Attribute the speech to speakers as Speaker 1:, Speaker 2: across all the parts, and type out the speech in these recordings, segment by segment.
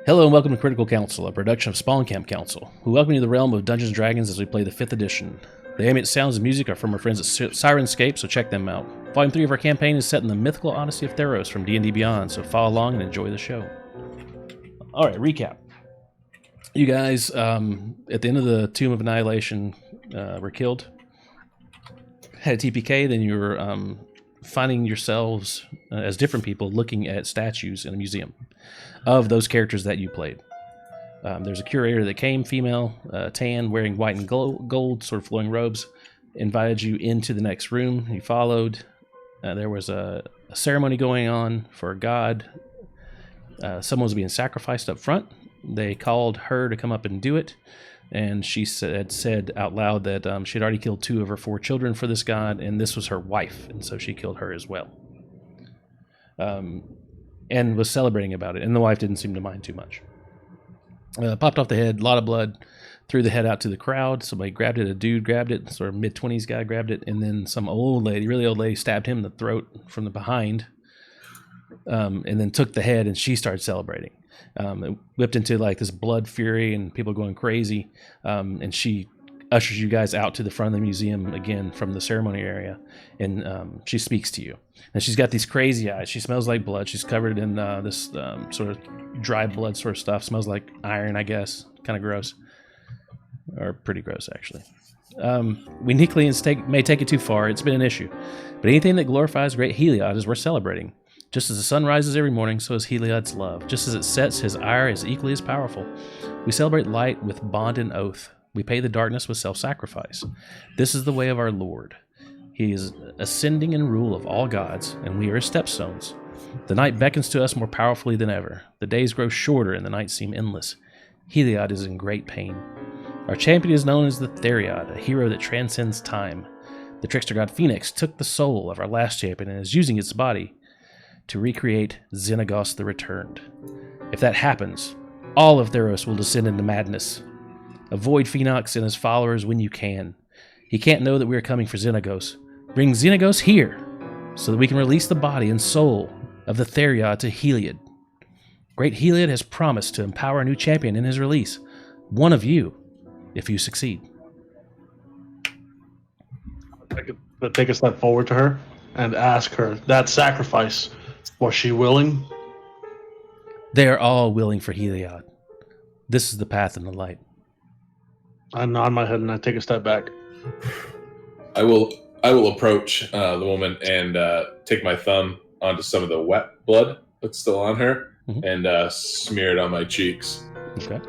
Speaker 1: Hello and welcome to Critical Council, a production of Spawn Camp Council. We welcome you to the realm of Dungeons & Dragons as we play the 5th edition. The ambient sounds and music are from our friends at Sirenscape, so check them out. Volume 3 of our campaign is set in the mythical Odyssey of Theros from D&D Beyond, so follow along and enjoy the show. Alright, recap. You guys, at the end of the Tomb of Annihilation, were killed. Had a TPK, then you were finding yourselves as different people looking at statues in a museum of those characters that you played. There's a curator that came, female, tan, wearing white and gold, sort of flowing robes, invited you into the next room. You followed. There was a ceremony going on for a god. Someone was being sacrificed up front. They called her to come up and do it, and she said out loud that she had already killed 2 of her 4 children for this god, and this was her wife, and so she killed her as well. And was celebrating about it, and the wife didn't seem to mind too much. Popped off the head, a lot of blood, threw the head out to the crowd. Somebody grabbed it, a dude grabbed it, sort of mid-20s guy grabbed it, and then some old lady, really old lady, stabbed him in the throat from the behind, and then took the head, and she started celebrating. It whipped into like this blood fury and people going crazy, and she ushers you guys out to the front of the museum again from the ceremony area, and she speaks to you. And she's got these crazy eyes. She smells like blood. She's covered in this sort of dry blood sort of stuff. Smells like iron, I guess. Kind of gross. Or pretty gross, actually. We Nicleans may take it too far. It's been an issue. But anything that glorifies great Heliod is worth celebrating. Just as the sun rises every morning, so is Heliod's love. Just as it sets, his ire is equally as powerful. We celebrate light with bond and oath. We pay the darkness with self-sacrifice. This is the way of our Lord. He is ascending in rule of all gods, and we are his stepstones. The night beckons to us more powerfully than ever. The days grow shorter, and the nights seem endless. Heliod is in great pain. Our champion is known as the Theriod, a hero that transcends time. The trickster god Phoenix took the soul of our last champion and is using its body to recreate Xenagos the Returned. If that happens, all of Theros will descend into madness. Avoid Phoenix and his followers when you can. He can't know that we are coming for Xenagos. Bring Xenagos here, so that we can release the body and soul of the Theriod to Heliod. Great Heliod has promised to empower a new champion in his release. One of you, if you succeed.
Speaker 2: I'll take a step forward to her and ask her, that sacrifice, was she willing?
Speaker 1: They are all willing for Heliod. This is the path and the light.
Speaker 2: I nod my head and I take a step back.
Speaker 3: I will approach the woman and take my thumb onto some of the wet blood that's still on her, and smear it on my cheeks.
Speaker 1: Okay.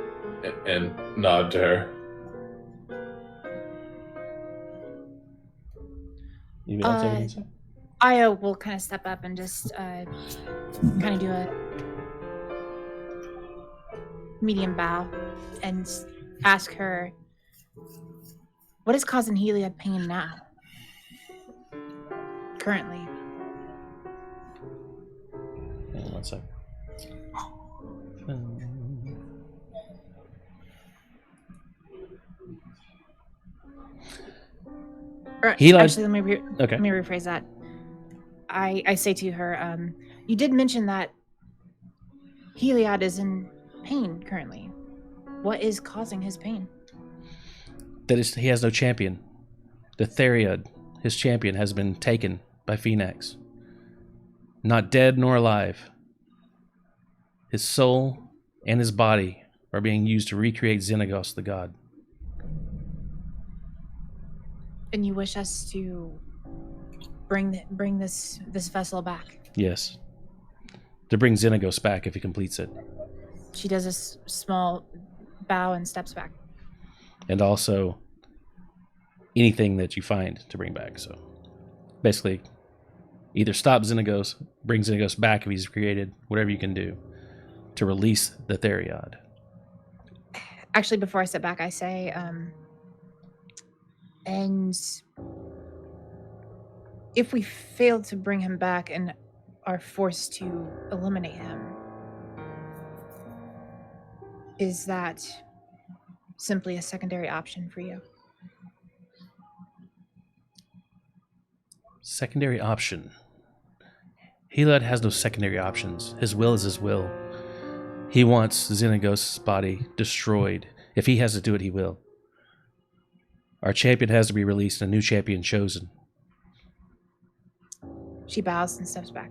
Speaker 3: And nod to her.
Speaker 4: I will kind of step up and just kind of do a medium bow and ask her, what is causing Heliod pain now? Currently.
Speaker 1: Hang on one sec.
Speaker 4: Actually, let me rephrase that. I say to her, you did mention that Heliod is in pain currently. What is causing his pain?
Speaker 1: He has no champion. The Theriod, his champion, has been taken by Phoenix. Not dead nor alive. His soul and his body are being used to recreate Xenagos the god.
Speaker 4: And you wish us to bring this vessel back?
Speaker 1: Yes. To bring Xenagos back if he completes it.
Speaker 4: She does a small bow and steps back.
Speaker 1: And also anything that you find to bring back. So basically, either stop Xenagos, bring Xenagos back if he's created, whatever you can do to release the Theriod.
Speaker 4: Actually, before I step back, I say, and if we fail to bring him back and are forced to eliminate him, is that simply a secondary option for you?
Speaker 1: Secondary option. Heliod has no secondary options. His will is his will. He wants Xenagos's body destroyed. If he has to do it, he will. Our champion has to be released and a new champion chosen.
Speaker 4: She bows and steps back.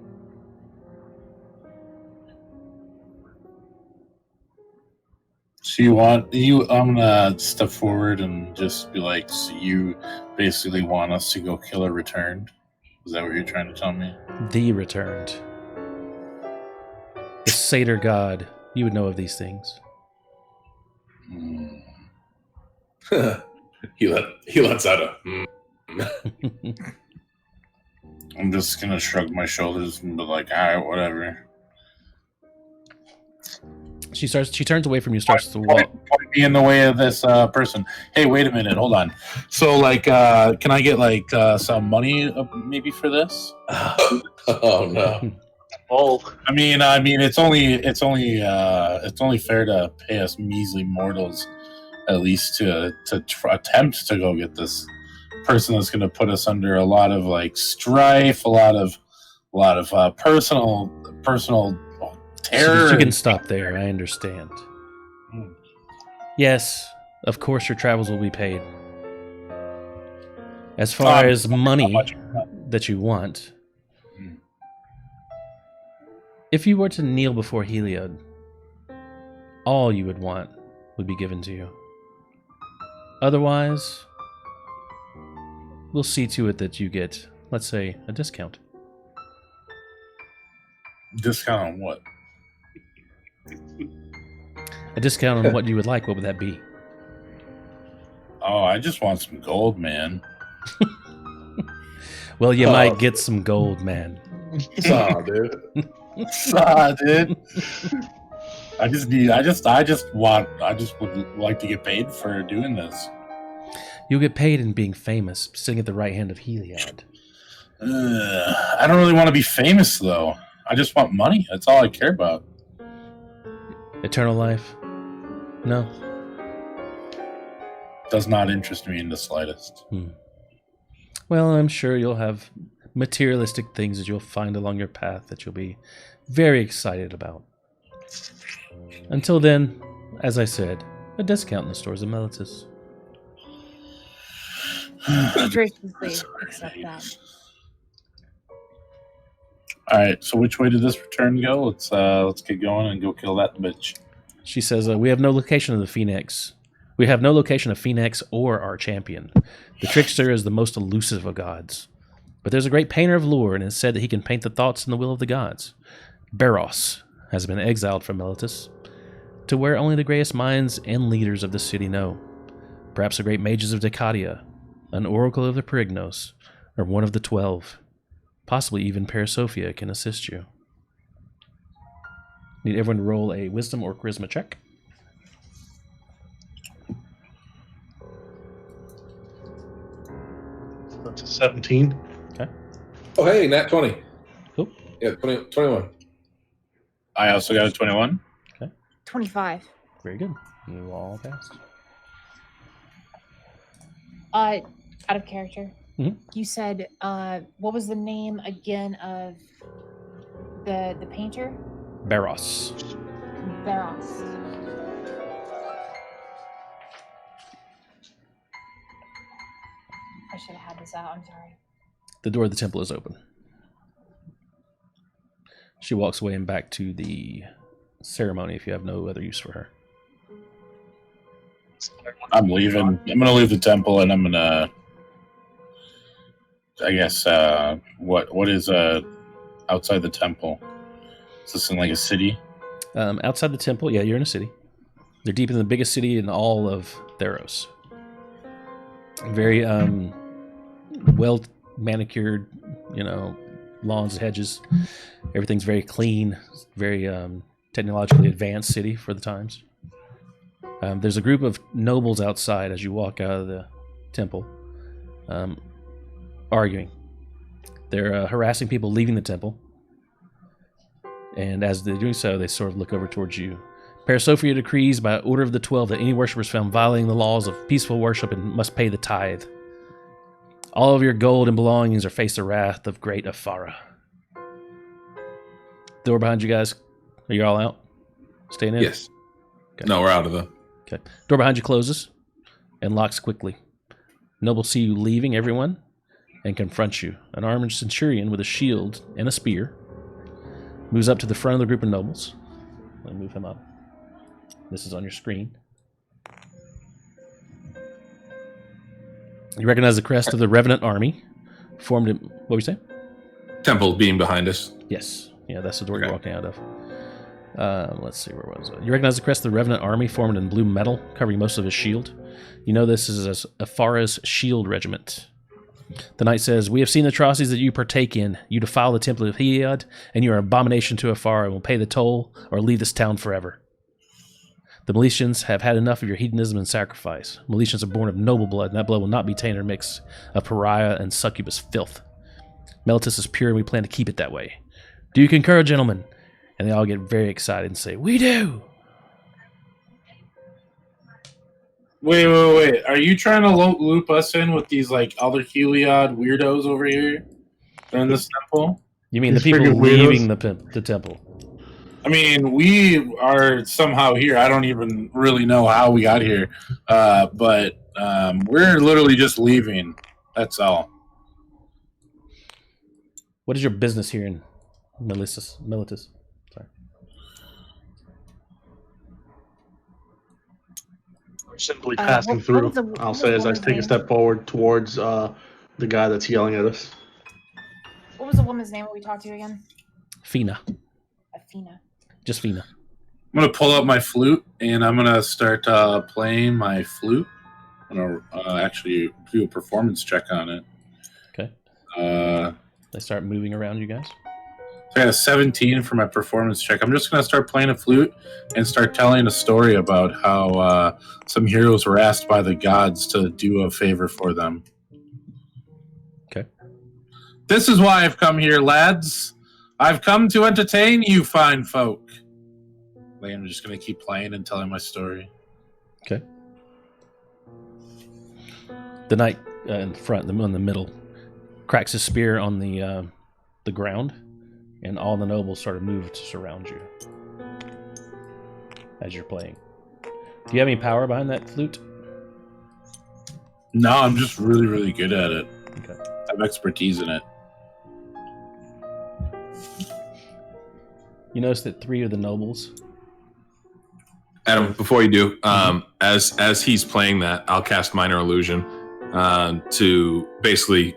Speaker 5: So I'm gonna step forward and just be like, so you basically want us to go kill a returned? Is that what you're trying to tell me?
Speaker 1: The returned. The satyr god. You would know of these things.
Speaker 3: He lets out a.
Speaker 5: I'm just gonna shrug my shoulders and be like, all right, whatever.
Speaker 1: She turns away from you, starts to walk.
Speaker 5: Point me in the way of this person. Hey, wait a minute, hold on. So, like, can I get like some money maybe for this?
Speaker 3: Oh no.
Speaker 2: Oh,
Speaker 5: I mean, it's only fair to pay us measly mortals at least to attempt to go get this person that's going to put us under a lot of like strife, a lot of personal terror.
Speaker 1: You can stop there. I understand. Yes, of course your travels will be paid. As far as money that you want, if you were to kneel before Heliod, all you would want would be given to you. Otherwise, we'll see to it that you get, let's say, a discount.
Speaker 5: Discount on what?
Speaker 1: A discount on what you would like. What would that be?
Speaker 5: Oh, I just want some gold, man.
Speaker 1: Well, you might get some gold, man.
Speaker 3: Saw, dude.
Speaker 5: Saw, dude. I just would like to get paid for doing this.
Speaker 1: You'll get paid in being famous, sitting at the right hand of Heliod.
Speaker 5: I don't really want to be famous, though. I just want money. That's all I care about.
Speaker 1: Eternal life? No.
Speaker 5: Does not interest me in the slightest.
Speaker 1: Well, I'm sure you'll have materialistic things that you'll find along your path that you'll be very excited about. Until then, as I said, a discount in the stores of Melitus.
Speaker 4: Graciously accept that.
Speaker 5: All right, so which way did this return go? Let's get going and go kill that bitch.
Speaker 1: She says, we have no location of the Phoenix. We have no location of Phoenix or our champion. The trickster is the most elusive of gods. But there's a great painter of lore, and it's said that he can paint the thoughts and the will of the gods. Theros has been exiled from Melitus, to where only the greatest minds and leaders of the city know. Perhaps the great mages of Decadia, an oracle of the Perignos, or one of the 12. Possibly even Parasophia can assist you. Need everyone to roll a wisdom or charisma check.
Speaker 2: that's a 17.
Speaker 1: Okay.
Speaker 3: Oh, hey, nat 20.
Speaker 1: Cool.
Speaker 3: Yeah, 21.
Speaker 5: I also got a 21.
Speaker 4: 25.
Speaker 1: Very good. You all passed.
Speaker 4: Out of character.
Speaker 1: Mhm.
Speaker 4: You said, what was the name again of the painter?
Speaker 1: Theros.
Speaker 4: Theros. I should have had this out. I'm sorry.
Speaker 1: The door of the temple is open. She walks away and back to the ceremony if you have no other use for her.
Speaker 5: I'm leaving. I'm gonna leave the temple, and I'm gonna. I guess. What is outside the temple? Is this in like a city?
Speaker 1: Outside the temple, yeah, you're in a city. They're deep in the biggest city in all of Theros. Very well manicured, lawns, hedges. Everything's very clean, very technologically advanced city for the times. There's a group of nobles outside as you walk out of the temple, arguing. They're harassing people leaving the temple. And as they're doing so, they sort of look over towards you. Parasophia decrees by order of the 12 that any worshippers found violating the laws of peaceful worship and must pay the tithe. All of your gold and belongings are face the wrath of great Afara. Door behind you guys. Are you all out? Staying in?
Speaker 3: Yes.
Speaker 1: Okay.
Speaker 3: No, we're out of them.
Speaker 1: Okay. Door behind you closes and locks quickly. Nobles see you leaving, everyone, and confronts you. An armored centurion with a shield and a spear moves up to the front of the group of nobles. Let me move him up. This is on your screen. You recognize the crest of the Revenant army formed in... What were you saying?
Speaker 3: Temple beam behind us.
Speaker 1: Yes. Yeah, that's the door you're walking out of. Let's see, where was it? You recognize the crest of the Revenant army formed in blue metal, covering most of his shield. You know this is Afara's shield regiment. The knight says, "We have seen the atrocities that you partake in. You defile the temple of Heliod, and you are an abomination to Afara and will pay the toll or leave this town forever. The Miletians have had enough of your hedonism and sacrifice. Miletians are born of noble blood, and that blood will not be tainted or mixed of pariah and succubus filth. Meletis is pure, and we plan to keep it that way. Do you concur, gentlemen?" And they all get very excited and say, "We do!"
Speaker 5: Wait. Are you trying to loop us in with these, like, other Heliod weirdos over here in this temple?
Speaker 1: You mean the people leaving the temple?
Speaker 5: I mean, we are somehow here. I don't even really know how we got here. But we're literally just leaving. That's all.
Speaker 1: What is your business here in Miletus? Sorry.
Speaker 2: We're simply passing through. I'll say as I take a step forward towards the guy that's yelling at us.
Speaker 4: What was the woman's name that we talked to again?
Speaker 1: Fina.
Speaker 4: Athena.
Speaker 1: Just Fina.
Speaker 5: I'm going to pull up my flute, and I'm going to start playing my flute. I'm going to actually do a performance check on it.
Speaker 1: Okay. They start moving around you guys.
Speaker 5: So I got a 17 for my performance check. I'm just going to start playing a flute and start telling a story about how some heroes were asked by the gods to do a favor for them.
Speaker 1: Okay.
Speaker 5: This is why I've come here, lads. I've come to entertain you fine folk. I'm just going to keep playing and telling my story.
Speaker 1: Okay. The knight in front, the in the middle, cracks his spear on the ground, and all the nobles sort of move to surround you as you're playing. Do you have any power behind that flute?
Speaker 5: No, I'm just really, really good at it.
Speaker 1: Okay.
Speaker 5: I have expertise in it.
Speaker 1: You notice that 3 of the nobles...
Speaker 3: Adam, before you do, as he's playing that, I'll cast Minor Illusion to basically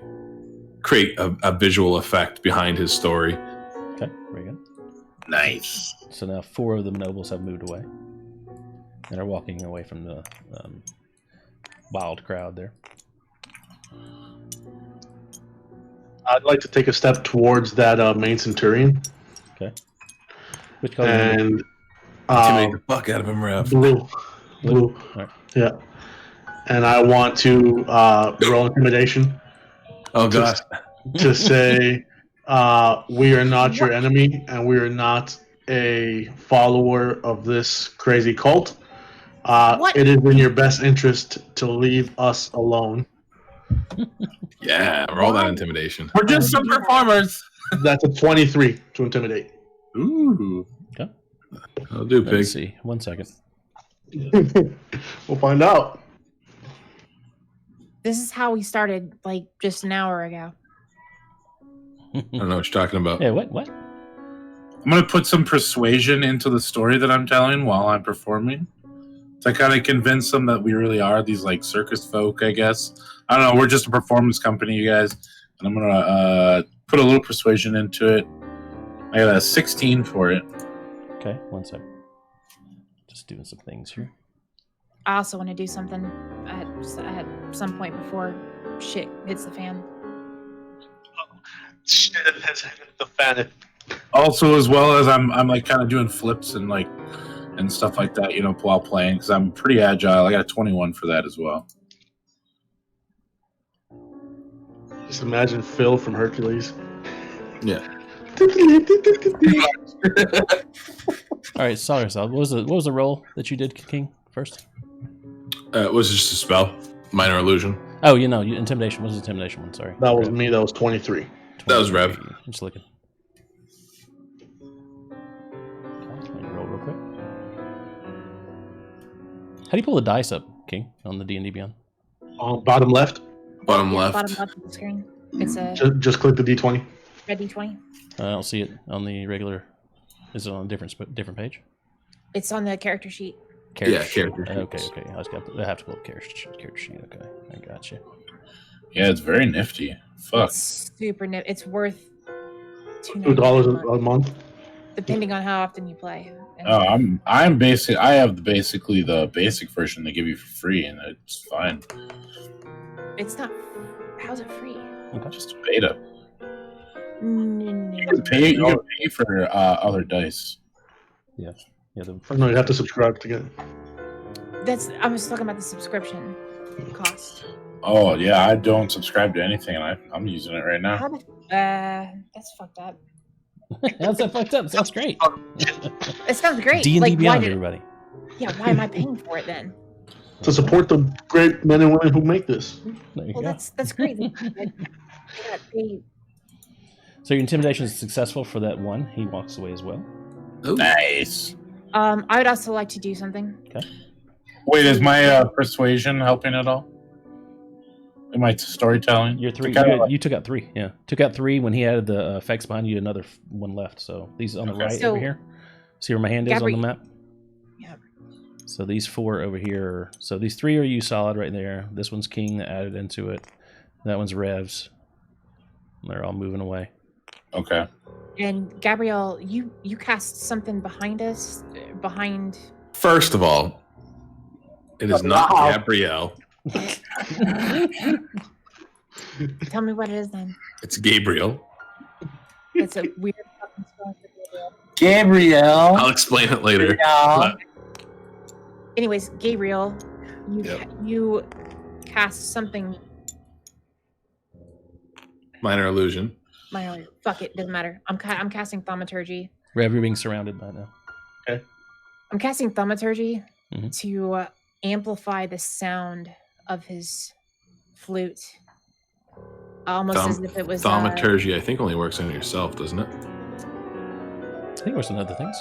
Speaker 3: create a visual effect behind his story.
Speaker 1: Okay, very good.
Speaker 5: Nice.
Speaker 1: So now 4 of the nobles have moved away and are walking away from the wild crowd there.
Speaker 2: I'd like to take a step towards that main centurion.
Speaker 1: Okay. Which color?
Speaker 2: And
Speaker 3: intimidate the fuck out of him, Rev.
Speaker 2: Blue.
Speaker 1: Right.
Speaker 2: Yeah. And I want to roll intimidation.
Speaker 3: Oh god.
Speaker 2: To say we are not your enemy and we are not a follower of this crazy cult. It is in your best interest to leave us alone.
Speaker 3: Yeah, roll that intimidation.
Speaker 5: We're just some performers.
Speaker 2: That's a 23 to intimidate.
Speaker 5: Ooh.
Speaker 1: Okay.
Speaker 3: I'll do, pig.
Speaker 1: Let's see. 1 second.
Speaker 2: We'll find out.
Speaker 4: This is how we started, like, just an hour ago.
Speaker 3: I don't know what you're talking about.
Speaker 1: Yeah, what?
Speaker 5: I'm going to put some persuasion into the story that I'm telling while I'm performing. To kind of convince them that we really are these, like, circus folk, I guess. I don't know. We're just a performance company, you guys. And I'm going to put a little persuasion into it. I got a 16 for it.
Speaker 1: Okay, 1 second. Just doing some things here.
Speaker 4: I also want to do something at some point before shit hits the fan.
Speaker 2: Shit has hit the fan.
Speaker 5: Also, as well as I'm like kind of doing flips and like and stuff like that, you know, while playing because I'm pretty agile. I got a 21 for that as well.
Speaker 2: Just imagine Phil from Hercules.
Speaker 3: Yeah.
Speaker 1: All right, sorry, Sal. What was the roll that you did, King, first?
Speaker 3: It was just a spell. Minor Illusion.
Speaker 1: Oh, intimidation. What was the intimidation one? Sorry.
Speaker 2: That was me. That was 23.
Speaker 3: That was Rev.
Speaker 1: I'm just looking. Let me roll real quick. do you pull the dice up, King, on the D&D Beyond?
Speaker 2: Bottom left.
Speaker 3: Bottom
Speaker 4: Yeah,
Speaker 3: left.
Speaker 4: bottom left of the screen. It's a
Speaker 2: Just click the D20.
Speaker 4: red D20.
Speaker 1: I don't see it on the regular. Is it on a different page?
Speaker 4: It's on the character sheet.
Speaker 3: Character
Speaker 1: sheet.
Speaker 3: sheets.
Speaker 1: Okay. I have to pull the character sheet. Okay, I got you.
Speaker 5: Yeah, it's very nifty. Fuck.
Speaker 4: It's super nip. It's worth
Speaker 2: $2 a month.
Speaker 4: depending on how often you play. And
Speaker 5: Oh, I'm basic. I have basically the basic version they give you for free, and it's fine.
Speaker 4: it's not. How's it free?
Speaker 1: Okay.
Speaker 5: Just a beta.
Speaker 4: No.
Speaker 5: You can pay for other dice.
Speaker 1: Yeah.
Speaker 2: No, you have to subscribe to get it.
Speaker 4: I was talking about the subscription cost.
Speaker 5: Oh yeah, I don't subscribe to anything, and I'm using it right now.
Speaker 4: That's fucked up.
Speaker 1: How's that fucked up? Sounds great.
Speaker 4: It sounds great.
Speaker 1: D&D Beyond, everybody.
Speaker 4: Yeah, why am I paying for it then?
Speaker 2: To support the great men and women who make this.
Speaker 1: There you
Speaker 4: Well,
Speaker 1: go.
Speaker 4: that's great. I got paid.
Speaker 1: So your intimidation is successful for that one. He walks away as well.
Speaker 3: Ooh.
Speaker 5: Nice.
Speaker 4: I would also like to do something.
Speaker 1: Okay.
Speaker 5: Wait, is my persuasion helping at all? Am I storytelling?
Speaker 1: You're 3.
Speaker 5: Kinda
Speaker 1: You took out 3. Yeah, took out 3 when he added the effects behind you. Another one left. So these on the right
Speaker 4: So-
Speaker 1: over here. See where my hand is on the map?
Speaker 4: Yeah.
Speaker 1: So these 4 over here. So these 3 are you solid right there. This one's King that added into it. That one's Revs. They're all moving away.
Speaker 5: Okay.
Speaker 4: And Gabrielle, you cast something behind us. Behind.
Speaker 3: First of all, it is not Gabrielle.
Speaker 4: Tell me what it is then.
Speaker 3: It's Gabriel.
Speaker 4: It's a weird fucking spelling for Gabrielle.
Speaker 5: Gabrielle.
Speaker 3: I'll explain it later.
Speaker 4: Anyways, Gabriel,
Speaker 3: Yep.
Speaker 4: you cast something.
Speaker 3: Minor illusion.
Speaker 4: Fuck it, doesn't matter. I'm casting thaumaturgy.
Speaker 1: Rev, you're being surrounded by now.
Speaker 4: I'm casting thaumaturgy
Speaker 1: Mhm.
Speaker 4: to amplify the sound of his flute, almost as if it was.
Speaker 3: Thaumaturgy, I think, only works on yourself, doesn't it?
Speaker 1: I think there's some other things.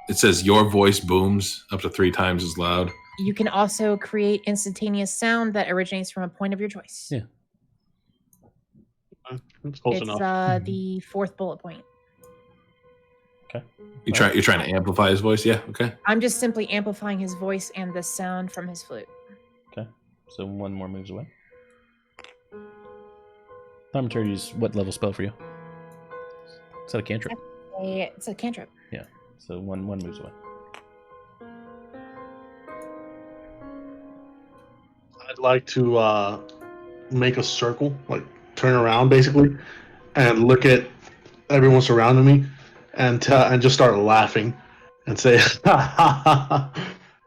Speaker 3: It says your voice booms up to 3 times as loud.
Speaker 4: You can also create instantaneous sound that originates from a point of your choice.
Speaker 1: Yeah.
Speaker 2: It's close
Speaker 4: It's
Speaker 2: enough.
Speaker 4: the 4th bullet point.
Speaker 3: You're trying to amplify his voice? Yeah, okay.
Speaker 4: I'm just simply amplifying his voice and the sound from his flute.
Speaker 1: Okay. So 1 more moves away. Thaumaturgy is what level spell for you? Is that a cantrip?
Speaker 4: It's a cantrip.
Speaker 1: Yeah. So one moves away.
Speaker 2: I'd like to make a circle, like turn around basically, and look at everyone surrounding me, and just start laughing, and say,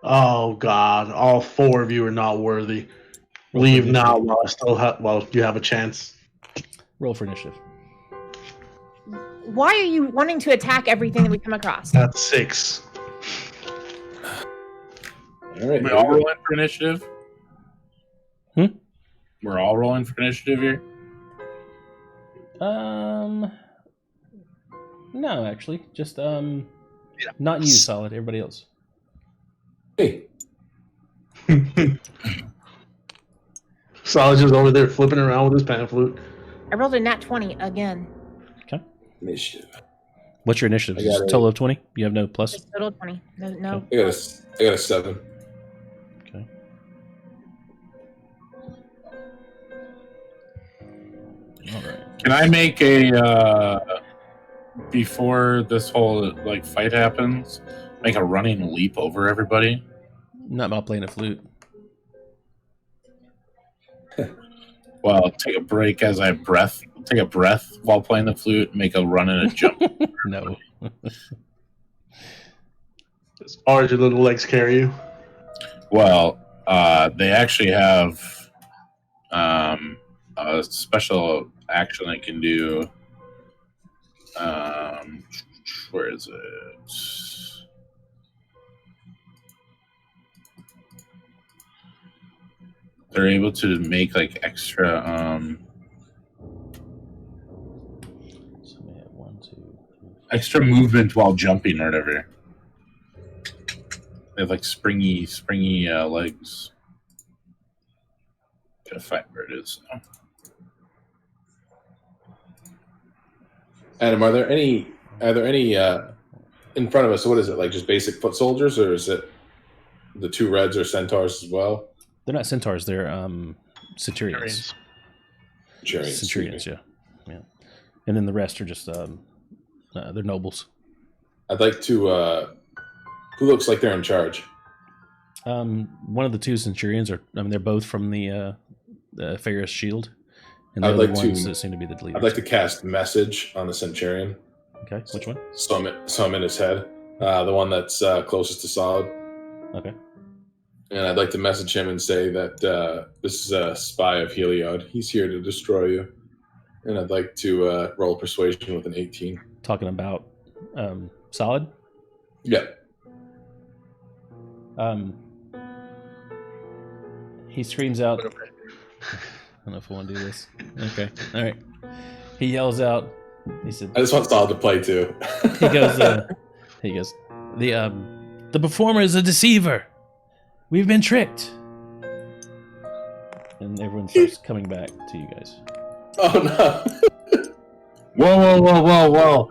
Speaker 2: "Oh God, all 4 of you are not worthy. Leave now while you have a chance."
Speaker 1: Roll for initiative.
Speaker 4: Why are you wanting to attack everything that we come across?
Speaker 2: That's 6.
Speaker 3: All right.
Speaker 5: We're all rolling for initiative?
Speaker 1: Hmm?
Speaker 5: We're all rolling for initiative here?
Speaker 1: No, actually, just not you, solid. Everybody else.
Speaker 3: Hey.
Speaker 2: Solid just over there flipping around with his pan flute.
Speaker 4: I rolled a nat 20 again.
Speaker 1: Okay.
Speaker 3: Initiative.
Speaker 1: What's your initiative?
Speaker 3: I got
Speaker 1: Just a
Speaker 3: it.
Speaker 1: total of 20. You have no plus.
Speaker 4: Just total 20. No.
Speaker 3: I got a 7.
Speaker 1: Okay. All right.
Speaker 5: Can I make a before this whole like fight happens, make a running leap over everybody?
Speaker 1: Not about playing a flute.
Speaker 5: Well, take a break as I take a breath while playing the flute, make a run and a jump.
Speaker 1: No.
Speaker 2: As far as your little legs carry you.
Speaker 5: Well, they actually have a special action I can do. Where is it? They're able to make like extra
Speaker 1: So we have 1, 2, 3, 4.
Speaker 5: extra movement while jumping or whatever. They have like springy legs. Gotta find where it is now.
Speaker 3: Adam, are there any in front of us? What is it, like just basic foot soldiers, or is it the two reds or centaurs as well?
Speaker 1: They're not centaurs. They're centurions. Centurions, yeah. And then the rest are just they're nobles.
Speaker 3: I'd like to. Who looks like they're in charge?
Speaker 1: One of the two centurions are. I mean, they're both from the Theros shield, and they're
Speaker 3: I'd
Speaker 1: the
Speaker 3: like
Speaker 1: ones
Speaker 3: to-
Speaker 1: that seem to be the leaders.
Speaker 3: I'd like to cast message on the centurion.
Speaker 1: Okay, which one?
Speaker 3: So I'm in his head. The one that's closest to Solid.
Speaker 1: Okay.
Speaker 3: And I'd like to message him and say that this is a spy of Heliod. He's here to destroy you. And I'd like to roll persuasion with an 18.
Speaker 1: Talking about Solid.
Speaker 3: Yeah.
Speaker 1: He screams out. I don't know if I want to do this. Okay. All right. He yells out. He said,
Speaker 3: I just want Solid to play too.
Speaker 1: he goes, the performer is a deceiver. We've been tricked. And everyone starts coming back to you guys.
Speaker 3: Oh no.
Speaker 5: Whoa.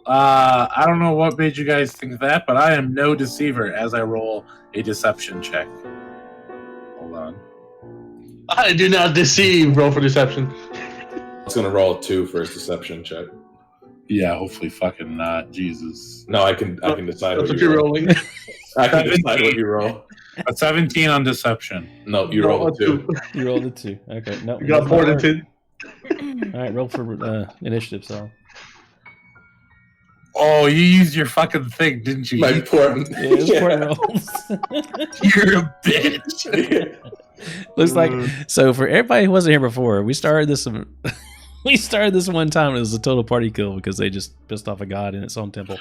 Speaker 5: I don't know what made you guys think that, but I am no deceiver as I roll a deception check. Hold on.
Speaker 2: I do not deceive. Roll for deception.
Speaker 3: It's going to roll a 2 for his deception check.
Speaker 5: Yeah, hopefully fucking not. Jesus.
Speaker 3: No, I can decide
Speaker 2: That's
Speaker 3: what
Speaker 2: what
Speaker 3: you
Speaker 2: you're
Speaker 3: roll.
Speaker 2: rolling.
Speaker 3: I can decide what you roll.
Speaker 5: A 17 on deception.
Speaker 3: No, you roll a 2.
Speaker 1: You rolled a 2. Okay. No.
Speaker 2: You got
Speaker 1: that's not
Speaker 2: poured
Speaker 1: right.
Speaker 2: into.
Speaker 1: All right. Roll for initiative, so.
Speaker 5: Oh, you used your fucking thing, didn't you?
Speaker 3: My important.
Speaker 1: Yeah, it's important rolls.
Speaker 5: You're a bitch.
Speaker 1: Looks like so for everybody who wasn't here before, we started this one time. It was a total party kill because they just pissed off a god in its own temple.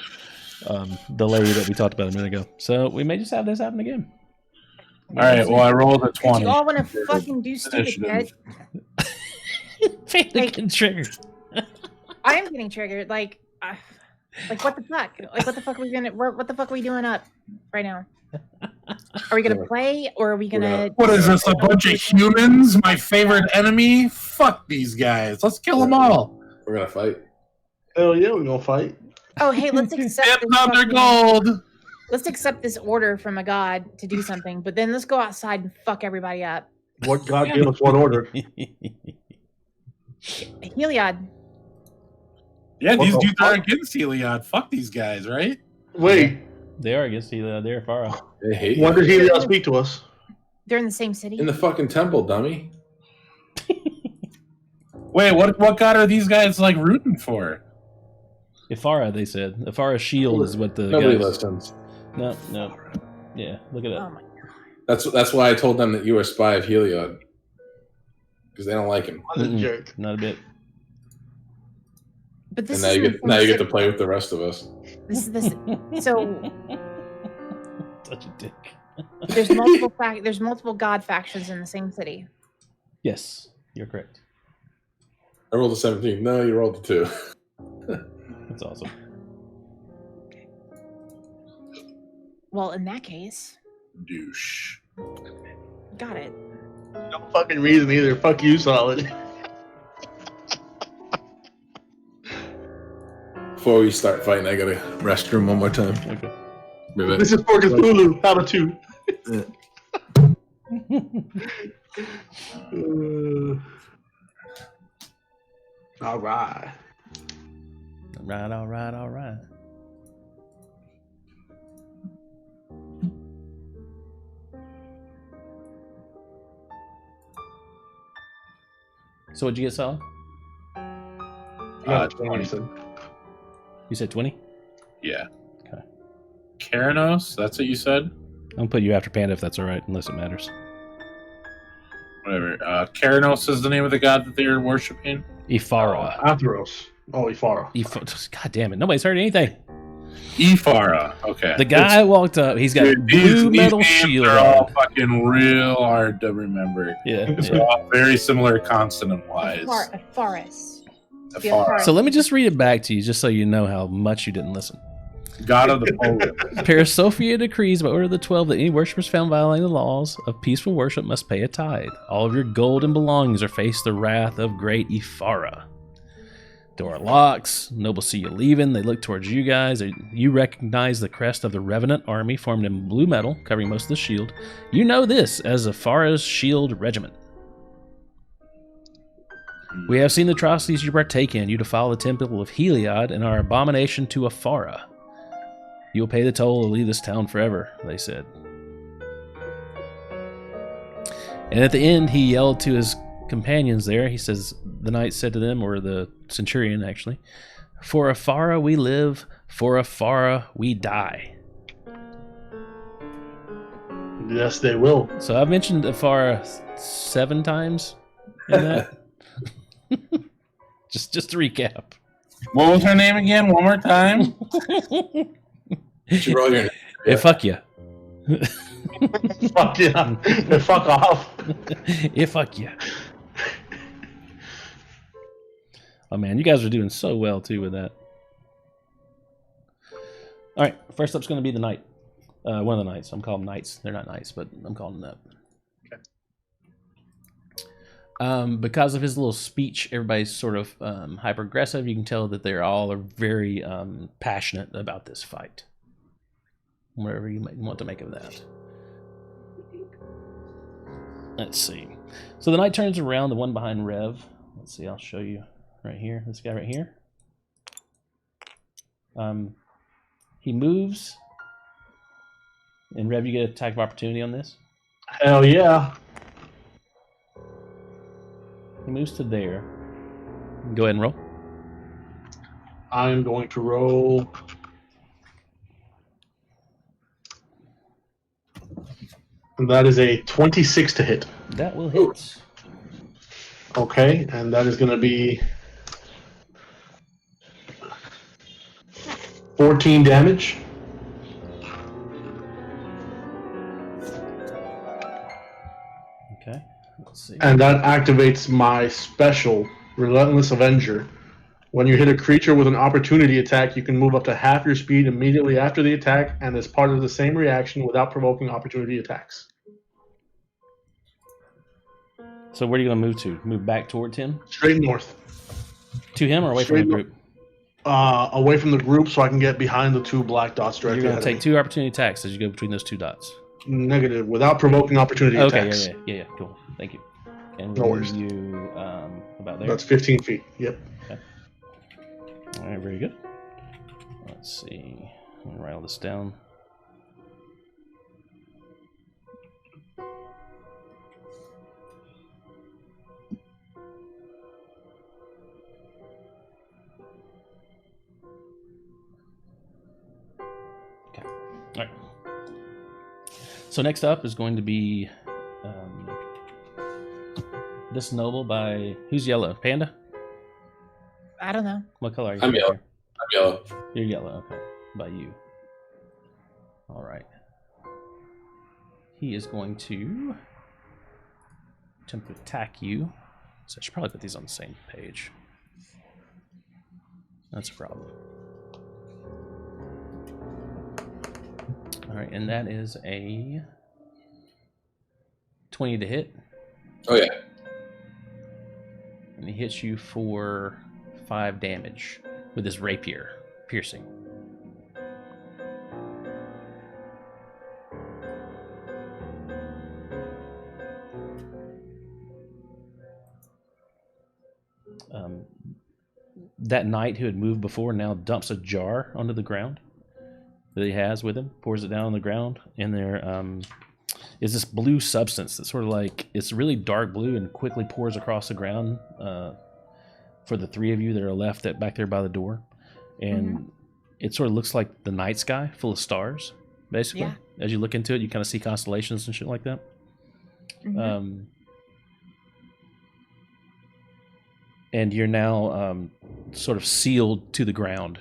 Speaker 1: The lady that we talked about a minute ago. So we may just have this happen again.
Speaker 5: All right. Well, I rolled a 20.
Speaker 4: Do you all want to fucking do stupid
Speaker 5: Initiative.
Speaker 4: shit?
Speaker 1: Panic and trigger.
Speaker 4: I am getting triggered. Like what the fuck? Like what the fuck are we gonna? What the fuck are we doing up right now? Are we gonna play or are we gonna?
Speaker 5: What is this? A bunch of humans? My favorite enemy? Fuck these guys. Let's kill them all.
Speaker 3: We're going to fight.
Speaker 2: Hell yeah, we're gonna fight.
Speaker 4: Oh hey, let's accept.
Speaker 5: Get
Speaker 4: this
Speaker 5: another
Speaker 4: fucking-
Speaker 5: gold.
Speaker 4: Let's accept this order from a god to do something, but then let's go outside and fuck everybody up.
Speaker 2: What God gave us what order?
Speaker 4: Heliod.
Speaker 5: Yeah, these
Speaker 2: What the
Speaker 5: dudes are
Speaker 2: fuck?
Speaker 5: against Heliod. Fuck these guys, right?
Speaker 2: Wait,
Speaker 1: They are against they're Farah.
Speaker 3: They hate
Speaker 2: when
Speaker 3: you.
Speaker 2: did Helios speak to us?
Speaker 4: They're in the same city.
Speaker 3: In the fucking temple, dummy.
Speaker 5: Wait, what god are these guys like rooting for?
Speaker 1: Ifara, they said. Ifara's shield is what the
Speaker 3: Nobody
Speaker 1: guys.
Speaker 3: listens.
Speaker 1: No. Yeah, look at
Speaker 4: Oh
Speaker 1: it.
Speaker 4: my god.
Speaker 3: That's why I told them that you were a spy of Heliod. Because they don't like him.
Speaker 2: What a
Speaker 1: Mm-mm.
Speaker 2: jerk.
Speaker 1: Not a bit.
Speaker 4: But this
Speaker 3: And now
Speaker 4: is
Speaker 3: you get to play with the rest of us.
Speaker 4: This. So
Speaker 1: Such a dick.
Speaker 4: there's multiple god factions in the same city.
Speaker 1: Yes, you're correct.
Speaker 3: I rolled a 17. No, you rolled a 2.
Speaker 1: That's awesome.
Speaker 4: Well, in that case,
Speaker 5: Douche.
Speaker 4: got it.
Speaker 2: No fucking reason either. Fuck you, Solid.
Speaker 3: Before we start fighting, I gotta restroom one more time.
Speaker 1: Okay.
Speaker 3: Maybe.
Speaker 2: This is for Cthulhu. How to 2. All right.
Speaker 1: All right. So what'd you get, Sal?
Speaker 2: 20.
Speaker 1: You said 20?
Speaker 5: Yeah.
Speaker 1: Okay.
Speaker 5: Keranos, that's what you said?
Speaker 1: I'll put you after Panda if that's all right, unless it matters.
Speaker 5: Whatever. Keranos is the name of the god that they're worshiping?
Speaker 1: Ifara.
Speaker 2: Atheros. Oh, Ifara.
Speaker 1: God damn it. Nobody's heard anything.
Speaker 5: Ifara. Okay.
Speaker 1: The guy walked up. He's got
Speaker 5: Dude,
Speaker 1: blue metal
Speaker 5: names
Speaker 1: shield
Speaker 5: are all
Speaker 1: on.
Speaker 5: fucking real hard to remember.
Speaker 1: Yeah.
Speaker 5: They're all very similar consonant-wise.
Speaker 4: A forest.
Speaker 5: Ifara.
Speaker 1: So let me just read it back to you, just so you know how much you didn't listen.
Speaker 5: God of the polar.
Speaker 1: Parasophia decrees by order of the 12 that any worshippers found violating the laws of peaceful worship must pay a tithe. All of your gold and belongings are face the wrath of great Ifara. Door locks. Nobles see you leaving. They look towards you guys. You recognize the crest of the Revenant army formed in blue metal, covering most of the shield. You know this as Ifara's shield regiment. We have seen the atrocities you partake in. You defile the temple of Heliod and are abomination to Ifara. You will pay the toll to leave this town forever, they said. And at the end, he yelled to his companions there. He says, the knight said to them, or the centurion actually, for Ifara we live, for Ifara we die.
Speaker 2: Yes, they will.
Speaker 1: So I've mentioned Ifara 7 times in that. just to recap.
Speaker 5: What was her name again? One more time.
Speaker 1: Yeah, fuck you.
Speaker 2: Fuck yeah. Fuck off.
Speaker 1: Yeah, fuck you. Oh man, you guys are doing so well too with that. All right, first up's going to be the knight. One of the knights. I'm calling them knights. They're not knights, but I'm calling them that. Because of his little speech, everybody's sort of hyper aggressive. You can tell that they're all very passionate about this fight. Whatever you want to make of that. Let's see. So the knight turns around, the one behind Rev. Let's see, I'll show you right here. This guy right here. He moves. And Rev, you get an attack of opportunity on this?
Speaker 2: Hell yeah.
Speaker 1: He moves to there. Go ahead and roll.
Speaker 2: I'm going to roll. And that is a 26 to hit.
Speaker 1: That will hit.
Speaker 2: Okay, and that is going to be 14 damage.
Speaker 1: Okay, let's see.
Speaker 2: And that activates my special, Relentless Avenger. When you hit a creature with an opportunity attack, you can move up to half your speed immediately after the attack, and as part of the same reaction without provoking opportunity attacks.
Speaker 1: So where are you going to move to? Move back towards him?
Speaker 2: Straight north.
Speaker 1: To him or away from the group?
Speaker 2: Away from the group so I can get behind the 2 black dots directly.
Speaker 1: You're going to take 2 opportunity attacks as you go between those 2 dots.
Speaker 2: Negative, without provoking opportunity attacks.
Speaker 1: Okay, yeah, cool. Thank you. And
Speaker 2: No
Speaker 1: we'll
Speaker 2: worries.
Speaker 1: move you about there?
Speaker 2: That's 15 feet, yep.
Speaker 1: Okay. All right, very good. Let's see. I'm going to write all this down. Okay. All right. So next up is going to be this noble by... Who's yellow? Panda?
Speaker 4: I don't know.
Speaker 1: What color are you?
Speaker 3: I'm yellow. I'm yellow.
Speaker 1: You're yellow, okay. By you. All right. He is going to attempt to attack you. So I should probably put these on the same page. That's a problem. All right, and that is a 20 to hit.
Speaker 3: Oh yeah.
Speaker 1: And he hits you for 5 damage with his rapier, piercing. That knight who had moved before now dumps a jar onto the ground that he has with him, pours it down on the ground, and there is this blue substance that's sort of like, it's really dark blue and quickly pours across the ground for the 3 of you that are left back there by the door. And it sort of looks like the night sky full of stars, basically. Yeah. As you look into it, you kind of see constellations and shit like that. And you're now sort of sealed to the ground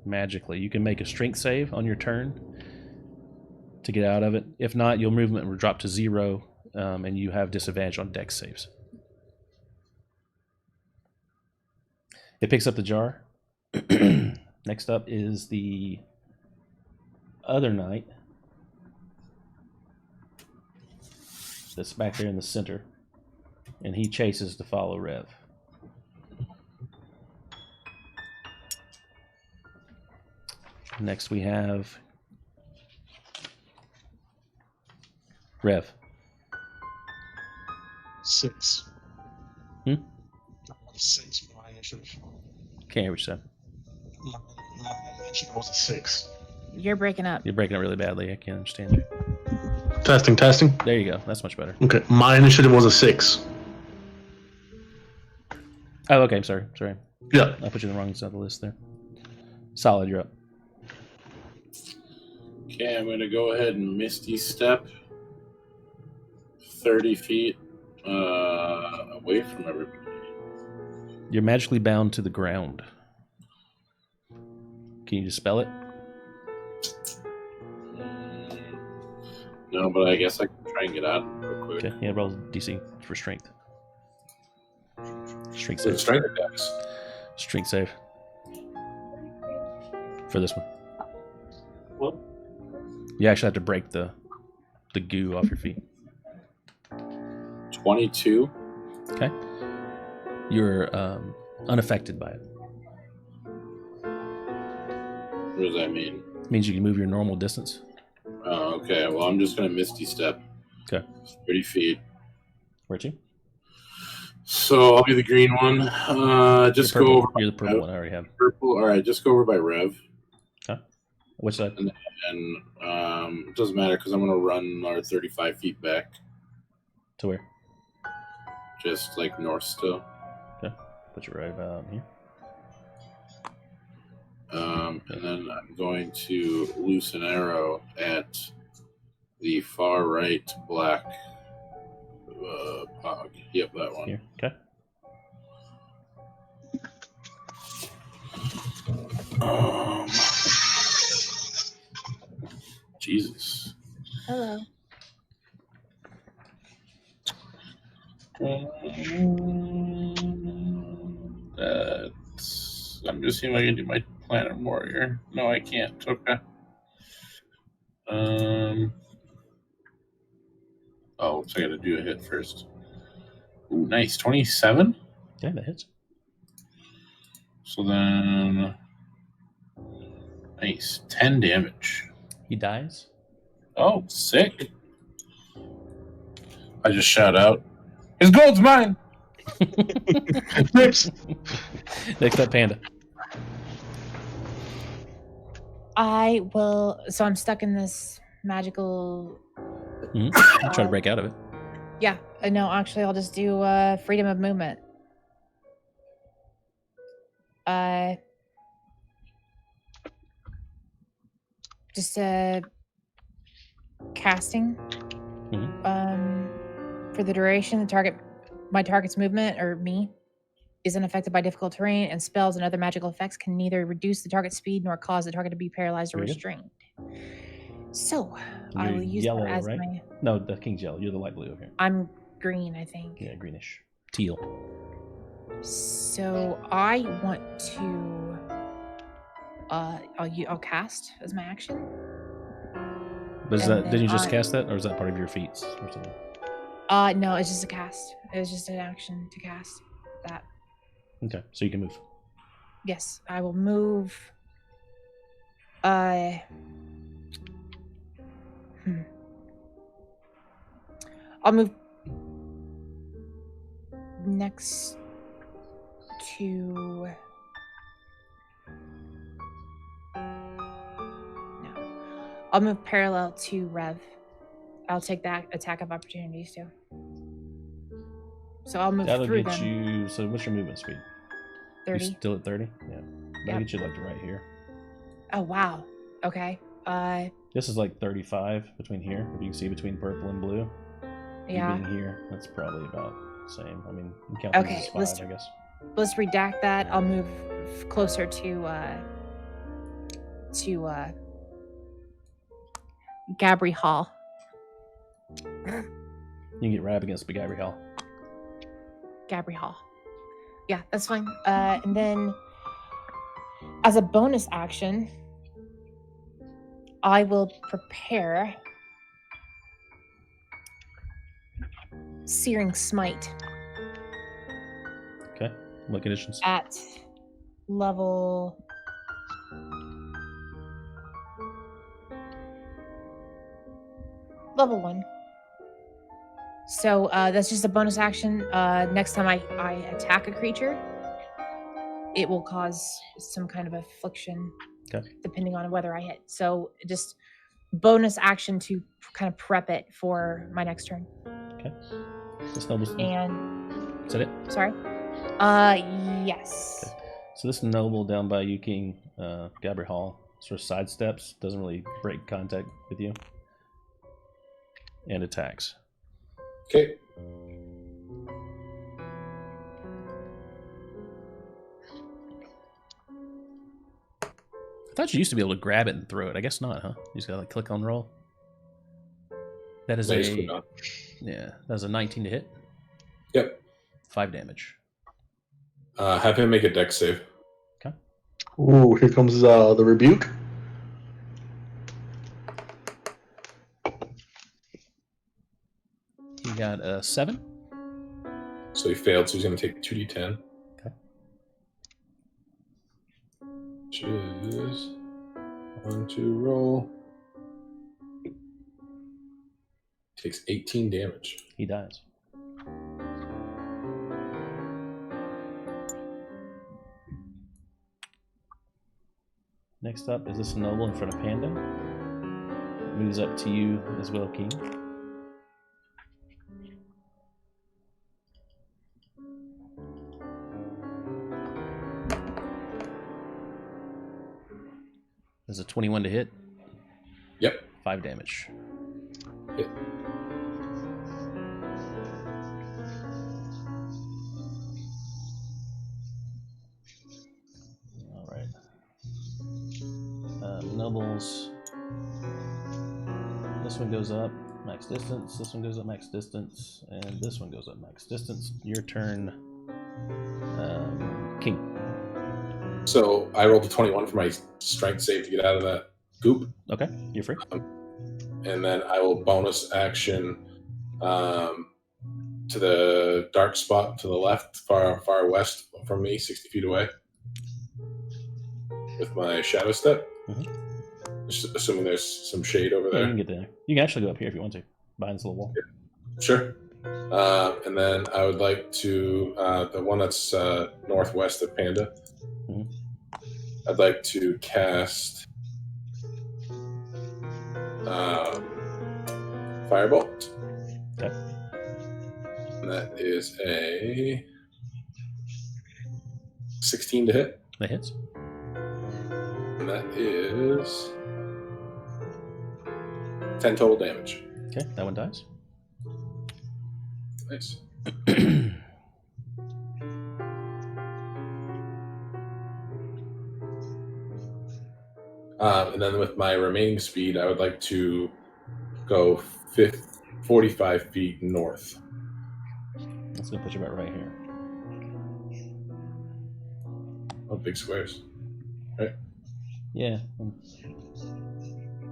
Speaker 1: magically. You can make a strength save on your turn to get out of it. If not, your movement will drop to 0, and you have disadvantage on dex saves. It picks up the jar. Next up is the other knight that's back there in the center, and he chases to follow Rev. Next we have Rev.
Speaker 2: 6.
Speaker 1: Hmm?
Speaker 2: 6 for my initiative.
Speaker 1: Can't hear what you said.
Speaker 2: My initiative was a 6.
Speaker 4: You're breaking up.
Speaker 1: You're breaking up really badly. I can't understand you.
Speaker 2: Testing.
Speaker 1: There you go. That's much better.
Speaker 2: Okay, my initiative was a 6.
Speaker 1: Oh, okay. I'm sorry.
Speaker 2: Yeah.
Speaker 1: I put you in the wrong side of the list there. Solid, you're up.
Speaker 5: Okay, I'm going to go ahead and Misty Step 30 feet away from everybody.
Speaker 1: You're magically bound to the ground. Can you dispel it?
Speaker 5: No, but I guess I can try and get out real quick.
Speaker 1: Okay. Yeah, roll DC for strength. Strength
Speaker 3: So
Speaker 1: save.
Speaker 3: strength attacks.
Speaker 1: Strength save. For this one.
Speaker 2: Well,
Speaker 1: You actually have to break the goo off your feet.
Speaker 5: 22.
Speaker 1: Okay. You're unaffected by it.
Speaker 5: What does that mean?
Speaker 1: It means you can move your normal distance.
Speaker 5: Oh, okay. Well, I'm just going to Misty Step.
Speaker 1: Okay.
Speaker 5: 30 feet.
Speaker 1: Where to?
Speaker 5: So I'll be the green one. Just
Speaker 1: You're
Speaker 5: go over.
Speaker 1: You're the purple one I already have.
Speaker 5: Purple. All right, just go over by Rev.
Speaker 1: Okay. Which side?
Speaker 5: And it doesn't matter because I'm going to run our 35 feet back.
Speaker 1: To where?
Speaker 5: Just like north still.
Speaker 1: Okay. Put you right about here.
Speaker 5: And then I'm going to loose an arrow at the far right black pog. Yep, that one.
Speaker 1: Here. Okay.
Speaker 5: Jesus.
Speaker 4: Hello.
Speaker 5: I'm just seeing if I can do my Planet Warrior. No, I can't. Okay. Oh, so I got to do a hit first. Ooh, nice. 27.
Speaker 1: Yeah, that hits.
Speaker 5: So then, nice. 10 damage.
Speaker 1: He dies.
Speaker 5: Oh, sick. I just shout out, his gold's mine!
Speaker 2: Nips.
Speaker 1: Next up, Panda.
Speaker 4: I will. So I'm stuck in this magical.
Speaker 1: Mm-hmm. Try to break out of it.
Speaker 4: Yeah. No, actually, I'll just do freedom of movement. Just casting.
Speaker 1: Mm-hmm.
Speaker 4: For the duration, my target's movement or me is unaffected by difficult terrain, and spells and other magical effects can neither reduce the target's speed nor cause the target to be paralyzed or
Speaker 1: Very good.
Speaker 4: restrained. So I
Speaker 1: You're
Speaker 4: will use
Speaker 1: yellow,
Speaker 4: that as
Speaker 1: right?
Speaker 4: my.
Speaker 1: No, the king's yellow. You're the light blue over here.
Speaker 4: I'm green, I think.
Speaker 1: Yeah, greenish. Teal.
Speaker 4: So I want to. I'll cast as my action.
Speaker 1: But is
Speaker 4: And
Speaker 1: that? Did
Speaker 4: then
Speaker 1: you just
Speaker 4: I-
Speaker 1: cast that, or is that part of your feats or something?
Speaker 4: No, it's just a cast. It was just an action to cast that.
Speaker 1: Okay, so you can move.
Speaker 4: Yes, I will move. I'll move next to. No, I'll move parallel to Rev. I'll take that attack of opportunities too. So I'll move
Speaker 1: That'll
Speaker 4: through
Speaker 1: get
Speaker 4: them.
Speaker 1: you. So what's your movement speed?
Speaker 4: 30.
Speaker 1: You still at 30? Yeah. That'll
Speaker 4: Yep.
Speaker 1: get you like right here.
Speaker 4: Oh wow. Okay.
Speaker 1: This is like 35 between here. If you can see between purple and blue. You
Speaker 4: Yeah.
Speaker 1: being here, that's probably about the same. I mean, you count
Speaker 4: Okay,
Speaker 1: these as
Speaker 4: let's-
Speaker 1: 5, I guess.
Speaker 4: Let's redact that. I'll move closer to Gabri Hall.
Speaker 1: You can get right up against Big Ivory Hall.
Speaker 4: Gabri Hall. Yeah, that's fine. And then as a bonus action, I will prepare Searing Smite.
Speaker 1: Okay. What conditions?
Speaker 4: At level 1. So that's just a bonus action. Next time I attack a creature, it will cause some kind of affliction, depending on whether I hit. So just bonus action to kind of prep it for my next turn.
Speaker 1: Okay. This noble's...
Speaker 4: And
Speaker 1: is that it?
Speaker 4: Sorry. Yes.
Speaker 1: Okay. So this noble down by you, King Gabriel Hall, sort of sidesteps, doesn't really break contact with you, and attacks.
Speaker 3: Okay.
Speaker 1: I thought you used to be able to grab it and throw it. I guess not, huh? You just gotta like click on roll. That is that's a 19 to hit.
Speaker 3: Yep.
Speaker 1: 5 damage.
Speaker 3: Have him make a dex save.
Speaker 1: Okay.
Speaker 2: Ooh, here comes the rebuke.
Speaker 1: He got a 7.
Speaker 3: So he failed, so he's going to take 2d10.
Speaker 1: Okay.
Speaker 3: Which is 1 to roll. Takes 18 damage.
Speaker 1: He dies. Next up is this noble in front of Panda. Moves up to you as well, King. There's a 21 to hit.
Speaker 3: Yep.
Speaker 1: 5 damage.
Speaker 3: Hit.
Speaker 1: All right. Nobles. This one goes up max distance. This one goes up max distance, and this one goes up max distance. Your turn, King.
Speaker 3: So I rolled a 21 for my strength save to get out of that goop.
Speaker 1: Okay, you're free.
Speaker 3: And then I will bonus action to the dark spot to the left, far west from me, 60 feet away, with my shadow step. Just assuming there's some shade over there.
Speaker 1: You can get there. You can actually go up here if you want to, behind this little wall.
Speaker 3: Yeah. Sure. And then I would like to, the one that's northwest of Panda, I'd like to cast Firebolt.
Speaker 1: Okay.
Speaker 3: And that is a 16 to hit.
Speaker 1: That hits.
Speaker 3: And that is 10 total damage.
Speaker 1: Okay, that one dies.
Speaker 3: Nice. And then with my remaining speed, I would like to go 45 feet north.
Speaker 1: That's going to put you about right here.
Speaker 3: Oh, big squares. Right?
Speaker 1: Yeah.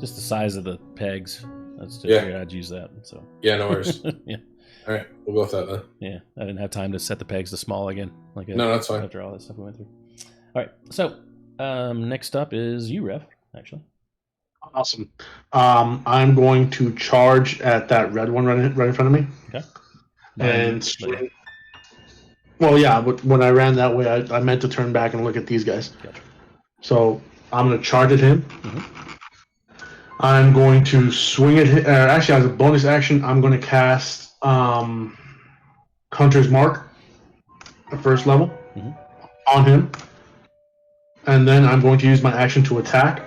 Speaker 1: Just the size of the pegs. That's just
Speaker 3: Yeah.
Speaker 1: figured I'd use that. So.
Speaker 3: Yeah, no worries.
Speaker 1: Yeah.
Speaker 3: All right, we'll go with that then.
Speaker 1: Yeah, I didn't have time to set the pegs to small again.
Speaker 3: No, that's fine.
Speaker 1: After all that stuff we went through. All right, so next up is you, Rev, actually.
Speaker 2: Awesome. I'm going to charge at that red one right in front of me.
Speaker 1: Okay.
Speaker 2: And swing. Well, yeah, but when I ran that way, I meant to turn back and look at these guys.
Speaker 1: Gotcha.
Speaker 2: So I'm going to charge at him. I'm going to swing at him. Actually, as a bonus action, I'm going to cast Hunter's Mark at first level on him. And then I'm going to use my action to attack.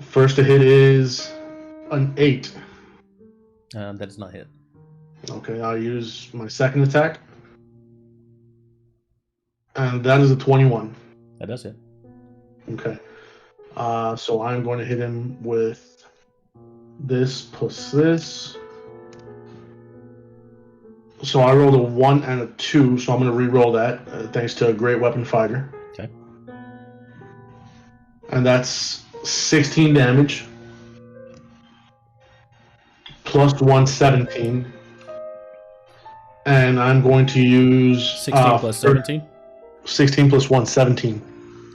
Speaker 2: First to hit is an 8.
Speaker 1: That does not hit.
Speaker 2: Okay, I'll use my second attack. And that is a 21.
Speaker 1: That does hit.
Speaker 2: Okay. So I'm going to hit him with this plus this. So I rolled a 1 and a 2, so I'm going to re-roll that, thanks to a great weapon fighter.
Speaker 1: Okay.
Speaker 2: And that's 16 damage. Plus 1, 17. And I'm going to use
Speaker 1: 16 plus 17?
Speaker 2: 16 plus 1, 17.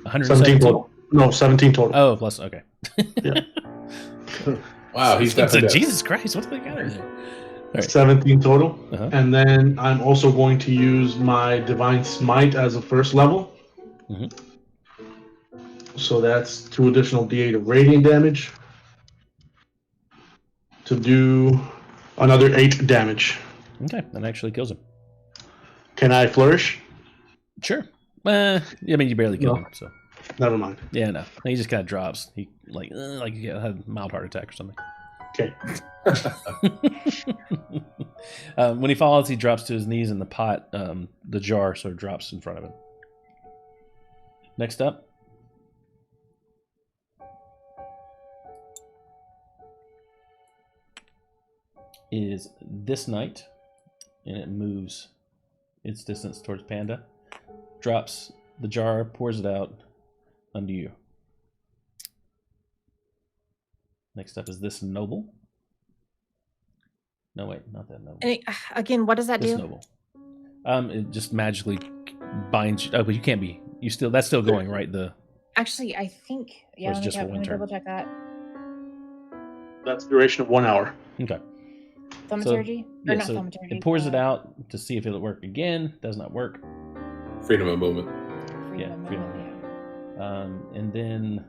Speaker 1: 117
Speaker 2: total. No, 17 total.
Speaker 1: Oh, plus, okay.
Speaker 2: Yeah.
Speaker 5: Wow, he's got
Speaker 1: Jesus Christ, what the heck out of there? Right.
Speaker 2: 17 total.
Speaker 1: Uh-huh.
Speaker 2: And then I'm also going to use my Divine Smite as a first level.
Speaker 1: Mm-hmm.
Speaker 2: So that's 2 additional d8 of radiant damage to do another 8 damage.
Speaker 1: Okay, that actually kills him.
Speaker 2: Can I flourish?
Speaker 1: Sure. I mean, you barely killed him, so.
Speaker 2: Never mind.
Speaker 1: Yeah, no. He just kind of drops. He like he had a mild heart attack or something.
Speaker 2: Okay.
Speaker 1: When he falls, he drops to his knees in the pot. The jar sort of drops in front of him. Next up is this knight, and it moves its distance towards Panda. Drops the jar, pours it out under you. Next up is this noble. No, wait, not that noble.
Speaker 4: And again, what does that
Speaker 1: this
Speaker 4: do?
Speaker 1: Noble. It just magically binds you. Oh, but you can't be. You still. That's still going, right?
Speaker 4: Actually, I think. Yeah,
Speaker 1: just for
Speaker 4: let me
Speaker 1: one turn?
Speaker 4: double check that.
Speaker 2: That's the duration of 1 hour.
Speaker 1: Okay.
Speaker 4: Thaumaturgy?
Speaker 1: Yeah,
Speaker 4: or not
Speaker 1: so
Speaker 4: thaumaturgy.
Speaker 1: it pours it out to see if it'll work again. Does not work.
Speaker 3: Freedom of movement.
Speaker 4: Freedom of movement, yeah.
Speaker 1: And then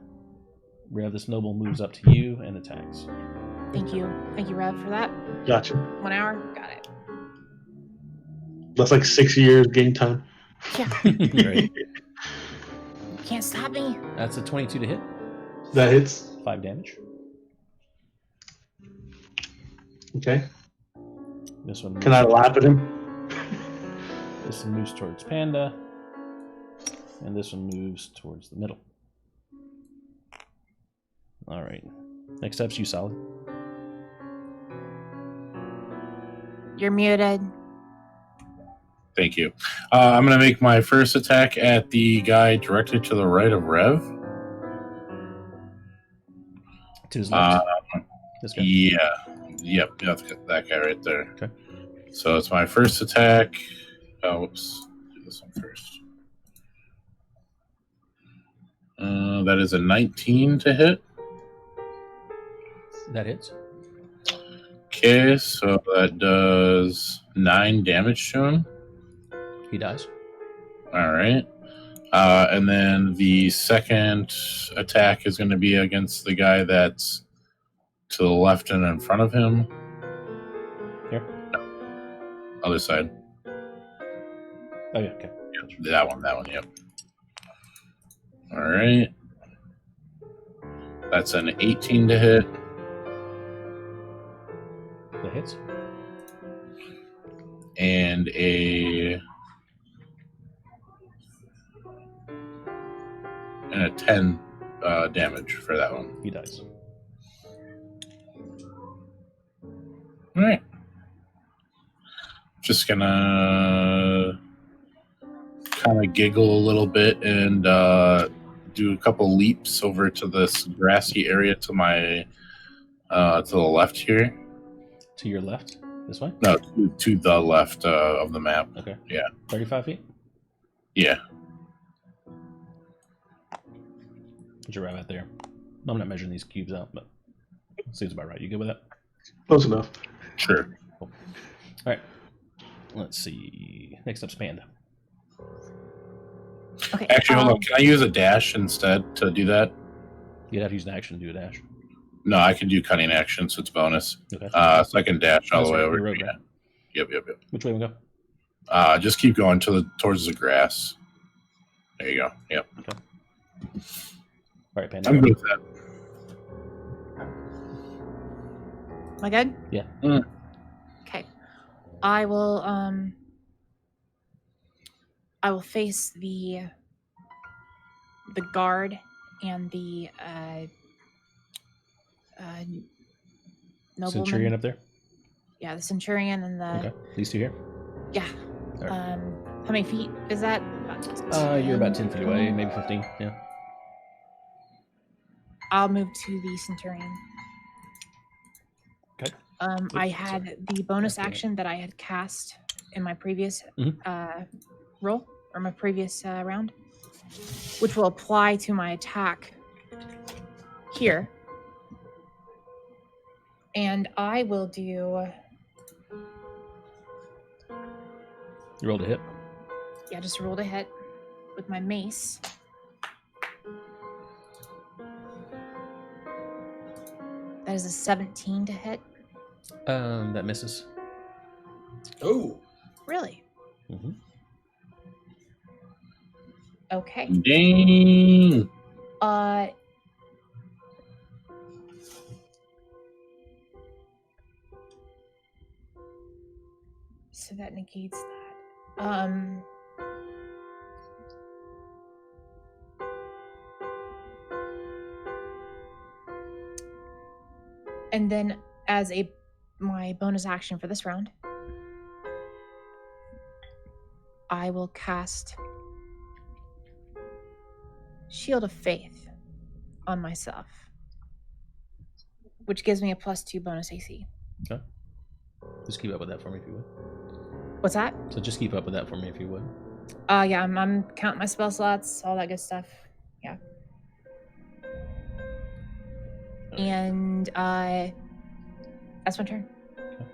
Speaker 1: Rev, this noble moves up to you and attacks.
Speaker 4: Thank you, Rev, for that.
Speaker 2: Gotcha.
Speaker 4: 1 hour, got it.
Speaker 2: That's like 6 years game time.
Speaker 4: Yeah,
Speaker 1: Right.
Speaker 4: can't stop me.
Speaker 1: That's a 22 to hit.
Speaker 2: That hits.
Speaker 1: 5 damage.
Speaker 2: Okay.
Speaker 1: This one.
Speaker 2: Can I lap at him?
Speaker 1: This one moves towards Panda, and this one moves towards the middle. All right. Next up's you, Solid.
Speaker 4: You're muted.
Speaker 5: Thank you. I'm going to make my first attack at the guy directly to the right of Rev.
Speaker 1: To his left. This guy.
Speaker 5: Yeah. Yep, that guy right there.
Speaker 1: Okay.
Speaker 5: So it's my first attack. Oh, whoops. Do this one first. That is a 19 to hit.
Speaker 1: That hits.
Speaker 5: Okay, so that does 9 damage to him.
Speaker 1: He dies.
Speaker 5: All right. And then the second attack is going to be against the guy that's to the left and in front of him.
Speaker 1: Here?
Speaker 5: No. Other side.
Speaker 1: Oh, yeah, okay.
Speaker 5: Yep, that one, yep. All right. That's an 18 to hit.
Speaker 1: That hits.
Speaker 5: And a 10 damage for that one.
Speaker 1: He dies.
Speaker 5: All right. Just gonna kind of giggle a little bit and do a couple leaps over to this grassy area to my to the left here.
Speaker 1: To your left? This way?
Speaker 5: No, to the left of the map.
Speaker 1: Okay.
Speaker 5: Yeah.
Speaker 1: 35 feet?
Speaker 5: Yeah.
Speaker 1: Put your right out there. I'm not measuring these cubes out, but seems about right. You good with that?
Speaker 2: Close enough.
Speaker 5: Sure.
Speaker 1: Cool. All right. Let's see. Next up's Panda.
Speaker 4: Okay.
Speaker 5: Actually, hold on. Can I use a dash instead to do that?
Speaker 1: You'd have to use an action to do a dash.
Speaker 5: No, I can do cutting action, so it's bonus.
Speaker 1: Okay.
Speaker 5: So I can dash all
Speaker 1: That's
Speaker 5: the way
Speaker 1: right,
Speaker 5: over.
Speaker 1: you wrote
Speaker 5: Yeah.
Speaker 1: that.
Speaker 5: Yep.
Speaker 1: Which way we go?
Speaker 5: Just keep going towards the grass. There you go. Yep.
Speaker 1: Okay. All right, Panda.
Speaker 5: I'm good with that.
Speaker 4: Am I good?
Speaker 1: Yeah.
Speaker 4: Okay. I will face the guard and the nobleman.
Speaker 1: Centurion up there?
Speaker 4: Yeah, the centurion and the
Speaker 1: Okay. These two here?
Speaker 4: yeah.
Speaker 1: All right.
Speaker 4: How many feet is that?
Speaker 1: You're about 10 feet away, maybe 15. Yeah.
Speaker 4: I'll move to the Centurion.
Speaker 1: Okay.
Speaker 4: I had the bonus action that I had cast in my previous roll, or my previous round, which will apply to my attack here. And I will do...
Speaker 1: You rolled a hit?
Speaker 4: Yeah, just rolled a hit with my mace. That is a 17 to hit.
Speaker 1: That misses.
Speaker 6: Oh.
Speaker 4: Really?
Speaker 1: Mm-hmm.
Speaker 4: Okay.
Speaker 5: Dang.
Speaker 4: So that negates that. And then as my bonus action for this round, I will cast Shield of Faith on myself, which gives me a +2 bonus AC.
Speaker 1: Okay. Just keep up with that for me if you would.
Speaker 4: What's that?
Speaker 1: So just keep up with that for me if you would.
Speaker 4: Yeah, I'm counting my spell slots, all that good stuff. Yeah. And that's my turn.
Speaker 1: Okay.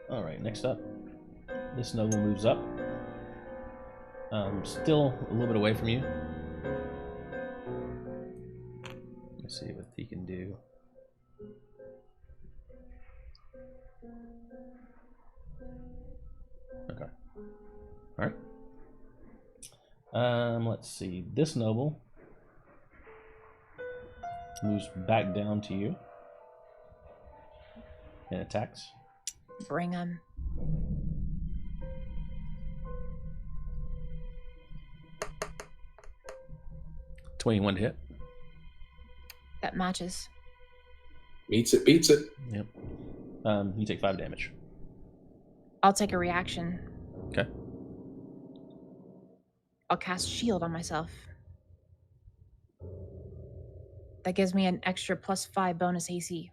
Speaker 1: All right, next up. This noble moves up. Still a little bit away from you. Let's see what he can do. Okay. All right. Let's see. This noble moves back down to you and attacks.
Speaker 4: Bring him.
Speaker 1: $21 to hit.
Speaker 4: That matches.
Speaker 6: Beats it.
Speaker 1: Yep. You take 5 damage.
Speaker 4: I'll take a reaction.
Speaker 1: Okay.
Speaker 4: I'll cast Shield on myself. That gives me an extra +5 bonus AC.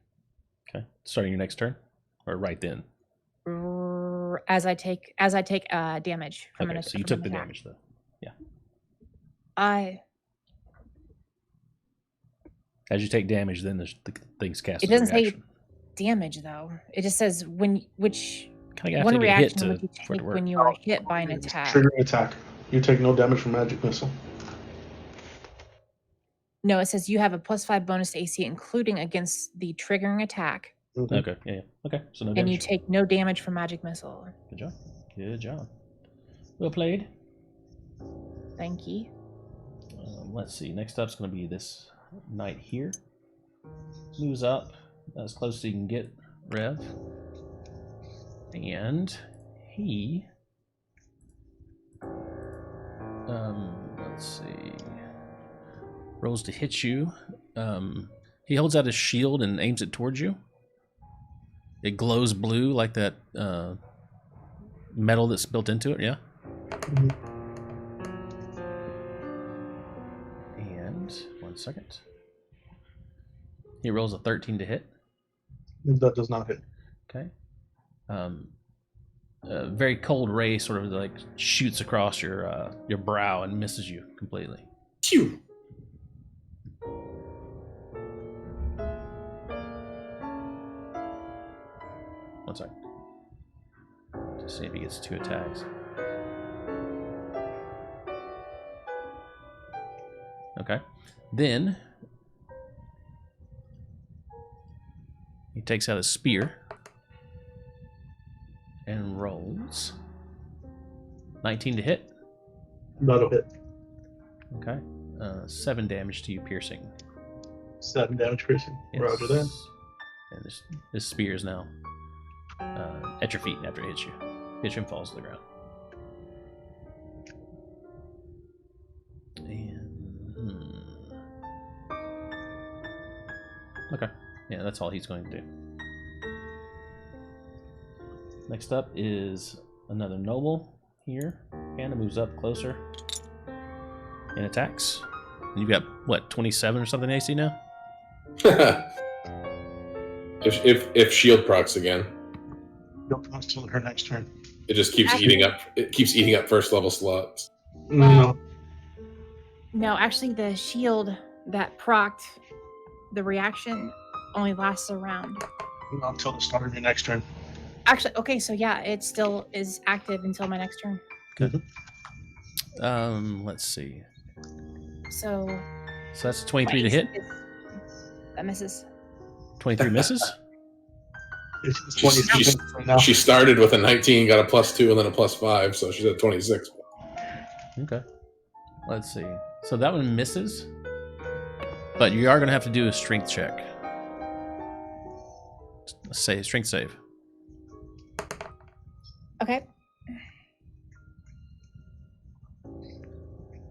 Speaker 1: Okay. Starting your next turn, or right then.
Speaker 4: As I take damage from
Speaker 1: Okay,
Speaker 4: an
Speaker 1: so you
Speaker 4: from
Speaker 1: took
Speaker 4: an
Speaker 1: the
Speaker 4: attack.
Speaker 1: damage though. Yeah. As you take damage, then the things cast.
Speaker 4: It doesn't say damage though. It just says one reaction would you take when you are hit by an attack.
Speaker 2: Triggering attack. You take no damage from magic missile.
Speaker 4: No, it says you have a +5 bonus to AC, including against the triggering attack.
Speaker 2: Mm-hmm.
Speaker 1: Okay. Yeah. Okay. So no damage.
Speaker 4: And you take no damage from magic missile.
Speaker 1: Good job. Good job. Well played.
Speaker 4: Thank you.
Speaker 1: Let's see. Next up is going to be this knight here. Moves up as close as he can get, Rev. And he... let's see... rolls to hit you. He holds out his shield and aims it towards you. It glows blue like that metal that's built into it, yeah?
Speaker 2: Mm-hmm.
Speaker 1: And 1 second. He rolls a 13 to hit.
Speaker 2: That does not hit.
Speaker 1: Okay. A very cold ray sort of like shoots across your brow and misses you completely.
Speaker 6: Phew.
Speaker 1: 1 second. To see if he gets 2 attacks. Okay. Then he takes out a spear and rolls 19 to hit.
Speaker 2: That'll hit.
Speaker 1: Okay. 7 damage to you, piercing.
Speaker 2: 7 damage piercing.
Speaker 1: Yes.
Speaker 2: Roger that.
Speaker 1: And this spear is now at your feet after it hits you. Hits you and falls to the ground. And okay. Yeah, that's all he's going to do. Next up is another noble here. Hannah moves up closer and attacks. And you've got, what, 27 or something AC now?
Speaker 3: if shield procs again,
Speaker 2: You'll proc till her next turn.
Speaker 3: it just keeps eating up. It keeps eating up first level slots.
Speaker 2: No.
Speaker 4: No, actually, the shield that procced the reaction only lasts a round.
Speaker 2: Not until the start of your next turn.
Speaker 4: Actually, okay, so yeah, it still is active until my next turn.
Speaker 1: Good. Let's see.
Speaker 4: So
Speaker 1: that's 23 to hit.
Speaker 4: That misses.
Speaker 1: 23 misses.
Speaker 2: It's 26 right now.
Speaker 3: She started with a 19, got a +2, and then a +5, so she's at 26.
Speaker 1: Okay. Let's see. So that one misses, but you are going to have to do a strength check. Say strength save.
Speaker 4: Okay.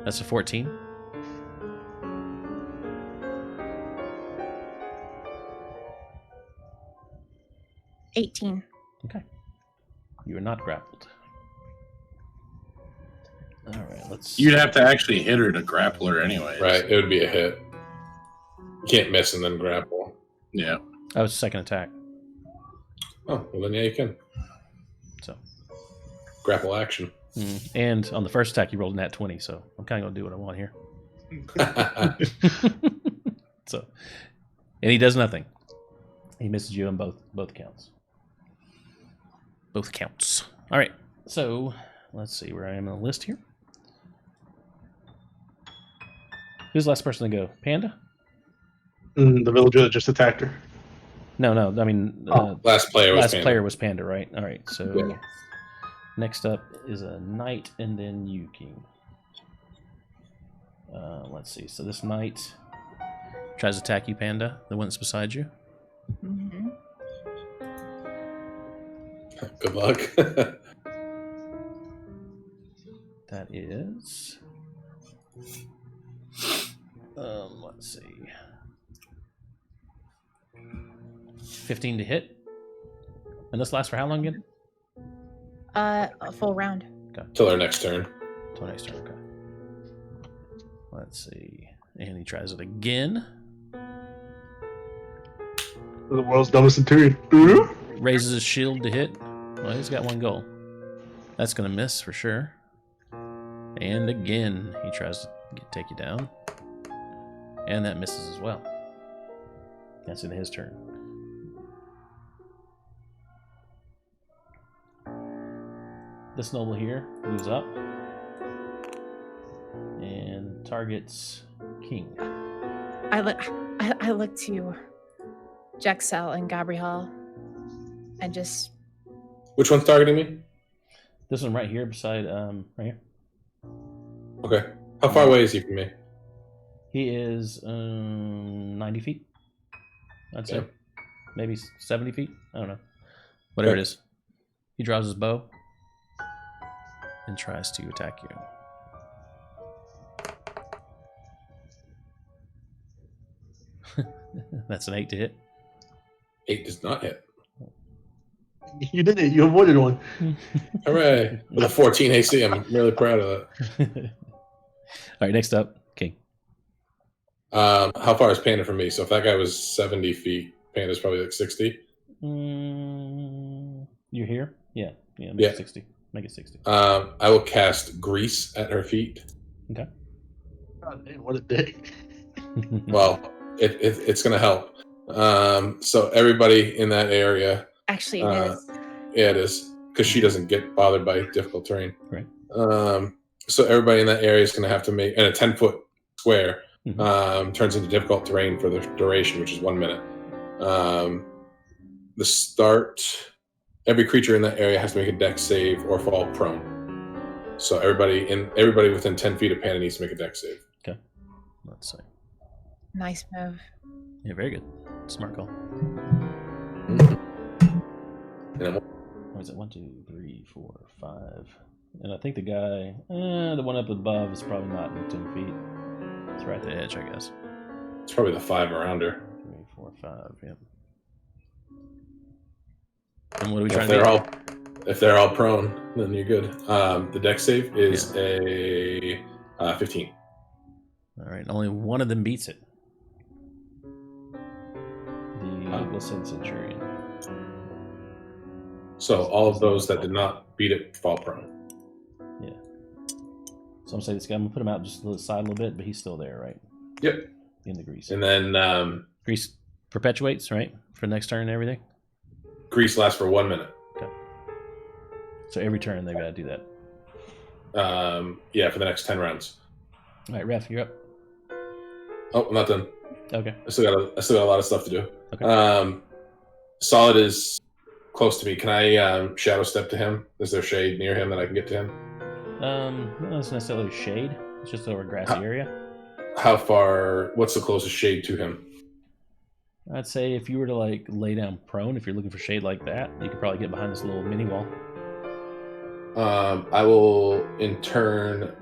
Speaker 1: That's a 14.
Speaker 4: $18.
Speaker 1: Okay. You are not grappled. All right, let's.
Speaker 5: You'd have to actually hit her to grapple her anyway.
Speaker 3: Right, it would be a hit. You can't miss and then grapple.
Speaker 5: Yeah.
Speaker 1: That was second attack.
Speaker 3: Oh, well then yeah, you can.
Speaker 1: So.
Speaker 3: Grapple action.
Speaker 1: And on the first attack, you rolled a nat 20, so I'm kind of going to do what I want here. So, and he does nothing. He misses you on both counts. Both counts. All right. So let's see where I am on the list here. Who's the last person to go? Panda?
Speaker 2: The villager that just attacked her.
Speaker 1: No. I mean,
Speaker 3: last player
Speaker 1: was Panda, right? All right. So
Speaker 3: yeah.
Speaker 1: Next up is a knight, and then you, King. Let's see. So this knight tries to attack you, Panda, the one that's beside you.
Speaker 4: Mm-hmm.
Speaker 3: Good luck.
Speaker 1: That is. Let's see. 15 to hit. And this lasts for how long again?
Speaker 4: A full round.
Speaker 1: Okay.
Speaker 3: Till our next turn.
Speaker 1: Till next turn, okay. Let's see. And he tries it again.
Speaker 2: The world's dumbest centurion.
Speaker 1: Raises his shield to hit. Well, he's got one goal. That's going to miss for sure. And again, he tries to take you down. And that misses as well. That's in his turn. This noble here moves up and targets King.
Speaker 4: I look to Jexel and Gabrielle and just.
Speaker 3: Which one's targeting me?
Speaker 1: This one right here beside right here.
Speaker 3: Okay. How far away is he from me?
Speaker 1: He is 90 feet. I'd say. Maybe 70 feet. I don't know. Whatever it is. He draws his bow and tries to attack you. That's an 8 to hit.
Speaker 3: 8 does not hit.
Speaker 2: You did it. You avoided one.
Speaker 3: Hooray. With a 14 AC, I'm really proud of that.
Speaker 1: All right, next up, King.
Speaker 3: How far is Panda from me? So if that guy was 70 feet, Panda's probably like 60.
Speaker 1: You're here? Yeah. Make it 60. Make it 60.
Speaker 3: I will cast Grease at her feet.
Speaker 1: Okay.
Speaker 2: God damn, what a day.
Speaker 3: Well, it's going to help. So everybody in that area.
Speaker 4: Actually, it is.
Speaker 3: Yeah, it is. Because she doesn't get bothered by difficult terrain.
Speaker 1: Right.
Speaker 3: So everybody in that area is going to have to make, and a 10-foot square turns into difficult terrain for the duration, which is 1 minute. The start, every creature in that area has to make a dex save or fall prone. So everybody within 10 feet of Panda needs to make a dex save.
Speaker 1: Okay. Let's see.
Speaker 4: Nice move.
Speaker 1: Yeah, very good. Smart call. What is it? 1, 2, 3, 4, 5. And I think the guy, the one up above is probably not in 10 feet. It's right at the edge, I guess.
Speaker 3: It's probably the 5 around her.
Speaker 1: 3, 4, 5, yep. And what are we trying to do?
Speaker 3: If they're all prone, then you're good. The dex save is a 15.
Speaker 1: All right, only one of them beats it. Let's say the Centurion.
Speaker 3: So all of those that did not beat it fall prone.
Speaker 1: Yeah. So I'm saying this guy. I'm gonna put him out just to the side a little bit, but he's still there, right?
Speaker 3: Yep.
Speaker 1: In the grease.
Speaker 3: And then
Speaker 1: grease perpetuates, right, for next turn and everything.
Speaker 3: grease lasts for 1 minute.
Speaker 1: Okay. So every turn they've got to do that.
Speaker 3: Yeah, for the next 10 rounds.
Speaker 1: All right, Ref, you're up.
Speaker 3: Oh, I'm not done.
Speaker 1: Okay.
Speaker 3: I still got a lot of stuff to do.
Speaker 1: Okay.
Speaker 3: Solid is close to me. Can I shadow step to him? Is there shade near him that I can get to him?
Speaker 1: Not necessarily shade. It's just over a grassy area.
Speaker 3: How far? What's the closest shade to him?
Speaker 1: I'd say if you were to like lay down prone, if you're looking for shade like that, you could probably get behind this little mini wall.
Speaker 3: I will in turn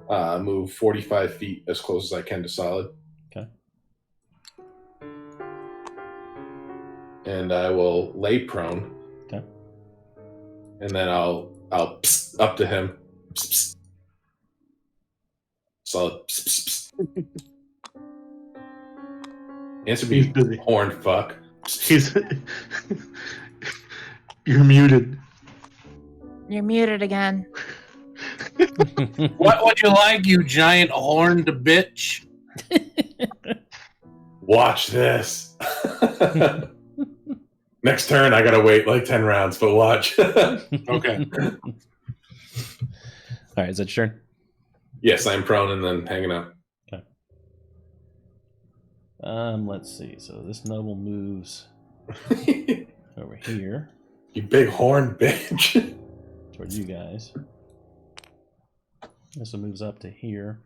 Speaker 3: move 45 feet as close as I can to solid.
Speaker 1: Okay.
Speaker 3: And I will lay prone.
Speaker 1: Okay.
Speaker 3: And then I'll psst, up to him. Psst, psst. Solid. Psst, psst, psst. Answer me,
Speaker 2: He's busy.
Speaker 3: horn fuck.
Speaker 2: He's. You're muted.
Speaker 4: You're muted again.
Speaker 5: What would you like, you giant horned bitch?
Speaker 3: Watch this. Next turn, I gotta wait like 10 rounds, but watch.
Speaker 5: Okay.
Speaker 1: All right, is that your turn?
Speaker 3: Yes, I'm prone and then hanging out.
Speaker 1: Okay. Let's see. So this noble moves over here
Speaker 3: You big horn bitch.
Speaker 1: toward you guys. This one moves up to here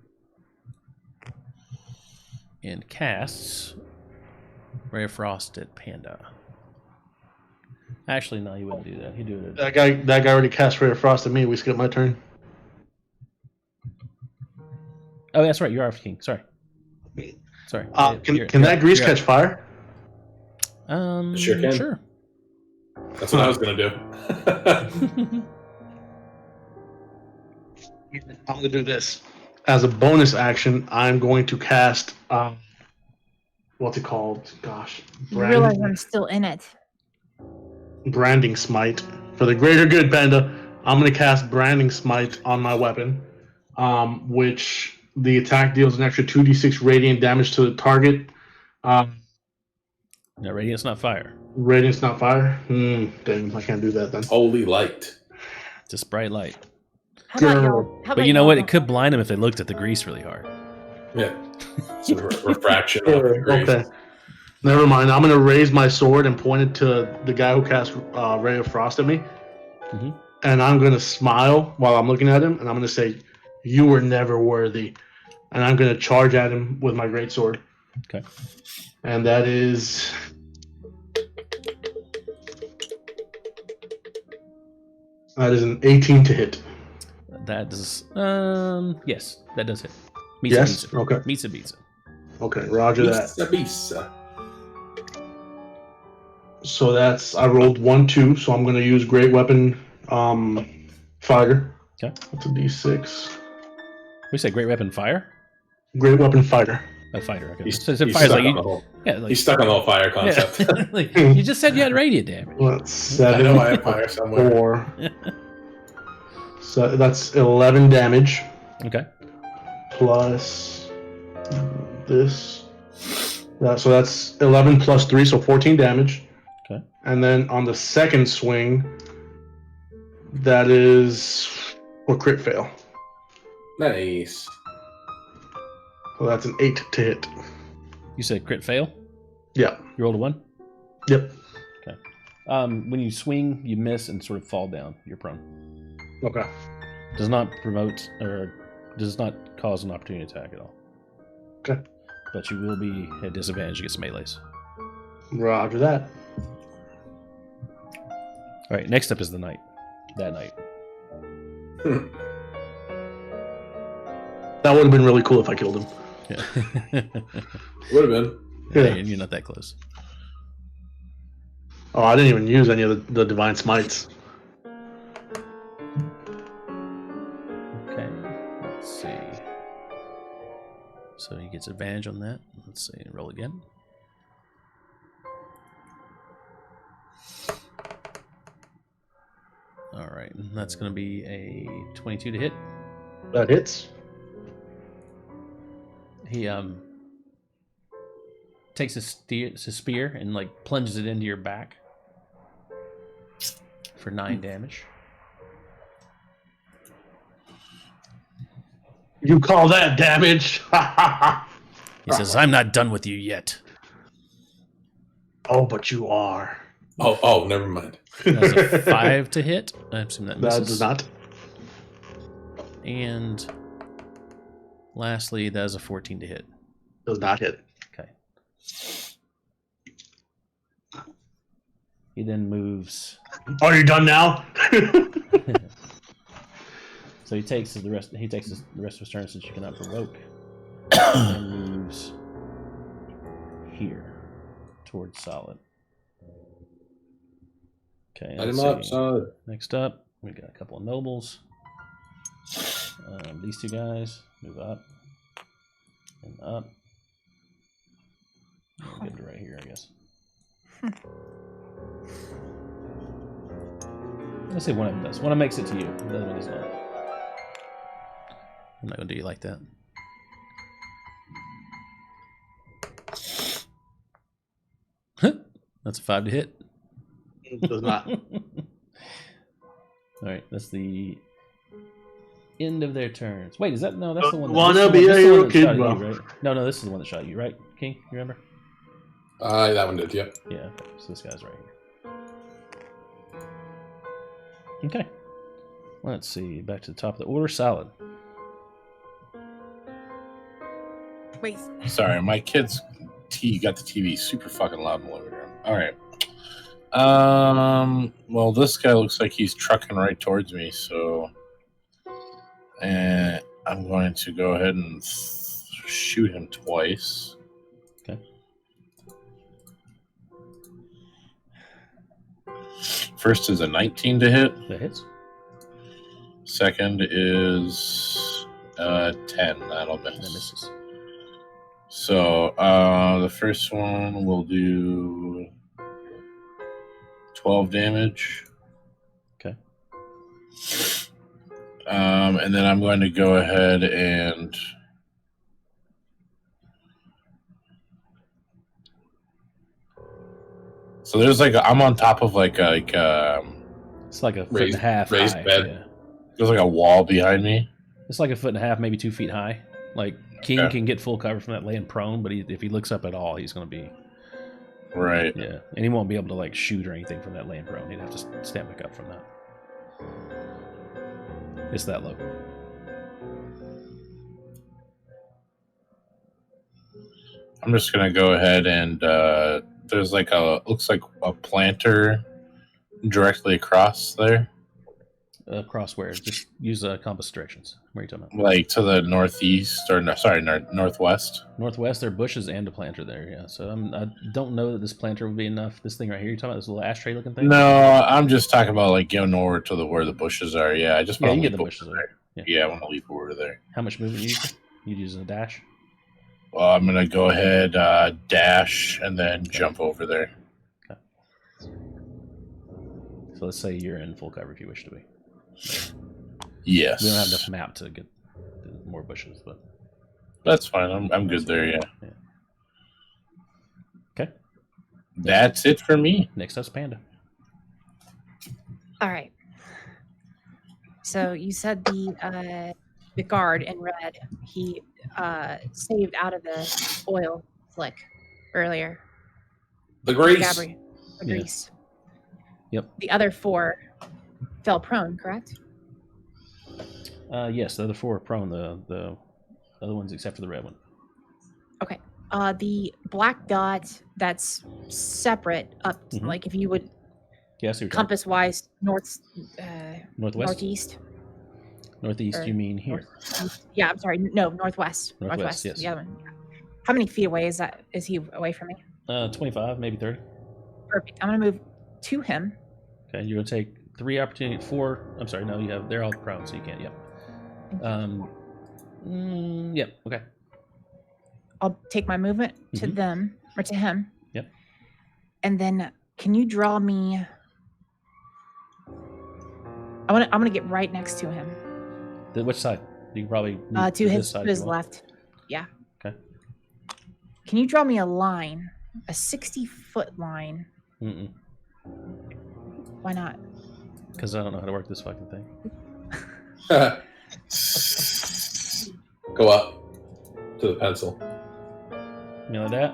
Speaker 1: and casts Ray of Frost at Panda. Actually, no, he wouldn't do that. He'd do it.
Speaker 2: That guy already cast Ray of Frost at me. We skipped my turn.
Speaker 1: Oh, that's right. You are King. Sorry. Sorry.
Speaker 2: Can that grease catch fire?
Speaker 3: Sure can.
Speaker 1: Sure.
Speaker 3: That's what I was gonna do.
Speaker 2: I'm going to do this. As a bonus action, I'm going to cast, what's it called? Gosh.
Speaker 4: You realize I'm still in it.
Speaker 2: Branding Smite. For the greater good, Panda, I'm going to cast Branding Smite on my weapon, which the attack deals an extra 2d6 radiant damage to the target.
Speaker 1: No, radiant's not fire.
Speaker 2: Radiant's not fire? Damn, I can't do that then.
Speaker 3: Holy light.
Speaker 1: Just bright light.
Speaker 4: How about y'all?
Speaker 1: But you know what? It could blind them if they looked at the grease really hard.
Speaker 3: Yeah. It's a refraction of the grease.
Speaker 2: Okay. Never mind. I'm going to raise my sword and point it to the guy who cast Ray of Frost at me.
Speaker 1: Mm-hmm.
Speaker 2: And I'm going to smile while I'm looking at him. And I'm going to say, "You were never worthy." And I'm going to charge at him with my greatsword.
Speaker 1: Okay.
Speaker 2: And that is... That is an 18 to hit.
Speaker 1: That does. Yes, that does hit. Meets
Speaker 2: Yes?
Speaker 1: it.
Speaker 2: Okay.
Speaker 1: Meets it. Beats it.
Speaker 2: Okay, roger that.
Speaker 3: Bisa.
Speaker 2: So that's... I rolled 1-2, so I'm going to use Great Weapon Fighter.
Speaker 1: Okay.
Speaker 2: That's a D6.
Speaker 1: We say great weapon fire.
Speaker 2: Great Weapon Fighter.
Speaker 1: A fighter. Okay.
Speaker 3: He's,
Speaker 1: So
Speaker 3: he's
Speaker 1: fire's
Speaker 3: stuck
Speaker 1: like
Speaker 3: on the whole,
Speaker 1: like
Speaker 3: he's stuck on the whole fire concept.
Speaker 1: yeah. Like, you just said you had radiant damage.
Speaker 2: Well, that's 7,
Speaker 3: I know I have fire somewhere.
Speaker 2: 4. So that's 11 damage.
Speaker 1: Okay.
Speaker 2: Plus this. So that's 11 plus 3, so 14 damage.
Speaker 1: Okay.
Speaker 2: And then on the second swing, that is a crit fail.
Speaker 3: Nice.
Speaker 2: So that's an 8 to hit.
Speaker 1: You said crit fail.
Speaker 2: Yeah.
Speaker 1: You rolled a 1.
Speaker 2: Yep.
Speaker 1: Okay. When you swing, you miss and sort of fall down. You're prone.
Speaker 2: Okay.
Speaker 1: Does not promote or does not cause an opportunity attack at all.
Speaker 2: Okay.
Speaker 1: But you will be at disadvantage against melees.
Speaker 2: Roger that.
Speaker 1: All right. Next up is the knight. That knight.
Speaker 2: That would have been really cool if I killed him.
Speaker 1: Yeah.
Speaker 3: Would have been.
Speaker 2: Yeah.
Speaker 1: You're not that close.
Speaker 2: Oh, I didn't even use any of the Divine Smites.
Speaker 1: Okay. Let's see. So he gets advantage on that. Let's see. Roll again. All right, that's going to be a 22 to hit.
Speaker 2: That hits.
Speaker 1: He takes his spear and like plunges it into your back for 9 damage.
Speaker 2: You call that damage?
Speaker 1: He says, "I'm not done with you yet."
Speaker 2: Oh, but you are.
Speaker 6: Oh, never mind.
Speaker 1: That's a 5 to hit. I assume that
Speaker 2: That
Speaker 1: misses.
Speaker 2: does not.
Speaker 1: And lastly, that is a 14 to hit.
Speaker 2: Does not hit.
Speaker 1: Okay. He then moves.
Speaker 2: Are you done now?
Speaker 1: So he takes the rest. He takes the rest of his turn since you cannot provoke, and moves here towards Solid. Okay.
Speaker 6: Light
Speaker 1: let's
Speaker 6: him up,
Speaker 1: see.
Speaker 6: Solid.
Speaker 1: Next up, we got a couple of nobles. These two guys move up and up. We'll get it right here, I guess. Let's say one of them does. One of them makes it to you. The other one does not. I'm not going to do you like that. That's a 5 to hit.
Speaker 2: It does not.
Speaker 1: All right, that's the end of their turns. Wait, is that no? That's the one.
Speaker 2: Wanna be a hero kid,
Speaker 1: shot
Speaker 2: bro.
Speaker 1: you, right? No, this is the one that shot you, right, King? You remember?
Speaker 6: That one did, yep.
Speaker 1: Yeah. Okay. So this guy's right here. Okay. Let's see. Back to the top of the order. Solid.
Speaker 4: Wait.
Speaker 5: Sorry, my kids got the TV super fucking loud in the living room. All right. Well, this guy looks like he's trucking right towards me, so I'm going to go ahead and shoot him twice.
Speaker 1: Okay.
Speaker 5: First is a 19 to hit.
Speaker 1: That hits.
Speaker 5: Second is 10. That'll miss.
Speaker 1: That misses.
Speaker 5: So the first one will do 12 damage.
Speaker 1: Okay.
Speaker 5: And then I'm going to go ahead and so there's I'm on top of
Speaker 1: it's like a foot and a half
Speaker 3: raised
Speaker 1: high.
Speaker 3: bed.
Speaker 1: Yeah.
Speaker 5: there's like a wall behind me.
Speaker 1: It's like a foot and a half, maybe 2 feet high. Like King
Speaker 5: Okay.
Speaker 1: can get full cover from that laying prone, but if he looks up at all, he's going to be
Speaker 5: Right.
Speaker 1: yeah, and he won't be able to like shoot or anything from that laying prone. He'd have to stand back up from that. It's that low.
Speaker 5: I'm just gonna go ahead and there's looks like a planter directly across there.
Speaker 1: Across where? Just use compass directions. Where are you talking about?
Speaker 5: Like to the northeast, or northwest.
Speaker 1: Northwest, there are bushes and a planter there, yeah. So I don't know that this planter would be enough. This thing right here, you're talking about this little ashtray looking thing?
Speaker 5: No, I'm just talking about going over to where the bushes are. Yeah, I just
Speaker 1: Yeah,
Speaker 5: want
Speaker 1: you
Speaker 5: to
Speaker 1: get the bushes there.
Speaker 5: Yeah, I want to leap over there.
Speaker 1: How much movement you use? You use a dash?
Speaker 5: Well, I'm gonna go ahead, dash, and then jump over there.
Speaker 1: Okay. So let's say you're in full cover if you wish to be.
Speaker 5: Yes.
Speaker 1: We don't have enough map to get more bushes, but
Speaker 5: That's fine. I'm good there. Yeah.
Speaker 1: okay.
Speaker 5: That's it for me.
Speaker 1: Next up's Panda.
Speaker 4: All right. So you said the guard in red, he saved out of the oil slick earlier.
Speaker 6: The grease.
Speaker 4: Gabriel, the
Speaker 1: Yeah.
Speaker 4: grease.
Speaker 1: Yep.
Speaker 4: The other 4 fell prone, correct?
Speaker 1: Yes, the other 4 are prone. The other ones, except for the red one.
Speaker 4: Okay. The black dot that's separate up,
Speaker 1: Mhm.
Speaker 4: like if you would
Speaker 1: Yeah, I see what you're talking
Speaker 4: compass wise
Speaker 1: about. Northwest.
Speaker 4: northeast.
Speaker 1: Northeast,
Speaker 4: or
Speaker 1: you mean here?
Speaker 4: northeast. Yeah, I'm sorry. No, northwest.
Speaker 1: Northwest, yes.
Speaker 4: The other one. How many feet away is that? Is he away from me?
Speaker 1: 25, maybe 30.
Speaker 4: Perfect. I'm gonna move to him.
Speaker 1: Okay, you're gonna take 3 opportunity. 4. I'm sorry, no, they're all prone, so you can't. Yep. Yep. Okay.
Speaker 4: I'll take my movement to
Speaker 1: Mhm.
Speaker 4: them or to him.
Speaker 1: Yep.
Speaker 4: And then can you draw me I'm gonna get right next to him.
Speaker 1: Which side? You can probably move
Speaker 4: To
Speaker 1: this side if
Speaker 4: his
Speaker 1: you want.
Speaker 4: left. Yeah.
Speaker 1: Okay.
Speaker 4: Can you draw me a line, a 60-foot line?
Speaker 1: Mm-mm.
Speaker 4: Why not?
Speaker 1: Because I don't know how to work this fucking thing.
Speaker 6: Go up to the pencil.
Speaker 1: You know that?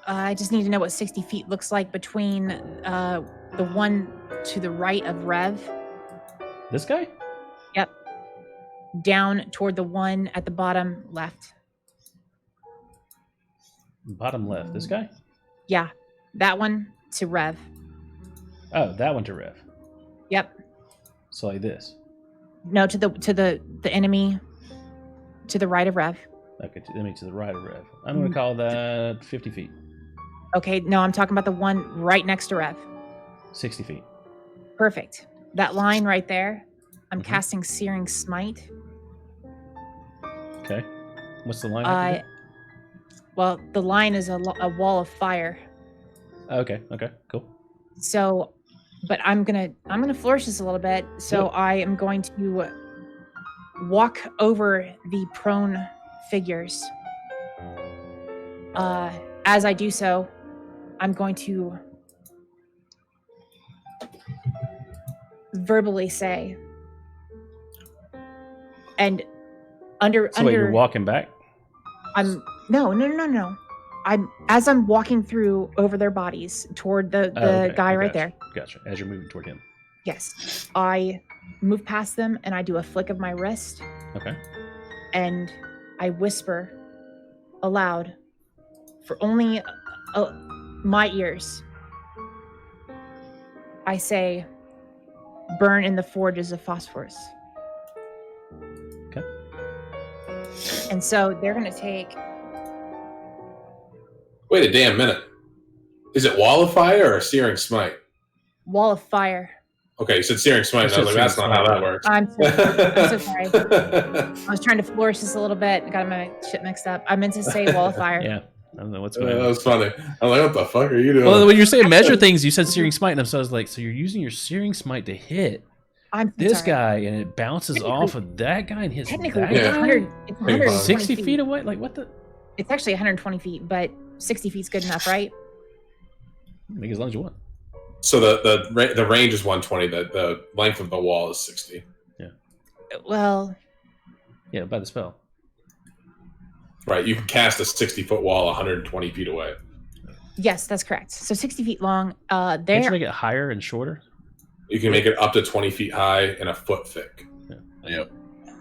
Speaker 4: I just need to know what 60 feet looks like between the one to the right of Rev.
Speaker 1: This guy?
Speaker 4: Yep. Down toward the one at the bottom left.
Speaker 1: Bottom left. This guy?
Speaker 4: Yeah. That one to Rev.
Speaker 1: Oh, that one to Rev.
Speaker 4: Yep.
Speaker 1: So like this.
Speaker 4: No, to the enemy to the right of Rev.
Speaker 1: Okay, to the right of Rev. I'm going to call that 50 feet.
Speaker 4: Okay, no, I'm talking about the one right next to Rev.
Speaker 1: 60 feet.
Speaker 4: Perfect. That line right there, I'm casting Searing Smite.
Speaker 1: Okay. What's the line?
Speaker 4: Well, the line is a wall of fire.
Speaker 1: Okay, cool.
Speaker 4: So, but I'm gonna flourish this a little bit. So
Speaker 1: Yep.
Speaker 4: I am going to walk over the prone figures. As I do so, I'm going to verbally say, and
Speaker 1: Wait, you're walking back?
Speaker 4: No. As I'm walking through over their bodies toward the
Speaker 1: Okay,
Speaker 4: guy right there.
Speaker 1: Gotcha. As you're moving toward him.
Speaker 4: Yes. I move past them and I do a flick of my wrist.
Speaker 1: Okay.
Speaker 4: And I whisper aloud for only my ears. I say, burn in the forges of phosphorus.
Speaker 1: Okay.
Speaker 4: And so they're going to take...
Speaker 6: Wait a damn minute. Is it Wall of Fire or Searing Smite?
Speaker 4: Wall of Fire.
Speaker 6: Okay, you said Searing Smite, and I was like, that's not how that works.
Speaker 4: I'm so sorry. I was trying to flourish this a little bit. I got my shit mixed up. I meant to say Wall of Fire.
Speaker 1: Yeah. I don't know what's going on.
Speaker 6: That was funny. I'm like, what the fuck are you doing?
Speaker 1: Well, when you're saying measure things, you said Searing Smite, and so I was like, so you're using your Searing Smite to hit this guy, and it bounces off of that guy and hits
Speaker 4: technically,
Speaker 1: that
Speaker 4: it's
Speaker 1: guy?
Speaker 4: 100
Speaker 1: 60 feet away? Like, what the?
Speaker 4: It's actually 120 feet, but 60 feet's good enough, right?
Speaker 1: Make as long as you want.
Speaker 6: So the range is 120. The length of the wall is 60.
Speaker 1: Yeah.
Speaker 4: Well.
Speaker 1: Yeah, by the spell.
Speaker 6: Right. You can cast a 60-foot wall 120 feet away.
Speaker 4: Yes, that's correct. So 60 feet long.
Speaker 1: Can't you make it higher and shorter?
Speaker 6: You can make it up to 20 feet high and a foot thick.
Speaker 1: Yeah.
Speaker 6: Yep.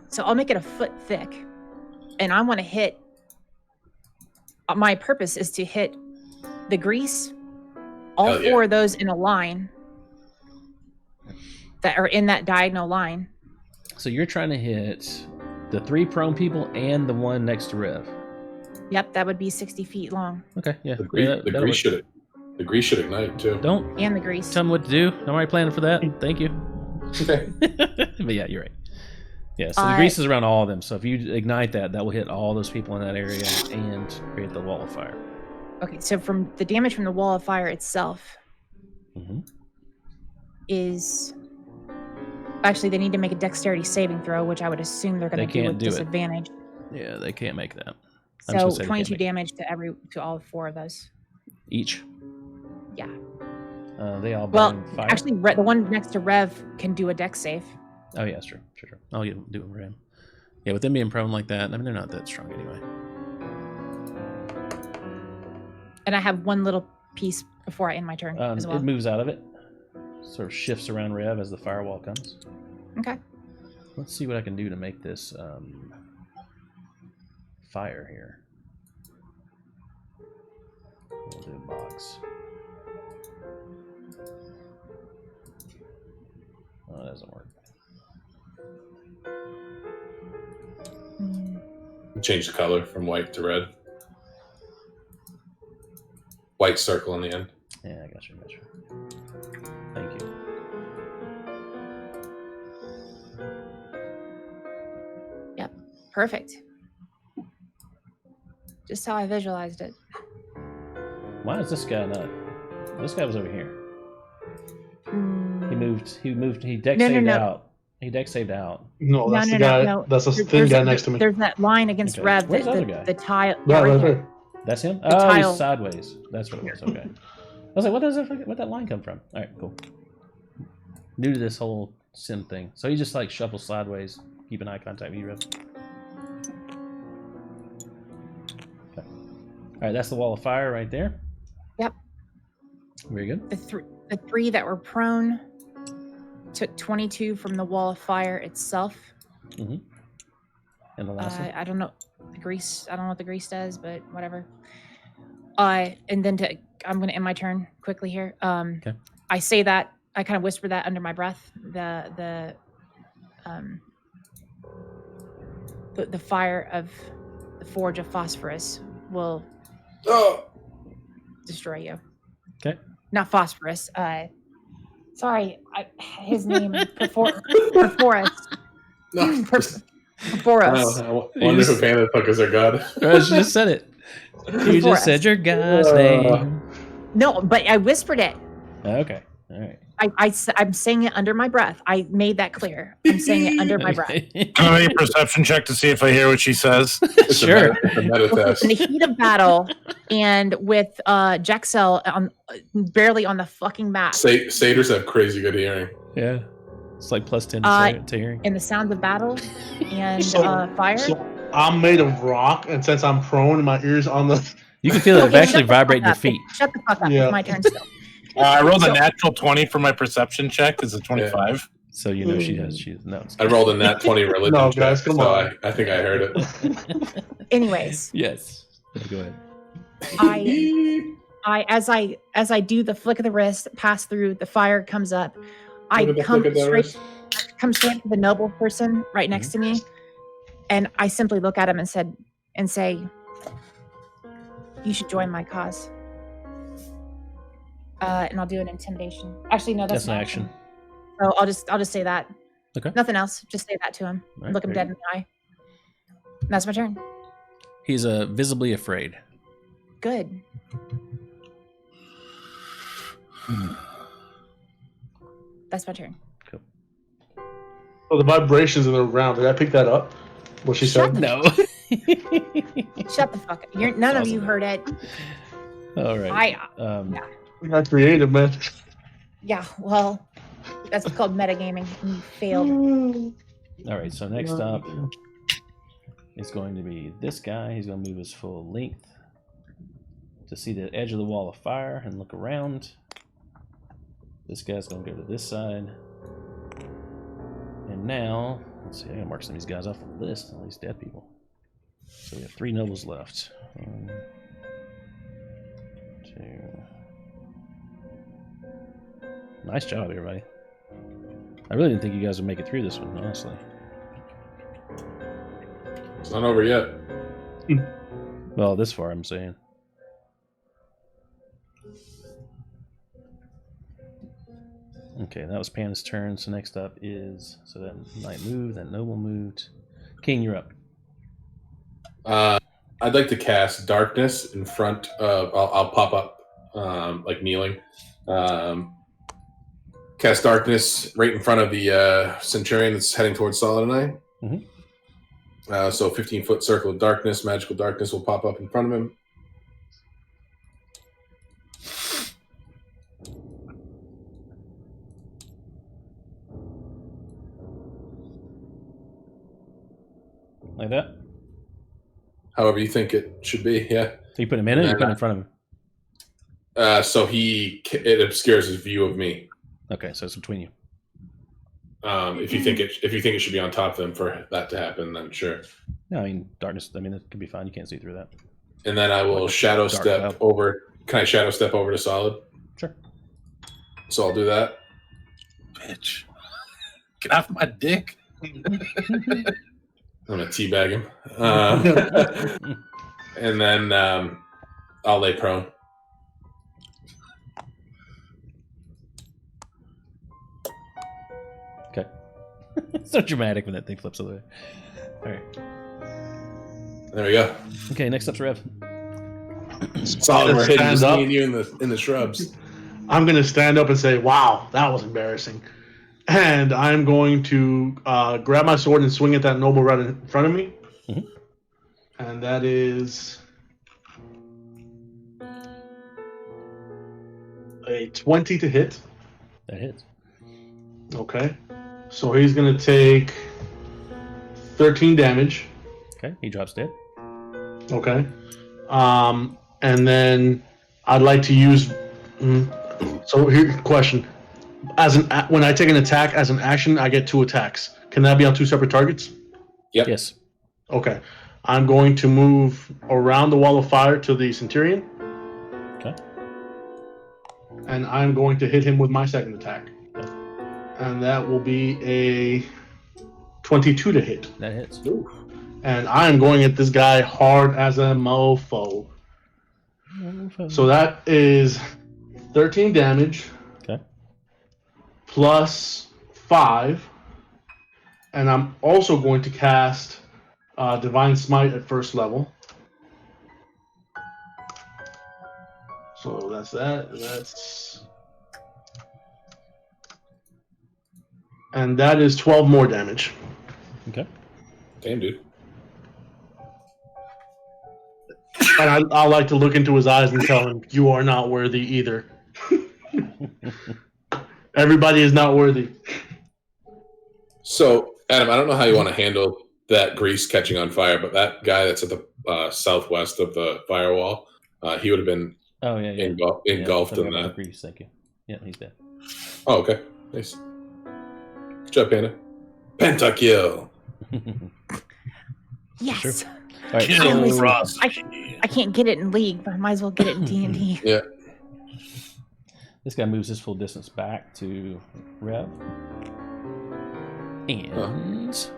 Speaker 4: So I'll make it a foot thick, and I want to hit. My purpose is to hit the grease, all four of those in a line that are in that diagonal line.
Speaker 1: So you're trying to hit the 3 prone people and the one next to Rev.
Speaker 4: Yep, that would be 60 feet long.
Speaker 1: Okay, yeah.
Speaker 6: The grease should ignite too.
Speaker 1: And
Speaker 4: the grease.
Speaker 1: Tell me what to do. I'm already planning for that. Thank you.
Speaker 6: Okay.
Speaker 1: But yeah, you're right. Yeah, so the grease is around all of them. So if you ignite that will hit all those people in that area and create the wall of fire.
Speaker 4: Okay, so from the damage from the wall of fire itself is... Actually, they need to make a dexterity saving throw, which I would assume they're going to do with disadvantage.
Speaker 1: Yeah, they can't make that.
Speaker 4: So 22 damage to all 4 of those.
Speaker 1: Each?
Speaker 4: Yeah.
Speaker 1: They all burn fire.
Speaker 4: Actually, the one next to Rev can do a dex save.
Speaker 1: Oh, yeah, that's true. Sure. I'll do it for him. Yeah, with them being prone like that, I mean, they're not that strong anyway.
Speaker 4: And I have one little piece before I end my turn as well.
Speaker 1: It moves out of it. Sort of shifts around Rev as the firewall comes.
Speaker 4: Okay.
Speaker 1: Let's see what I can do to make this fire here. We'll do a box. Oh, that doesn't work.
Speaker 6: Change the color from white to red. White circle in the end.
Speaker 1: Yeah, I got you. Thank you.
Speaker 4: Yep, perfect. Just how I visualized it.
Speaker 1: Why is this guy not? This guy was over here. He He deck saved out. He deck saved out.
Speaker 2: No, that's the guy.
Speaker 4: No.
Speaker 2: That's the thin guy next to me.
Speaker 4: There's that line against Rev.
Speaker 1: Where's the other guy?
Speaker 4: The tile.
Speaker 2: Yeah,
Speaker 4: right
Speaker 2: right
Speaker 4: there.
Speaker 2: there.
Speaker 1: That's him?
Speaker 4: The
Speaker 1: Oh,
Speaker 4: tile.
Speaker 1: he's sideways. That's what it was. Okay. I was like, where'd that line come from? All right, cool. New to this whole sim thing. So he just like shuffles sideways, keeping eye contact with you, Rev. Okay. All right, that's the wall of fire right there.
Speaker 4: Yep.
Speaker 1: Very good.
Speaker 4: The three that were prone took 22 from the wall of fire itself.
Speaker 1: Mm-hmm. And the last one?
Speaker 4: I don't know the grease. I don't know what the grease does, but whatever. And then I'm going to end my turn quickly here.
Speaker 1: Okay.
Speaker 4: I say that I kind of whisper that under my breath. The fire of the forge of phosphorus will destroy you.
Speaker 1: Okay.
Speaker 4: Not phosphorus. Sorry, his name Perforus.
Speaker 6: No,
Speaker 4: Perforus.
Speaker 6: I wonder who Panda took as their god.
Speaker 1: She just said it. You just said your god's name.
Speaker 4: No, but I whispered it.
Speaker 1: Okay. All right.
Speaker 4: I'm saying it under my breath. I made that clear. I'm saying it under my breath.
Speaker 5: Can I make a perception check to see if I hear what she says?
Speaker 1: Sure.
Speaker 6: It's a meta test.
Speaker 4: In the heat of battle, and with Jaxel barely on the fucking map.
Speaker 6: Satyrs have crazy good hearing.
Speaker 1: Yeah. It's like plus 10 to hearing.
Speaker 4: In the sounds of battle and
Speaker 2: So-
Speaker 4: fire.
Speaker 2: So I'm made of rock, and since I'm prone, my ears on the.
Speaker 1: You can feel it
Speaker 4: Okay,
Speaker 1: actually
Speaker 4: shut the fuck
Speaker 1: vibrating your
Speaker 4: up.
Speaker 1: feet.
Speaker 4: Shut the fuck up.
Speaker 2: Yeah.
Speaker 4: It's my turn still.
Speaker 5: I rolled a natural 20 for my perception check. Is it 25?
Speaker 1: So you know she has. No.
Speaker 6: I rolled a nat 20 religion
Speaker 2: No,
Speaker 6: check,
Speaker 2: guys, come
Speaker 6: so
Speaker 2: on.
Speaker 6: I think I heard it.
Speaker 4: Anyways,
Speaker 1: Yes. Go ahead.
Speaker 4: I as I do the flick of the wrist, pass through, the fire comes up. I
Speaker 6: Look at the
Speaker 4: come
Speaker 6: flick of the
Speaker 4: straight
Speaker 6: wrist.
Speaker 4: to the noble person right next to me, and I simply look at him and say, "You should join my cause." And I'll do an intimidation. Actually, no, that's
Speaker 1: That's an action.
Speaker 4: So I'll just say that.
Speaker 1: Okay.
Speaker 4: Nothing else. Just say that to him.
Speaker 1: All right,
Speaker 4: Look him
Speaker 1: very
Speaker 4: dead in the eye. And that's my turn.
Speaker 1: He's visibly afraid.
Speaker 4: Good. That's my turn.
Speaker 2: Oh, the vibrations in the round. Did I pick that up? What she
Speaker 4: Shut
Speaker 2: said?
Speaker 1: No.
Speaker 4: Shut the fuck up. None of you heard it.
Speaker 1: All right.
Speaker 2: We're not creative, man.
Speaker 4: Yeah, well, that's called metagaming. You failed.
Speaker 1: All right. So next up is going to be this guy. He's going to move his full length to see the edge of the wall of fire and look around. This guy's going to go to this side. And now, let's see, I gotta mark some of these guys off the list, all these dead people. So we have 3 nobles left. 1, 2. Nice job, everybody. I really didn't think you guys would make it through this one, honestly.
Speaker 6: It's not over yet.
Speaker 1: Well, this far, I'm saying. Okay, that was Panda's turn. So next up is, so that knight moved, that noble moved. King, you're up.
Speaker 6: I'd like to cast darkness in front of. I'll pop up like kneeling. Cast darkness right in front of the centurion that's heading towards Saladin.
Speaker 1: Mhm.
Speaker 6: So 15-foot circle of darkness, magical darkness will pop up in front of him.
Speaker 1: Like that?
Speaker 6: However you think it should be, yeah.
Speaker 1: So you put him in it, or you put him in front of him?
Speaker 6: So it obscures his view of me.
Speaker 1: Okay, so it's between you.
Speaker 6: If you think it should be on top of him for that to happen, then sure.
Speaker 1: No, I mean darkness. I mean it could be fine. You can't see through that.
Speaker 6: And then I will
Speaker 1: Like a
Speaker 6: shadow
Speaker 1: dark
Speaker 6: step
Speaker 1: cloud.
Speaker 6: over. Can I shadow step over to Solid?
Speaker 1: Sure.
Speaker 6: So I'll do that.
Speaker 5: Bitch. Get off my dick.
Speaker 6: I'm gonna teabag him, and then I'll lay prone.
Speaker 1: Okay. So dramatic when that thing flips over. All right.
Speaker 6: There we go.
Speaker 1: Okay, next up's Rev.
Speaker 6: Solid. We're
Speaker 2: Stand
Speaker 6: hitting just
Speaker 2: up.
Speaker 6: me and you in the shrubs.
Speaker 2: I'm going to stand up and say, wow, that was embarrassing. And I'm going to grab my sword and swing at that noble right in front of me.
Speaker 1: Mhm.
Speaker 2: And that is a 20 to hit.
Speaker 1: That hits.
Speaker 2: Okay. So he's going to take 13 damage.
Speaker 1: Okay, he drops dead.
Speaker 2: Okay. And then I'd like to use. So here's the question: when I take an attack as an action, I get 2 attacks. Can that be on 2 separate targets?
Speaker 6: Yep.
Speaker 1: Yes.
Speaker 2: Okay. I'm going to move around the wall of fire to the Centurion.
Speaker 1: Okay.
Speaker 2: And I'm going to hit him with my second attack.
Speaker 1: Okay.
Speaker 2: And that will be a 22 to hit.
Speaker 1: That hits.
Speaker 6: Ooh.
Speaker 2: And I'm going at this guy hard as a mofo. So that is 13 damage.
Speaker 1: Okay.
Speaker 2: Plus 5. And I'm also going to cast Divine Smite at first level. So that's that. And that is 12 more damage.
Speaker 1: Okay.
Speaker 6: Damn, dude.
Speaker 2: And I like to look into his eyes and tell him, you are not worthy either. Everybody is not worthy.
Speaker 6: So, Adam, I don't know how you want to handle that grease catching on fire, but that guy that's at the southwest of the firewall, he would have been engulfed in that.
Speaker 1: Grease, thank you. Yeah, he's dead.
Speaker 6: Oh, okay. Nice. Good job, Panda. Pentakill.
Speaker 4: Yes.
Speaker 1: Sure. All right,
Speaker 5: Kill
Speaker 4: I can't get it in League, but I might as well get it in D&D.
Speaker 6: Yeah.
Speaker 1: This guy moves his full distance back to Rev. And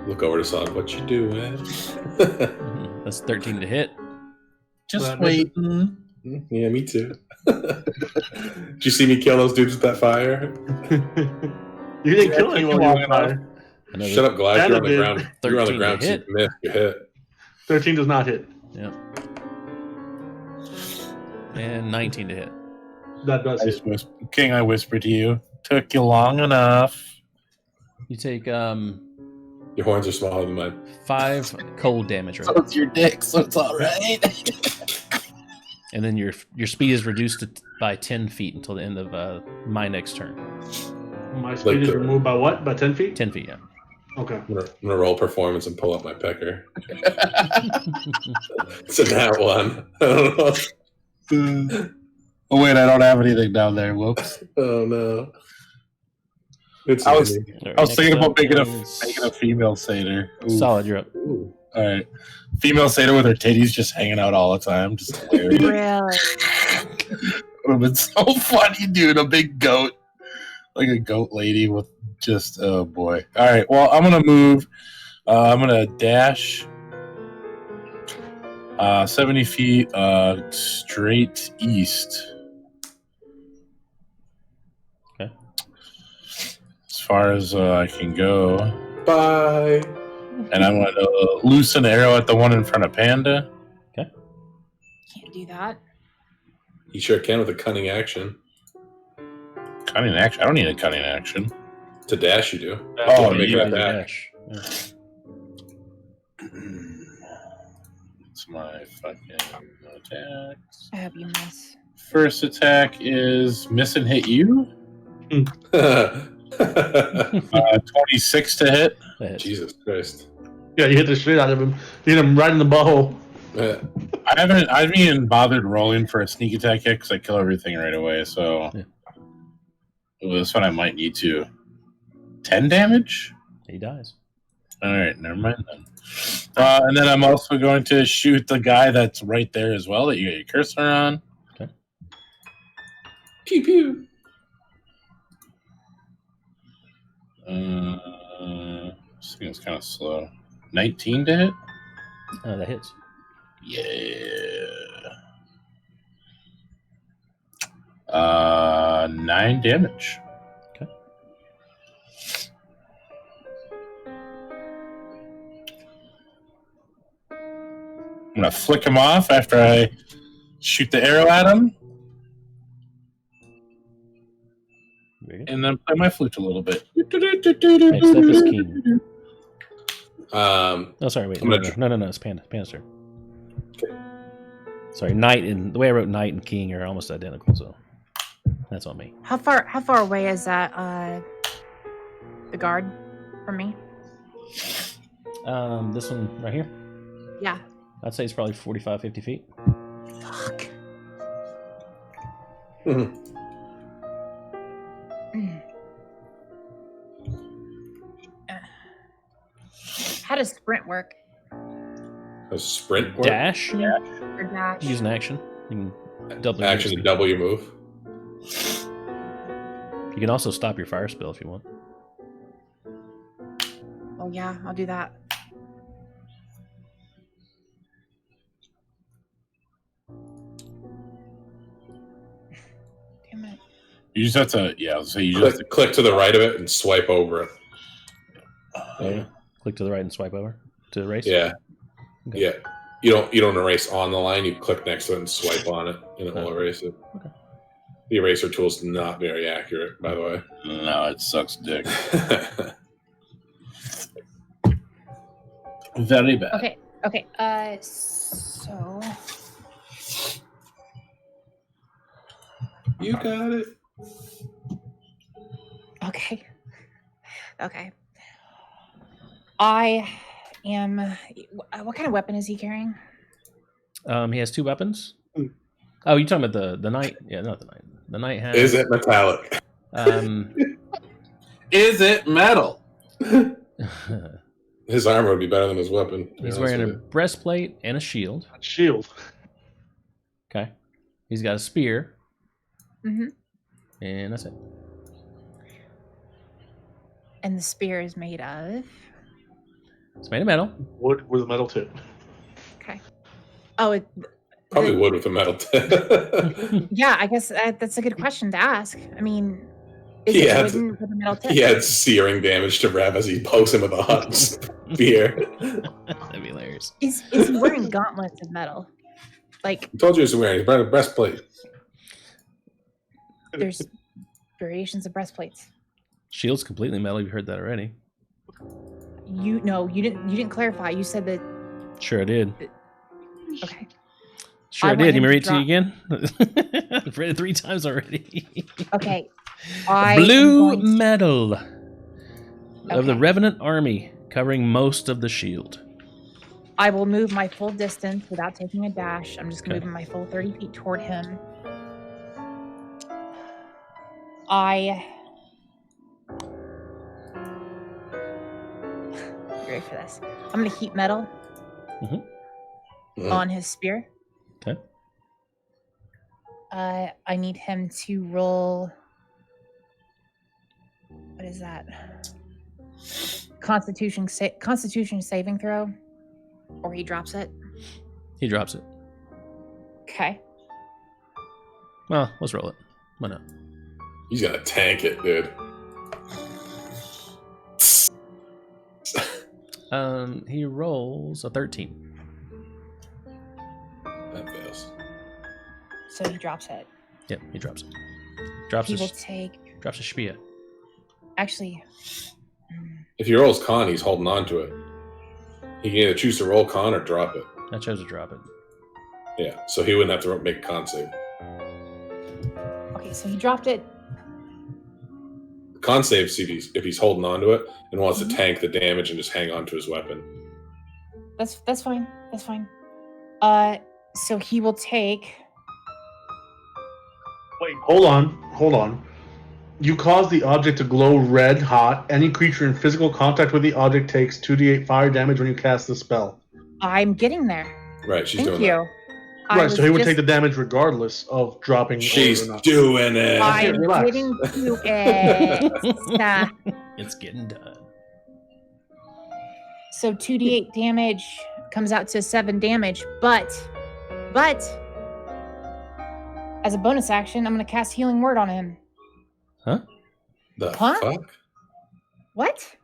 Speaker 6: Look over to Sod. What you doing?
Speaker 1: that's 13 to hit.
Speaker 5: Just waiting.
Speaker 6: Yeah, me too. Did you see me kill those dudes with that fire?
Speaker 2: You didn't kill anyone with fire.
Speaker 6: Shut up, Glad. You're on the ground. You're on the
Speaker 1: 13
Speaker 6: ground.
Speaker 1: to hit.
Speaker 6: You missed. You hit.
Speaker 2: 13 does not hit.
Speaker 1: Yeah. And 19 to hit.
Speaker 2: That does hit.
Speaker 5: King, I whisper to you. Took you long enough.
Speaker 1: You take
Speaker 6: Your horns are smaller than mine.
Speaker 1: 5 cold damage right
Speaker 5: So
Speaker 1: now.
Speaker 5: it's your dick, so it's all right.
Speaker 1: And then your speed is reduced by 10 feet until the end of my next turn.
Speaker 2: My speed is removed by what? By 10 feet?
Speaker 1: 10 feet, yeah.
Speaker 2: Okay.
Speaker 6: I'm gonna roll performance and pull up my pecker. It's a nat one. I don't know.
Speaker 5: Oh wait, I don't have anything down there. Whoops.
Speaker 6: Oh no. It's
Speaker 5: I was
Speaker 1: Right,
Speaker 5: thinking about making
Speaker 1: is-
Speaker 5: a female satyr. Ooh.
Speaker 1: Solid, you're up.
Speaker 6: Ooh.
Speaker 5: All right, female satyr with her titties just hanging out all the time, just hilarious.
Speaker 4: Really?
Speaker 5: Would have been so funny, dude. A big goat, like a goat lady with just oh boy. All right, well I'm gonna move. I'm gonna dash 70 feet straight east.
Speaker 1: Okay.
Speaker 5: As far as I can go.
Speaker 6: Bye.
Speaker 5: And I'm going to loose an arrow at the one in front of Panda.
Speaker 4: Can't do that.
Speaker 6: You sure can with a cunning action.
Speaker 5: Cunning action? I don't need a cunning action.
Speaker 6: To dash, you do.
Speaker 5: Oh,
Speaker 6: to make
Speaker 5: you
Speaker 6: an
Speaker 5: do
Speaker 6: attack.
Speaker 1: Dash. Yeah.
Speaker 5: It's my fucking attacks.
Speaker 4: I hope you miss.
Speaker 5: First attack is miss and hit you. 26 to hit.
Speaker 1: That hits.
Speaker 6: Jesus Christ.
Speaker 2: Yeah, you hit the shit out of him. You hit him right in the butthole.
Speaker 6: Yeah.
Speaker 5: I haven't even bothered rolling for a sneak attack yet because I kill everything right away. So this one I might need to. 10 damage?
Speaker 1: He dies.
Speaker 5: All right, never mind then. And then I'm also going to shoot the guy that's right there as well that you got your cursor on.
Speaker 1: Okay.
Speaker 6: Pew pew.
Speaker 5: This thing's kind of slow. 19 to hit?
Speaker 1: That hits.
Speaker 5: Yeah. 9 damage.
Speaker 1: Okay.
Speaker 5: I'm gonna flick him off after I shoot the arrow at him, and then play my flute a little bit.
Speaker 1: Next up is King.
Speaker 3: Oh,
Speaker 1: sorry, wait. No, it's Panda. Panda's turn. Okay. Sorry, Knight and the way I wrote Knight and King are almost identical, so that's on me.
Speaker 4: How far away is that the guard from me?
Speaker 1: This one right here?
Speaker 4: Yeah.
Speaker 1: I'd say it's probably 45, 50 feet.
Speaker 4: Fuck. How does sprint work?
Speaker 3: A sprint work?
Speaker 1: Dash?
Speaker 4: Yeah. Or dash?
Speaker 1: Use an action. You can double
Speaker 3: action to double your move.
Speaker 1: You can also stop your fire spell if you want.
Speaker 4: Oh yeah, I'll do that. Damn it.
Speaker 5: You just have to, so you
Speaker 3: click,
Speaker 5: just have to
Speaker 3: click to the right of it and swipe over it.
Speaker 1: Yeah. Click to the right and swipe over to erase.
Speaker 3: Yeah.
Speaker 1: Okay.
Speaker 3: Yeah. You don't erase on the line. You click next to it and swipe on it, and it will erase it.
Speaker 1: Okay.
Speaker 3: The eraser tool is not very accurate, by the way.
Speaker 5: No, it sucks dick. Very bad.
Speaker 4: Okay. So
Speaker 3: you got it.
Speaker 4: Okay. I am. What kind of weapon is he carrying?
Speaker 1: He has 2 weapons. Oh, you talking about the knight? Yeah, not the knight. The knight has.
Speaker 3: Is it metallic?
Speaker 5: Is it metal?
Speaker 3: His armor would be better than his weapon.
Speaker 1: He's wearing a breastplate and a shield.
Speaker 2: Shield.
Speaker 1: Okay. He's got a spear.
Speaker 4: Mm-hmm.
Speaker 1: And that's it.
Speaker 4: And the spear is made of?
Speaker 1: It's made of metal.
Speaker 2: Wood with a metal tip.
Speaker 4: Okay. Oh,
Speaker 3: probably wood with a metal tip.
Speaker 4: Yeah, I guess that's a good question to ask. I mean, is it wooden with a metal tip?
Speaker 3: He had searing damage to Rev as he pokes him with a hot spear.
Speaker 1: That'd be hilarious.
Speaker 4: Is he wearing gauntlets of metal? Like
Speaker 3: I told you he's wearing a breastplate.
Speaker 4: There's variations of breastplates.
Speaker 1: Shield's completely metal. You've heard that already.
Speaker 4: You didn't clarify. You said that.
Speaker 1: Sure, I did.
Speaker 4: Okay.
Speaker 1: Sure, I did. You want me to read it to you again? I've read it 3 times already.
Speaker 4: Okay.
Speaker 1: Blue metal of the Revenant army, covering most of the shield.
Speaker 4: I will move my full distance without taking a dash. I'm just moving my full 30 feet toward him. Ready for this? I'm going to heat metal on his spear.
Speaker 1: Okay.
Speaker 4: I need him to roll. What is that? Constitution saving throw, or he drops it.
Speaker 1: He drops it.
Speaker 4: Okay.
Speaker 1: Well, let's roll it. Why not?
Speaker 3: He's gonna tank it, dude.
Speaker 1: He rolls a 13.
Speaker 3: That fails.
Speaker 4: So he drops it.
Speaker 1: Yep, he drops it. Drops
Speaker 4: he
Speaker 1: his
Speaker 4: will take.
Speaker 1: Drops his spear.
Speaker 4: Actually.
Speaker 3: If he rolls con, he's holding on to it. He can either choose to roll con or drop it.
Speaker 1: I chose to drop it.
Speaker 3: Yeah, so he wouldn't have to make a con save.
Speaker 4: Okay, so he dropped it.
Speaker 3: Con save if he's holding on to it and wants to tank the damage and just hang on to his weapon.
Speaker 4: That's fine. That's fine. So he will take.
Speaker 2: Wait, hold on. You cause the object to glow red hot. Any creature in physical contact with the object takes 2d8 fire damage when you cast the spell.
Speaker 4: I'm getting there.
Speaker 3: Right, she's
Speaker 4: Thank
Speaker 3: doing
Speaker 4: you.
Speaker 3: that.
Speaker 2: Right, so he would take the damage regardless of dropping.
Speaker 3: She's doing it.
Speaker 4: I'm getting to it.
Speaker 1: It's getting done.
Speaker 4: So 2d8 damage comes out to 7 damage, but as a bonus action, I'm going to cast Healing Word on him.
Speaker 1: Huh?
Speaker 3: The
Speaker 4: Huh?
Speaker 3: fuck?
Speaker 4: What?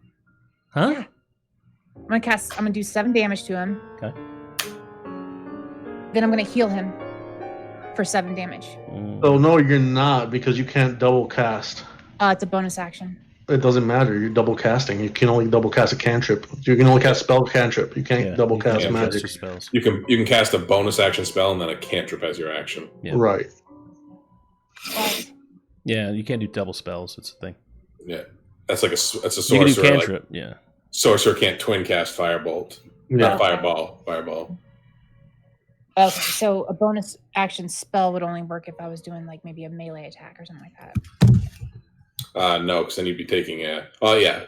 Speaker 1: Huh?
Speaker 4: Yeah. I'm going to do 7 damage to him.
Speaker 1: Okay.
Speaker 4: then I'm going to heal him for 7 damage.
Speaker 2: Oh no, you're not, because you can't double cast.
Speaker 4: It's a bonus action.
Speaker 2: It doesn't matter. You're double casting. You can only double cast a cantrip. You can only cast spell cantrip. You can't double cast magic.
Speaker 1: Spells.
Speaker 6: You can cast a bonus action spell and then a cantrip as your action.
Speaker 1: Yeah.
Speaker 2: Right.
Speaker 1: Yeah, you can't do double spells. It's a thing.
Speaker 6: Yeah, that's a sorcerer.
Speaker 1: You can do cantrip. Yeah.
Speaker 6: Sorcerer can't twin cast firebolt.
Speaker 2: Yeah.
Speaker 6: Fireball.
Speaker 4: Okay, so a bonus action spell would only work if I was doing like maybe a melee attack or something like that.
Speaker 6: No, because then you'd be taking a. Oh yeah.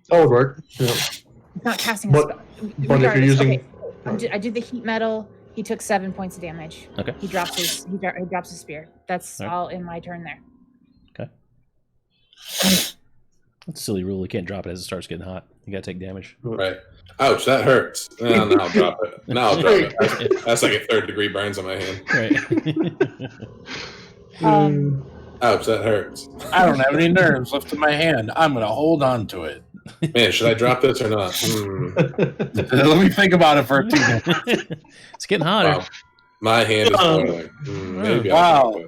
Speaker 2: That would work. Yeah.
Speaker 4: It's not casting a spell.
Speaker 2: But if you're using,
Speaker 4: I did the heat metal. He took 7 points of damage.
Speaker 1: Okay.
Speaker 4: He drops his spear. That's all in my turn there.
Speaker 1: Okay. That's a silly rule. You can't drop it as it starts getting hot. You gotta take damage.
Speaker 6: Right. Ouch, that hurts. Now I'll drop it. Now I'll drop it. That's like a 3rd-degree burns on my hand.
Speaker 1: Right.
Speaker 6: Ouch, that hurts.
Speaker 5: I don't have any nerves left in my hand. I'm going to hold on to it.
Speaker 6: Man, should I drop this or not?
Speaker 5: Let me think about it for a 2 minutes.
Speaker 1: It's getting hotter.
Speaker 6: Wow. My hand is boiling. Maybe
Speaker 5: wow.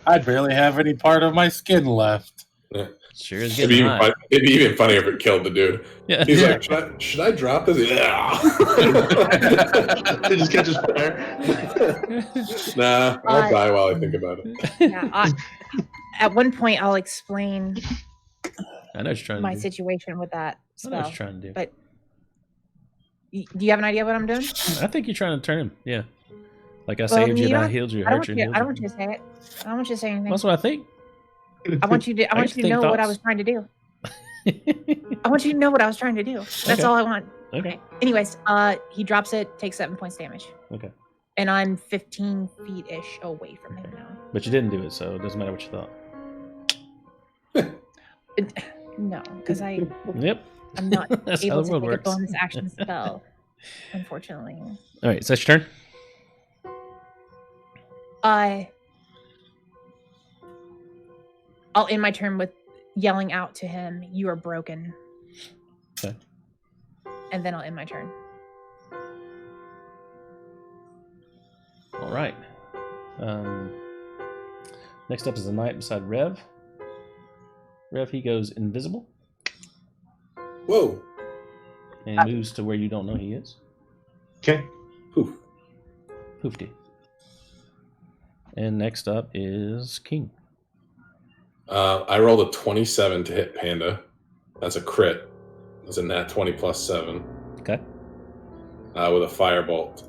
Speaker 5: I barely have any part of my skin left.
Speaker 6: Yeah.
Speaker 1: Sure is getting hot.
Speaker 6: It'd be even funnier if it killed the dude.
Speaker 1: Yeah.
Speaker 6: He's like, should I drop this? Yeah.
Speaker 2: it just catches fire.
Speaker 6: Nah, I'll die while I think about it.
Speaker 4: Yeah, at one point, I'll explain
Speaker 1: I know what you're trying
Speaker 4: my
Speaker 1: to do.
Speaker 4: situation with that spell.
Speaker 1: I know what you're trying to do.
Speaker 4: But do you have an idea what I'm doing?
Speaker 1: I think you're trying to turn him. Yeah. Like I saved you and I healed you.
Speaker 4: I don't want you to say it. I don't want you to say anything.
Speaker 1: That's what I think.
Speaker 4: I want you to know what I was trying to do. I want you to know what I was trying to do. That's all I want.
Speaker 1: Okay.
Speaker 4: Anyways, he drops it, takes 7 points damage.
Speaker 1: Okay.
Speaker 4: And I'm 15 feet-ish away from him now.
Speaker 1: But you didn't do it, so it doesn't matter what you thought.
Speaker 4: No, because I'm not
Speaker 1: That's
Speaker 4: able
Speaker 1: how the
Speaker 4: to
Speaker 1: world
Speaker 4: take
Speaker 1: works.
Speaker 4: a bonus action spell, unfortunately.
Speaker 1: All right, so that's your turn.
Speaker 4: I'll end my turn with yelling out to him, "You are broken."
Speaker 1: Okay.
Speaker 4: And then I'll end my turn.
Speaker 1: All right. Next up is the knight beside Rev. Rev, he goes invisible.
Speaker 6: Whoa.
Speaker 1: And he moves to where you don't know he is.
Speaker 2: Okay.
Speaker 6: Poof.
Speaker 1: Poofty. And next up is King.
Speaker 6: I rolled a 27 to hit Panda. That's a crit. That's a nat 20 plus 7.
Speaker 1: Okay.
Speaker 6: With a firebolt.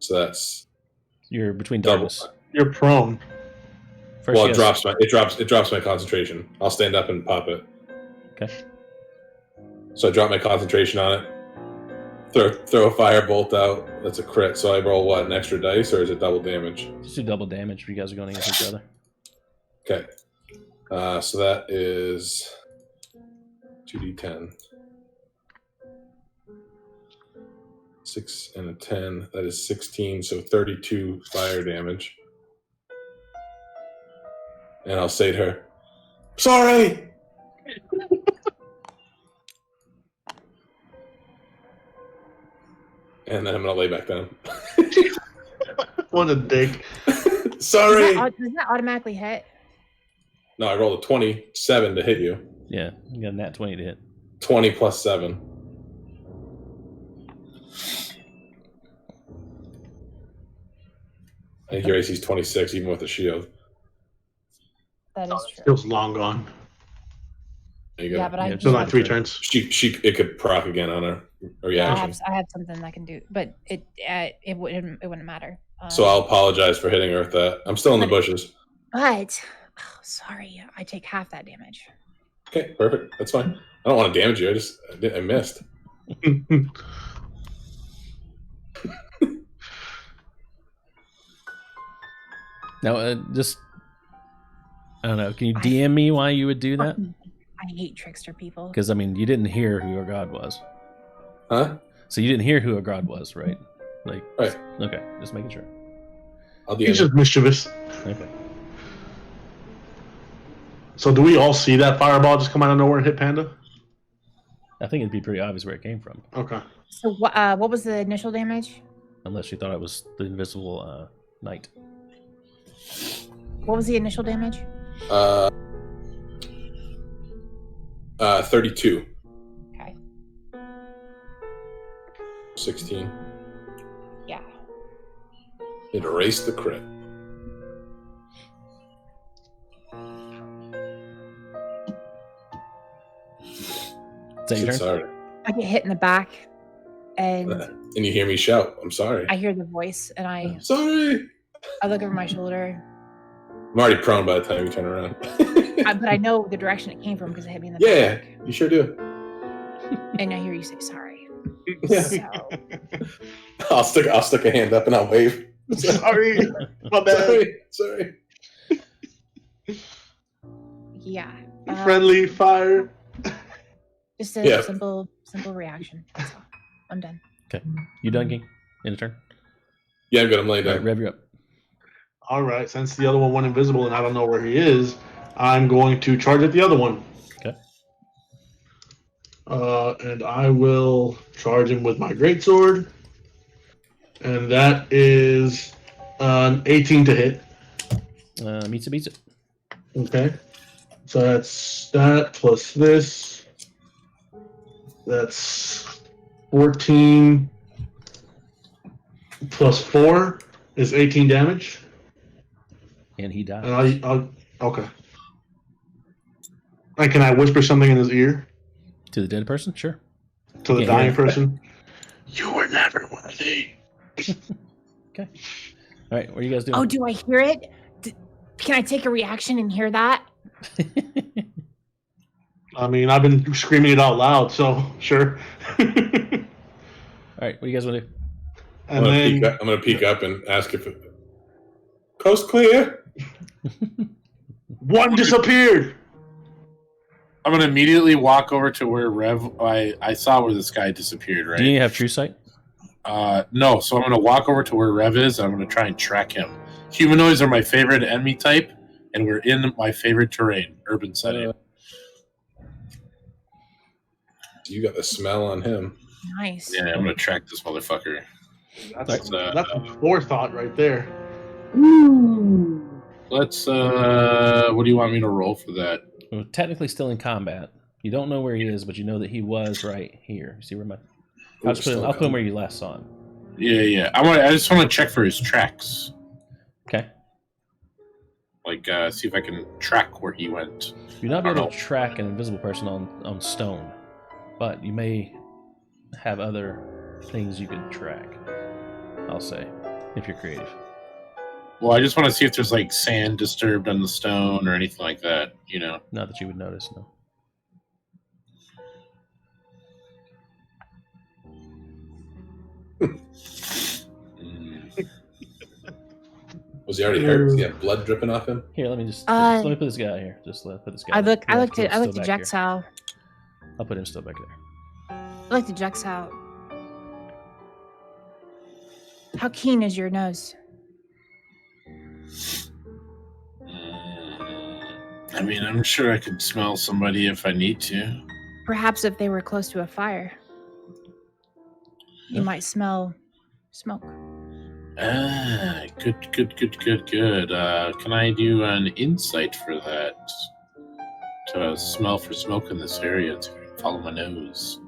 Speaker 6: So that's
Speaker 1: You're between
Speaker 6: double.
Speaker 1: darkness.
Speaker 2: You're prone.
Speaker 1: First
Speaker 6: Well,
Speaker 1: he
Speaker 6: it drops my concentration. I'll stand up and pop it.
Speaker 1: Okay.
Speaker 6: So I drop my concentration on it. Throw a firebolt out. That's a crit. So I roll what, an extra dice, or is it double damage?
Speaker 1: Just do double damage if you guys are going against each other.
Speaker 6: Okay. So that is 2d10. 6 and a 10. That is 16. So 32 fire damage. And I'll say to her, "Sorry." And then I'm gonna lay back down.
Speaker 2: What a dick.
Speaker 6: Sorry.
Speaker 4: Does that automatically hit?
Speaker 6: No, I rolled a 27 to hit you.
Speaker 1: Yeah, you got a nat 20 to hit.
Speaker 6: 20 plus 7. I think your AC's 26, even with the shield.
Speaker 4: That is true.
Speaker 2: Feels long gone.
Speaker 6: There you go.
Speaker 4: Yeah, but I
Speaker 2: So like 3 turns.
Speaker 6: It could proc again on her reaction.
Speaker 4: I have something I can do, but it wouldn't matter.
Speaker 6: So I'll apologize for hitting her with that. I'm still in the bushes.
Speaker 4: But sorry, I take half that damage.
Speaker 6: Okay, perfect. That's fine. I don't want to damage you. I missed.
Speaker 1: Now, just I don't know. Can you DM me why you would do that?
Speaker 4: I hate trickster people.
Speaker 1: Because I mean, you didn't hear who your god was.
Speaker 6: Huh?
Speaker 1: So you didn't hear who a god was, right? Like,
Speaker 6: right.
Speaker 1: Okay, just making sure.
Speaker 6: I'll DM
Speaker 2: He's just mischievous.
Speaker 1: Okay.
Speaker 2: So do we all see that fireball just come out of nowhere and hit Panda?
Speaker 1: I think it'd be pretty obvious where it came from.
Speaker 2: Okay.
Speaker 4: So what was the initial damage?
Speaker 1: unless you thought it was the invisible knight.
Speaker 4: What was the initial damage?
Speaker 6: 32.
Speaker 4: Okay.
Speaker 6: 16.
Speaker 4: Yeah.
Speaker 6: It erased the crit.
Speaker 1: Is that your turn?
Speaker 6: Sorry.
Speaker 4: I get hit in the back, and
Speaker 6: you hear me shout, "I'm sorry."
Speaker 4: I hear the voice, and
Speaker 6: I'm sorry.
Speaker 4: I look over my shoulder.
Speaker 6: I'm already prone by the time you turn around.
Speaker 4: But I know the direction it came from because it hit me in the back.
Speaker 6: Yeah, you sure do.
Speaker 4: And I hear you say sorry.
Speaker 6: Yeah.
Speaker 4: So.
Speaker 6: I'll stick a hand up and I'll wave.
Speaker 2: Sorry. My bad.
Speaker 6: Sorry.
Speaker 4: Yeah.
Speaker 2: Friendly fire.
Speaker 4: Just a simple reaction. That's all. I'm done.
Speaker 1: Okay. You done, King? End of turn?
Speaker 6: Yeah, I'm good. I'm laying down.
Speaker 1: All right, Rev, you're up.
Speaker 2: All right. Since the other one went invisible and I don't know where he is, I'm going to charge at the other one.
Speaker 1: Okay.
Speaker 2: And I will charge him with my greatsword. And that is 18 to hit.
Speaker 1: Meets it.
Speaker 2: Okay. So that's that plus this. That's 14 plus 4 is 18 damage.
Speaker 1: And he dies.
Speaker 2: And I'll okay. And can I whisper something in his ear?
Speaker 1: To the dead person? Sure.
Speaker 2: To the dying person? You were never worthy.
Speaker 1: Okay. All right, what are you guys doing?
Speaker 4: Oh, do I hear it? Can I take a reaction and hear that?
Speaker 2: I mean, I've been screaming it out loud, so sure.
Speaker 1: All right, what do you guys want to do?
Speaker 6: I'm going to peek up and ask if coast clear.
Speaker 2: One disappeared.
Speaker 5: I'm going to immediately walk over to where Rev... I saw where this guy disappeared, right?
Speaker 1: Do you have true sight?
Speaker 5: No, so I'm going to walk over to where Rev is, and I'm going to try and track him. Humanoids are my favorite enemy type, and we're in my favorite terrain, urban setting.
Speaker 6: You got the smell on him.
Speaker 4: Nice.
Speaker 5: Yeah, I'm going to track this motherfucker.
Speaker 2: That's forethought right there.
Speaker 4: Ooh.
Speaker 5: Let's, what do you want me to roll for that?
Speaker 1: Well, technically still in combat. You don't know where he is, but you know that he was right here. See where my... I'll put him where you last saw him.
Speaker 5: Yeah. I just want to check for his tracks.
Speaker 1: Okay.
Speaker 5: Like, see if I can track where he went.
Speaker 1: You're not able to track an invisible person on stone, but you may have other things you can track, I'll say, if you're creative.
Speaker 5: Well, I just want to see if there's, like, sand disturbed on the stone or anything like that, you know?
Speaker 1: Not that you would notice, no.
Speaker 6: Was he already hurt? Does he have blood dripping off him?
Speaker 1: Here, let me let me put this guy out here. Just put this guy.
Speaker 4: I looked at Jack's out.
Speaker 1: I'll put him still back there.
Speaker 4: I looked at Jack's out. How keen is your nose?
Speaker 5: I mean, I'm sure I could smell somebody if I need to.
Speaker 4: Perhaps if they were close to a fire, you might smell smoke.
Speaker 5: Ah, good. Can I do an insight for that? To smell for smoke in this area, to follow my nose.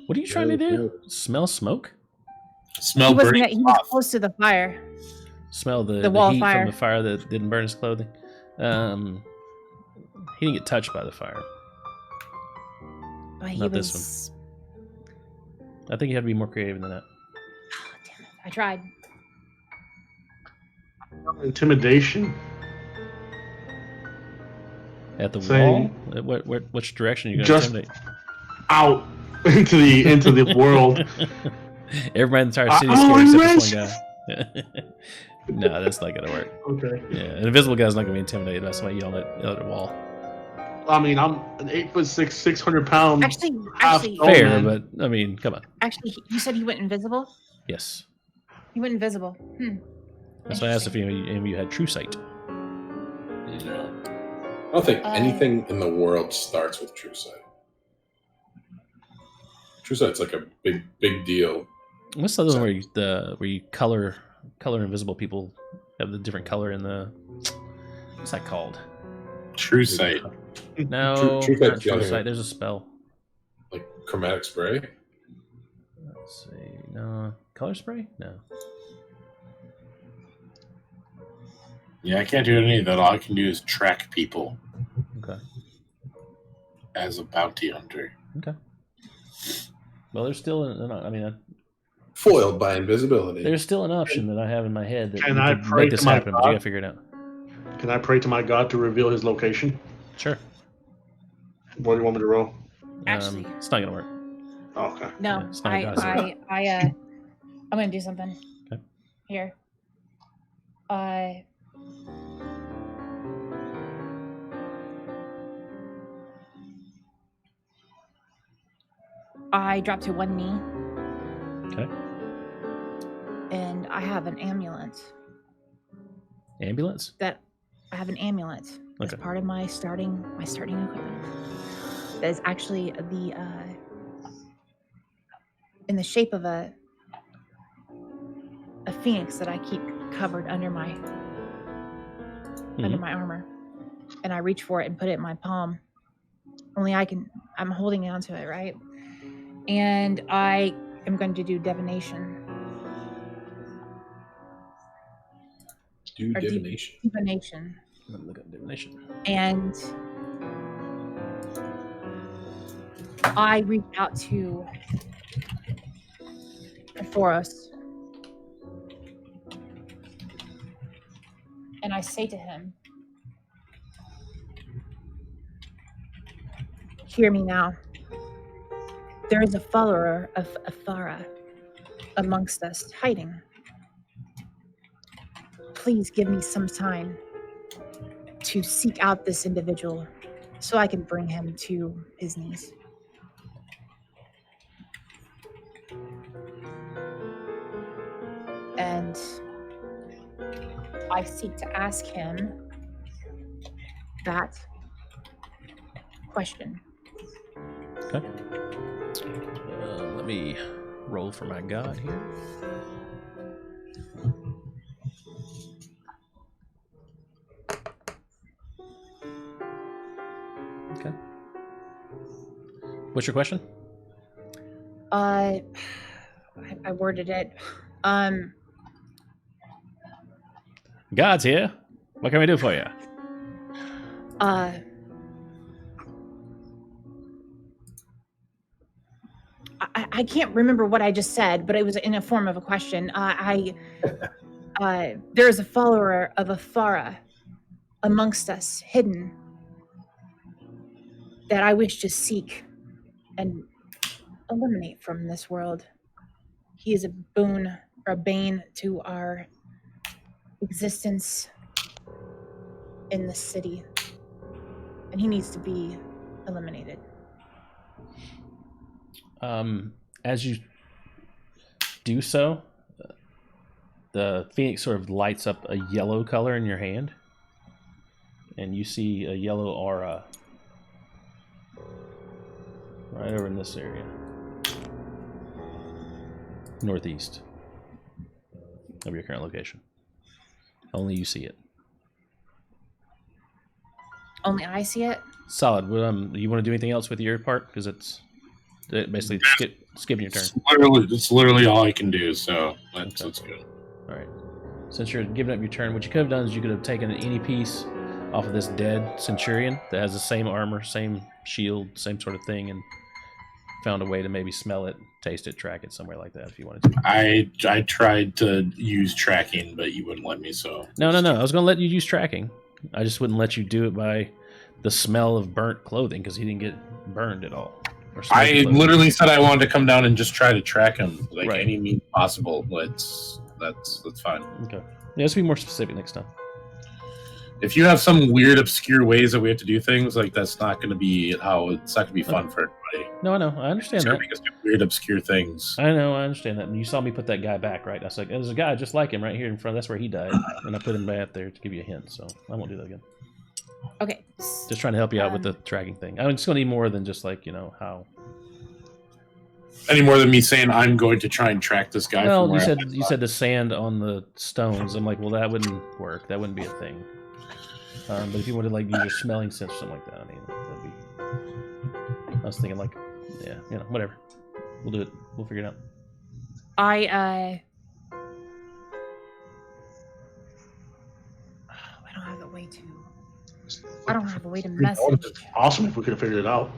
Speaker 1: What are you trying to do? Smell smoke?
Speaker 5: Smell burning.
Speaker 4: He was close to the fire.
Speaker 1: Smell the
Speaker 4: wall
Speaker 1: heat
Speaker 4: fire.
Speaker 1: from the fire that didn't burn his clothing. He didn't get touched by the fire.
Speaker 4: But
Speaker 1: Not this one. I think you have to be more creative than that.
Speaker 4: Oh, damn it. I tried.
Speaker 2: Intimidation.
Speaker 1: At the wall? Which direction are you going to intimidate?
Speaker 2: Out into the world.
Speaker 1: Everybody in the entire city is scared except this one guy. No, that's not going to work.
Speaker 2: Okay.
Speaker 1: Yeah, an invisible guy's not going to be intimidated. That's why you yell at the other wall.
Speaker 2: I mean, I'm an 8'6", 600 pounds.
Speaker 4: Actually,
Speaker 1: fair,
Speaker 2: man.
Speaker 1: but I mean, come on.
Speaker 4: Actually, you said he went invisible.
Speaker 1: Yes.
Speaker 4: He went invisible.
Speaker 1: That's why I asked if any of you had true sight.
Speaker 6: No. I don't think anything in the world starts with true sight. True sight's like a big deal
Speaker 1: What's the other one where you color invisible people have the different color in the what's that called?
Speaker 5: True sight.
Speaker 1: No,
Speaker 6: True
Speaker 1: not true sight. There's a spell.
Speaker 6: Like chromatic spray.
Speaker 1: Let's see. No, color spray. No.
Speaker 5: Yeah, I can't do any of that. All I can do is track people.
Speaker 1: Okay.
Speaker 5: As a bounty hunter.
Speaker 1: Okay. Well, there's still
Speaker 6: Foiled by invisibility.
Speaker 1: There's still an option that I have in my head that
Speaker 2: Can
Speaker 1: you
Speaker 2: I
Speaker 1: could
Speaker 2: pray
Speaker 1: make this
Speaker 2: to my
Speaker 1: happen, but you
Speaker 2: God?
Speaker 1: gotta figure it out.
Speaker 2: Can I pray to my God to reveal his location?
Speaker 1: Sure.
Speaker 2: What do you want me to roll?
Speaker 4: Actually,
Speaker 1: it's not gonna work.
Speaker 2: Oh, okay.
Speaker 4: no.
Speaker 1: Yeah, it's not a God
Speaker 4: I'm gonna do something.
Speaker 1: Okay.
Speaker 4: Here. I drop to one knee.
Speaker 1: Okay.
Speaker 4: And I have an amulet.
Speaker 1: Ambulance?
Speaker 4: I have an amulet as part of my starting equipment. That is actually in the shape of a phoenix that I keep covered under my armor. And I reach for it and put it in my palm. Only I'm holding on to it, right? And I am going to do divination.
Speaker 6: Divination.
Speaker 4: Divination.
Speaker 1: Let me look up divination.
Speaker 4: And I reach out to Theros. And I say to him, hear me now. There is a follower of Athara amongst us, hiding. Please give me some time to seek out this individual so I can bring him to his knees. And I seek to ask him that question.
Speaker 1: Okay. Let me roll for my god here. Okay. What's your question?
Speaker 4: I worded it.
Speaker 1: God's here. What can we do for you?
Speaker 4: I can't remember what I just said, but it was in a form of a question. There is a follower of Athara amongst us, hidden, that I wish to seek and eliminate from this world. He is a boon or a bane to our existence in this city, and he needs to be eliminated.
Speaker 1: As you do so, the phoenix sort of lights up a yellow color in your hand, and you see a yellow aura right over in this area, northeast of your current location. Only you see it.
Speaker 4: Only I see it?
Speaker 1: Solid. You want to do anything else with your part? Because it's basically skipping your turn.
Speaker 5: It's literally all I can do, so that's good.
Speaker 1: All right. Since you're giving up your turn, what you could have done is you could have taken any piece off of this dead centurion that has the same armor, same shield, same sort of thing, and found a way to maybe smell it, taste it, track it somewhere like that if you wanted to.
Speaker 5: I tried to use tracking, but you wouldn't let me, so...
Speaker 1: No. I was going to let you use tracking. I just wouldn't let you do it by the smell of burnt clothing because he didn't get burned at all.
Speaker 5: I literally said I wanted to come down and just try to track him, like
Speaker 1: right.
Speaker 5: any means possible. That's fine.
Speaker 1: Okay. Yeah, let's be more specific next time.
Speaker 5: If you have some weird, obscure ways that we have to do things, like that's not going to be how it's not going to be fun for everybody.
Speaker 1: No, I know. I understand that.
Speaker 5: Make us do weird, obscure things.
Speaker 1: I know. I understand that. And you saw me put that guy back, right? I was like, there's a guy just like him right here in front. That's where he died, and I put him back there to give you a hint. So I won't do that again.
Speaker 4: Okay.
Speaker 1: Just trying to help you out with the tracking thing. I'm just going to need more than just like how.
Speaker 5: any more than me saying I'm going to try and track this guy.
Speaker 1: Well, you said the sand on the stones. I'm like, well, that wouldn't work. That wouldn't be a thing. But if you wanted to like use your smelling sense or something like that, I mean, that'd be. I was thinking like, yeah, whatever. We'll do it. We'll figure it out.
Speaker 4: I don't have a way to. I don't have a way to message.
Speaker 2: Awesome if we could have figured it out.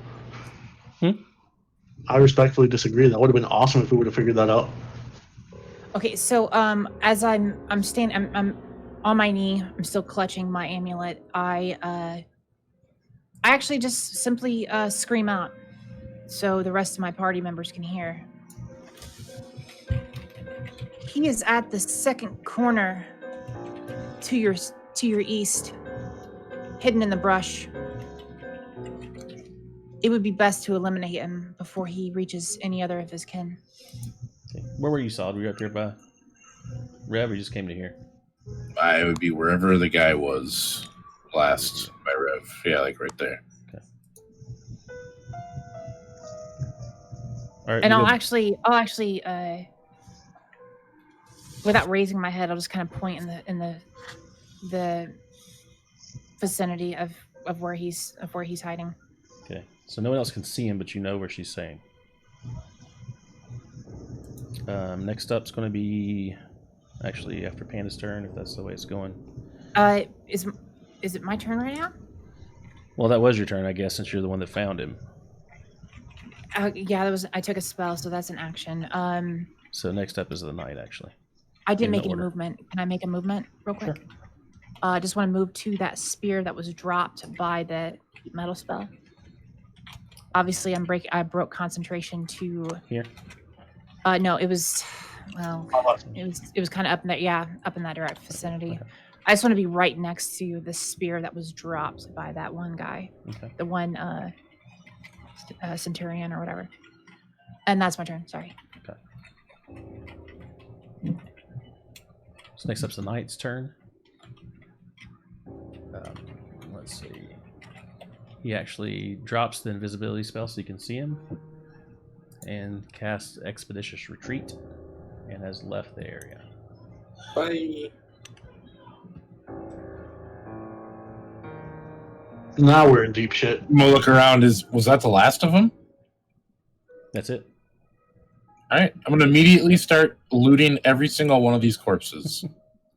Speaker 2: I respectfully disagree. That would have been awesome if we would have figured that out.
Speaker 4: Okay, so as I'm on my knee, I'm still clutching my amulet. I actually just simply scream out, so the rest of my party members can hear. He is at the second corner to your east, hidden in the brush. It would be best to eliminate him before he reaches any other of his kin.
Speaker 1: Okay. Where were you, Solid? Were you up here by Rev, or you just came to here?
Speaker 5: I would be wherever the guy was last by Rev. Yeah, like right there. Okay.
Speaker 1: All right,
Speaker 4: and I'll actually, without raising my head, I'll just kind of point in the vicinity of where he's hiding.
Speaker 1: Okay. So no one else can see him, but you know where she's saying. Next up's going to be actually after Panda's turn, if that's the way it's going.
Speaker 4: Is it my turn right now?
Speaker 1: Well, that was your turn, I guess, since you're the one that found him.
Speaker 4: Yeah, I took a spell, so that's an action.
Speaker 1: So next up is the knight, actually.
Speaker 4: I didn't make any movement. Can I make a movement real quick?
Speaker 1: Sure.
Speaker 4: I just want to move to that spear that was dropped by the metal spell. Obviously, I broke concentration to
Speaker 1: here.
Speaker 4: No, it was it was kind of up in that up in that direct vicinity.
Speaker 1: Okay.
Speaker 4: I just want to be right next to the spear that was dropped by that one guy, the one centurion or whatever. And that's my turn. Sorry.
Speaker 1: Okay. So next up's the knight's turn. Let's see. He actually drops the invisibility spell so you can see him, and casts Expeditious Retreat, and has left the area.
Speaker 6: Bye.
Speaker 2: Now we're in deep shit.
Speaker 5: I'm gonna look around. Was that the last of them?
Speaker 1: That's it.
Speaker 5: All right. I'm gonna immediately start looting every single one of these corpses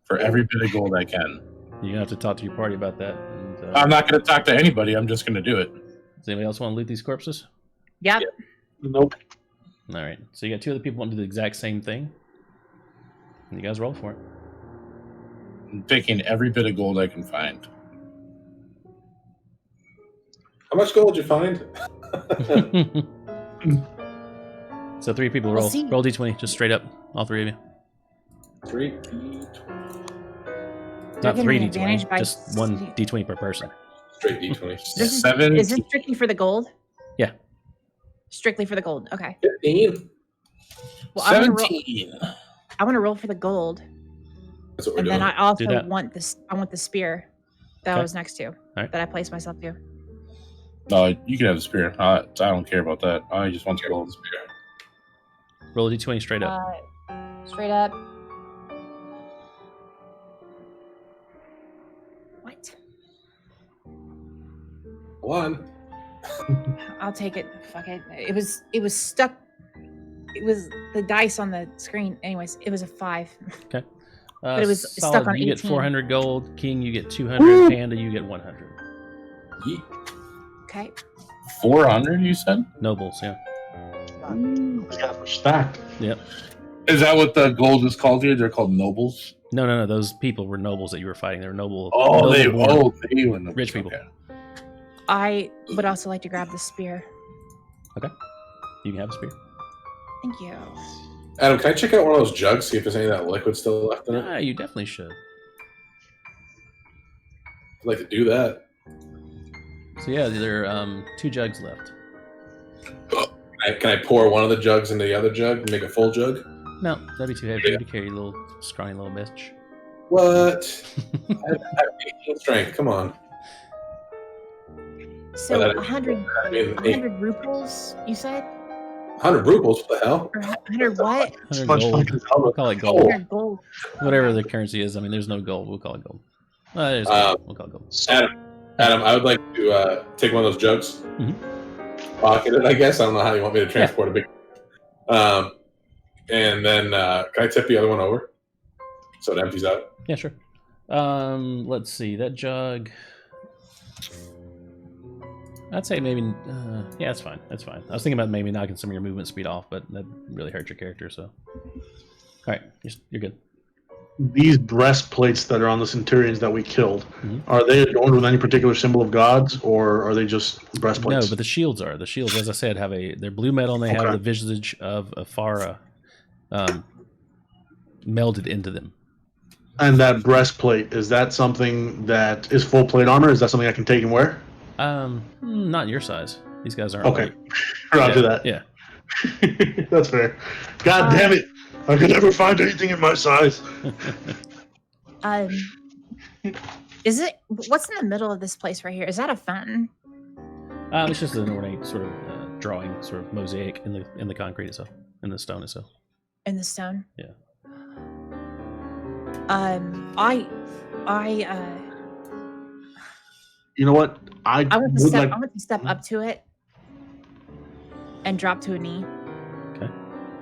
Speaker 5: for every bit of gold I can.
Speaker 1: You're gonna have to talk to your party about that. And,
Speaker 5: I'm not gonna talk to anybody. I'm just gonna do it.
Speaker 1: Does anybody else want to loot these corpses?
Speaker 4: Yep.
Speaker 2: Yeah. Nope.
Speaker 1: All right. So you got two other people want to do the exact same thing. And you guys roll for it.
Speaker 5: I'm taking every bit of gold I can find.
Speaker 6: How much gold did you find?
Speaker 1: So 3 people roll. Roll D20, just straight up. All 3 of you.
Speaker 6: 3 D20.
Speaker 1: Not 3 D20, just 1 D20 per person.
Speaker 6: Straight D20.
Speaker 4: Is this strictly for the gold?
Speaker 1: Yeah.
Speaker 4: Strictly for the gold. Okay.
Speaker 6: 15.
Speaker 4: Well,
Speaker 5: 17.
Speaker 4: I want to roll for the gold.
Speaker 6: That's what we're
Speaker 4: and
Speaker 6: doing.
Speaker 4: then I also want this. I want the spear that I was next to.
Speaker 1: Right.
Speaker 4: That I placed myself to.
Speaker 5: You can have the spear. I don't care about that. I just want the gold.
Speaker 1: Roll a D20 straight up.
Speaker 4: Straight up. What?
Speaker 6: 1.
Speaker 4: I'll take it. Fuck it. It was stuck. It was the dice on the screen. Anyways, it was a 5.
Speaker 1: Okay.
Speaker 4: But it was
Speaker 1: Solid,
Speaker 4: stuck on
Speaker 1: you
Speaker 4: 18.
Speaker 1: get 400 gold. King, you get 200. Panda, you get 100.
Speaker 6: Yeet.
Speaker 4: Okay.
Speaker 5: 400, you said?
Speaker 1: Nobles, yeah.
Speaker 2: These guys were stacked.
Speaker 1: Yep.
Speaker 5: Is that what the gold is called here? They're called nobles?
Speaker 1: No. Those people were nobles that you were fighting. They were noble.
Speaker 5: They were nobles.
Speaker 1: Rich people.
Speaker 5: Okay.
Speaker 4: I would also like to grab the spear.
Speaker 1: Okay. You can have a spear.
Speaker 4: Thank you.
Speaker 6: Adam, can I check out one of those jugs, see if there's any of that liquid still left in it?
Speaker 1: Yeah, you definitely should.
Speaker 6: I'd like to do that.
Speaker 1: So yeah, there are 2 jugs left.
Speaker 6: Can I pour one of the jugs into the other jug and make a full jug?
Speaker 1: No, that'd be too heavy for you to carry, little scrawny little bitch.
Speaker 6: What? I have 18 strength. Come on.
Speaker 4: So 100 rupees, you said?
Speaker 6: 100 rubles. What the hell?
Speaker 4: 100 what?
Speaker 1: 100 gold. We'll call it gold.
Speaker 4: 100 gold.
Speaker 1: Whatever the currency is. I mean, there's no gold. We'll call it gold. There's gold. We'll call it gold.
Speaker 6: Adam, I would like to take one of those jugs, pocket it. I guess I don't know how you want me to transport a big. And then can I tip the other one over so it empties out?
Speaker 1: Yeah, sure. Let's see that jug. I'd say maybe. Yeah, that's fine. That's fine. I was thinking about maybe knocking some of your movement speed off, but that really hurt your character. So, all right, you're good.
Speaker 2: These breastplates that are on the Centurions that we killed, are they adorned with any particular symbol of gods, or are they just breastplates?
Speaker 1: No, but the shields are. The shields, as I said, they're blue metal, and they have the visage of Afara melded into them.
Speaker 2: And that breastplate, is that something that is full plate armor? Is that something I can take and wear?
Speaker 1: Not your size. These guys aren't.
Speaker 2: Okay, roger that.
Speaker 1: Yeah,
Speaker 2: that's fair. God damn it! I could never find anything in my size.
Speaker 4: Is it? What's in the middle of this place right here? Is that a fountain?
Speaker 1: It's just an ornate sort of drawing, sort of mosaic in the concrete itself, in the stone itself.
Speaker 4: In the stone.
Speaker 1: Yeah.
Speaker 2: You know what?
Speaker 4: I want to step up to it and drop to a knee.
Speaker 1: Okay.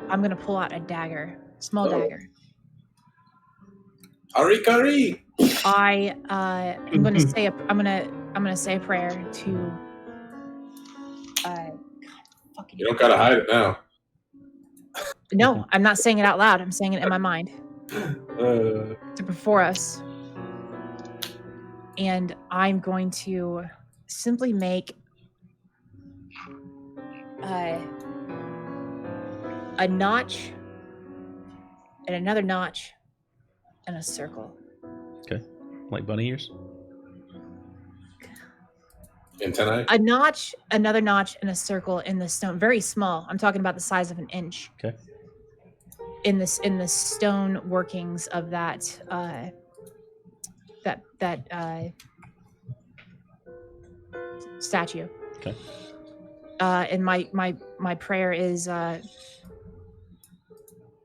Speaker 4: I'm gonna pull out a dagger, small dagger.
Speaker 6: Ari.
Speaker 4: I'm gonna say a prayer to.
Speaker 6: You don't gotta hide it now.
Speaker 4: No, I'm not saying it out loud. I'm saying it in my mind. To before us. And I'm going to simply make a notch and another notch and a circle.
Speaker 1: Okay. Like bunny ears?
Speaker 6: Antennae?
Speaker 4: A notch, another notch, and a circle in the stone. Very small. I'm talking about the size of an inch.
Speaker 1: Okay.
Speaker 4: In the stone workings of that statue.
Speaker 1: Okay.
Speaker 4: And my prayer is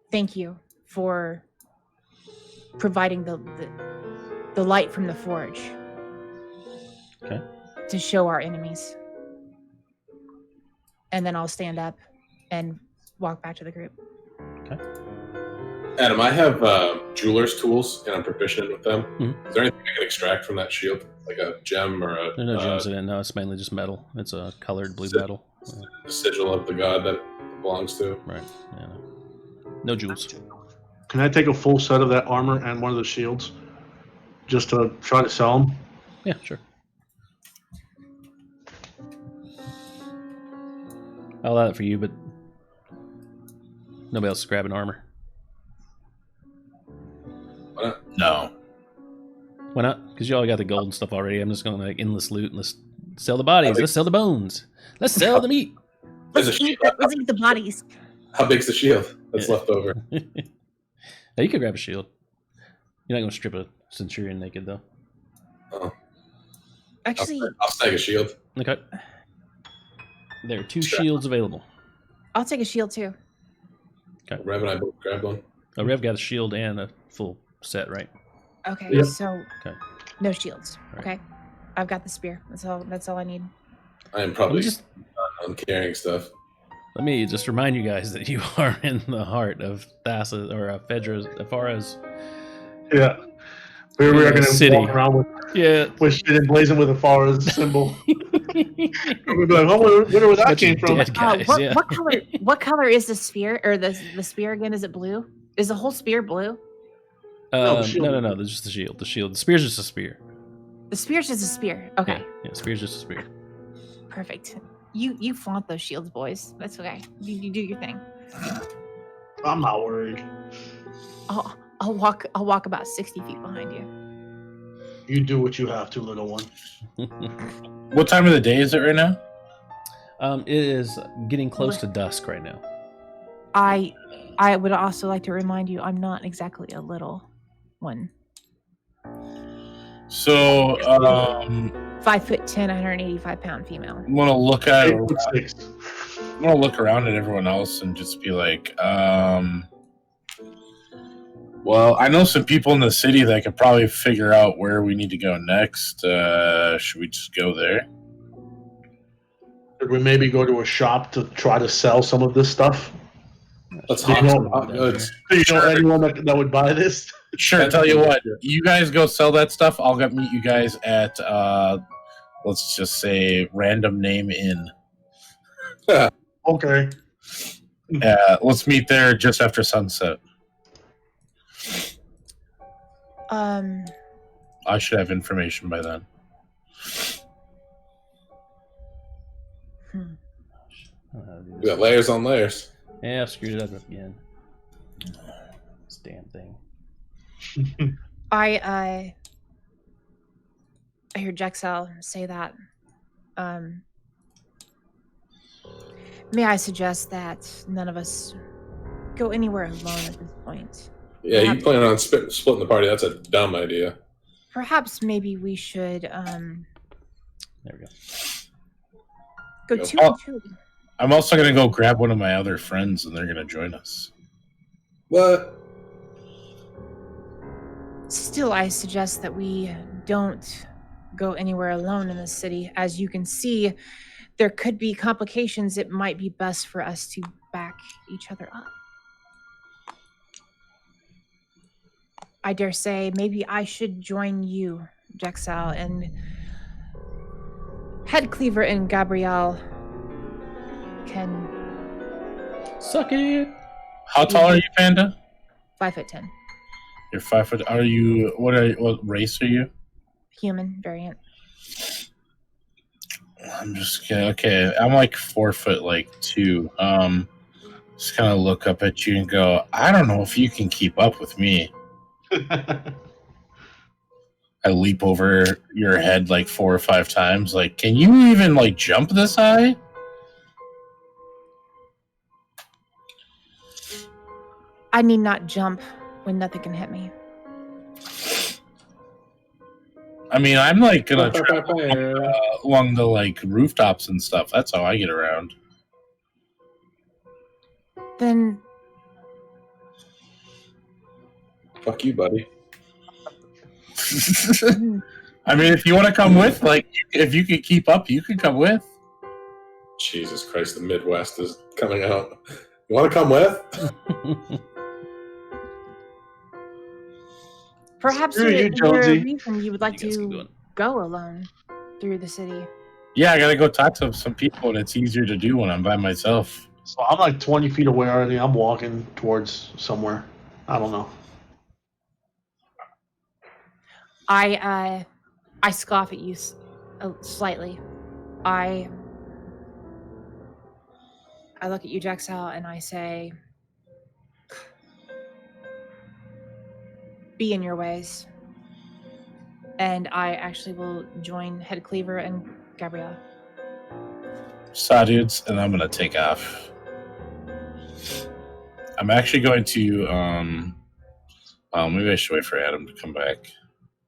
Speaker 4: thank you for providing the light from the forge.
Speaker 1: Okay.
Speaker 4: To show our enemies. And then I'll stand up and walk back to the group.
Speaker 1: Okay.
Speaker 3: Adam, I have jeweler's tools, and I'm proficient with them.
Speaker 1: Mm-hmm.
Speaker 3: Is there anything I can extract from that shield? Like a gem or a...
Speaker 1: There are no gems in it. No, it's mainly just metal. It's a colored blue metal.
Speaker 3: The sigil of the god that it belongs to.
Speaker 1: Right. Yeah. No jewels.
Speaker 2: Can I take a full set of that armor and one of the shields just to try to sell them?
Speaker 1: Yeah, sure. I'll allow it for you, but nobody else is grabbing armor.
Speaker 3: Why not?
Speaker 5: No.
Speaker 1: Why not? Because you all got the gold and stuff already. I'm just going to like endless loot and let's sell the bodies. Let's sell the bones. Let's sell the meat.
Speaker 4: Let's eat the bodies.
Speaker 3: How big's the shield that's left over?
Speaker 1: Now you could grab a shield. You're not going to strip a centurion naked, though.
Speaker 3: Oh.
Speaker 4: Actually,
Speaker 3: I'll snag a shield.
Speaker 1: Okay. There are 2 shields available.
Speaker 4: I'll take a shield too.
Speaker 1: Okay.
Speaker 3: Rev and I both grabbed one.
Speaker 1: Oh, Rev got a shield and a full set, right?
Speaker 4: Okay,
Speaker 2: Yep.
Speaker 4: so no shields.
Speaker 1: Right.
Speaker 4: Okay, I've got the spear. That's all I need.
Speaker 3: I am probably on carrying stuff.
Speaker 1: Let me just remind you guys that you are in the heart of Thassa or Afara's.
Speaker 2: Yeah. We are going to walk around with shit emblazoned with a Afara's symbol. We'll be like, oh, where that came from?
Speaker 1: Guys,
Speaker 4: what color is the sphere or the spear again? Is it blue? Is the whole spear blue?
Speaker 1: No. There's just the shield. The spear's just a spear.
Speaker 4: The spear's just a spear. Okay.
Speaker 1: Yeah, spear's just a spear.
Speaker 4: Perfect. You flaunt those shields, boys. That's okay. You do your thing.
Speaker 2: I'm not worried.
Speaker 4: I'll walk about 60 feet behind you.
Speaker 2: You do what you have to, little one.
Speaker 5: What time of the day is it right now?
Speaker 1: It is getting close to dusk right now.
Speaker 4: I would also like to remind you, I'm not exactly a little one.
Speaker 5: So,
Speaker 4: 5'10", 185-pound female.
Speaker 5: I'm gonna look at I'm gonna look around at everyone else and just be like, well, I know some people in the city that could probably figure out where we need to go next. Should we just go there?
Speaker 2: Should we maybe go to a shop to try to sell some of this stuff?
Speaker 3: Let's
Speaker 2: Do you know, anyone that would buy this?
Speaker 5: Sure. Tell you what, you guys go sell that stuff. I'll meet you guys at let's just say random name inn.
Speaker 2: Okay.
Speaker 5: Let's meet there just after sunset. I should have information by then.
Speaker 6: We got layers on layers.
Speaker 1: Yeah, I've screwed it up again. This damn thing.
Speaker 4: I hear Jexel say that. May I suggest that none of us go anywhere alone at this point?
Speaker 6: Yeah, you plan on splitting the party. That's a dumb idea.
Speaker 4: Perhaps maybe we should
Speaker 1: there we go.
Speaker 4: Go two and two.
Speaker 5: I'm also going to go grab one of my other friends, and they're going to join us.
Speaker 6: What?
Speaker 4: Still, I suggest that we don't go anywhere alone in the city. As you can see, there could be complications. It might be best for us to back each other up. I dare say maybe I should join you, Jexal, and Head Cleaver and Gabrielle can
Speaker 1: suck it.
Speaker 5: How tall are you, Panda?
Speaker 4: 5'10".
Speaker 5: You're 5 foot. Are you? What race are you?
Speaker 4: Human variant.
Speaker 5: I'm just kidding. Okay. I'm like 4'2". Just kind of look up at you and go, I don't know if you can keep up with me. I leap over your head like 4 or 5 times. Like, can you even like jump this high?
Speaker 4: I need not jump when nothing can hit me.
Speaker 5: I mean, I'm like gonna travel along the like rooftops and stuff. That's how I get around.
Speaker 4: Then
Speaker 6: fuck you, buddy.
Speaker 5: I mean, if you want to come with, like, if you can keep up, you can come with.
Speaker 6: Jesus Christ, the Midwest is coming out. You want to come with?
Speaker 4: Perhaps there's a reason you would like to go alone through the city.
Speaker 5: Yeah, I gotta go talk to some people, and it's easier to do when I'm by myself.
Speaker 2: So I'm like 20 feet away already. I'm walking towards somewhere. I don't know.
Speaker 4: I scoff at you slightly. I look at you, Jexal, and I say, be in your ways. And I actually will join Head Cleaver and Gabrielle.
Speaker 5: Saw dudes, and I'm gonna take off. I'm actually going to maybe I should wait for Adam to come back.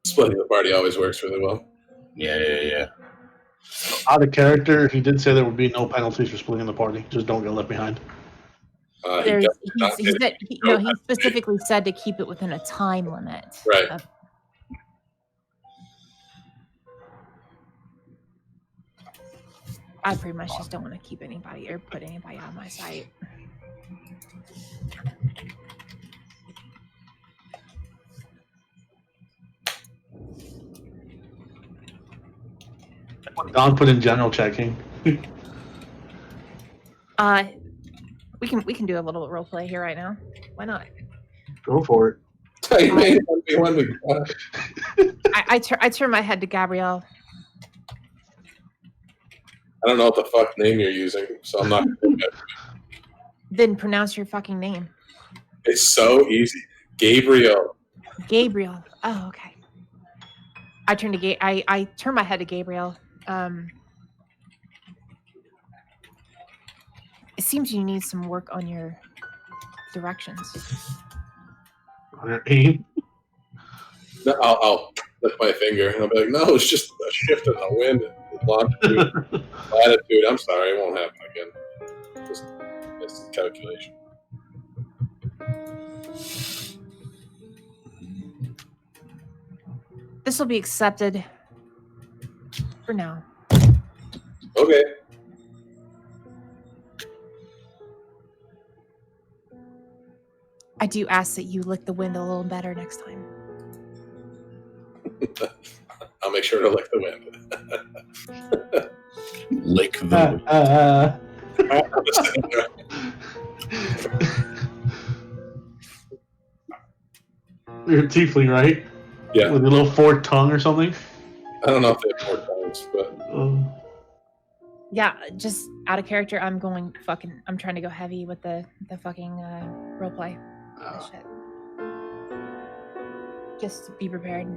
Speaker 6: Splitting the party always works really well.
Speaker 5: Yeah.
Speaker 2: Out of character, he did say there would be no penalties for splitting the party. Just don't get left behind.
Speaker 4: He specifically said to keep it within a time limit.
Speaker 6: Right.
Speaker 4: I pretty much just don't want to keep anybody or put anybody out of my sight.
Speaker 2: Don put in general checking.
Speaker 4: We can do a little role play here right now. Why not?
Speaker 2: Go for it.
Speaker 4: I turn my head to Gabrielle.
Speaker 6: I don't know what the fuck name you're using, so I'm not gonna do it.
Speaker 4: Then pronounce your fucking name.
Speaker 6: It's so easy. Gabriel.
Speaker 4: Gabriel. Oh, okay. I turn my head to Gabriel. It seems you need some work on your directions.
Speaker 2: On your aim?
Speaker 6: No, I'll lift my finger and I'll be like, no, it's just a shift in the wind and longitude, latitude. I'm sorry, it won't happen again. Just calculation.
Speaker 4: This will be accepted for now.
Speaker 6: Okay.
Speaker 4: I do ask that you lick the wind a little better next time.
Speaker 6: I'll make sure to lick the wind.
Speaker 5: Lick the
Speaker 2: You're a tiefling, right?
Speaker 6: Yeah.
Speaker 2: With a little forked tongue or something?
Speaker 6: I don't know if they have 4 times, but...
Speaker 4: Yeah, just out of character, I'm trying to go heavy with the fucking roleplay. Shit. Just be prepared.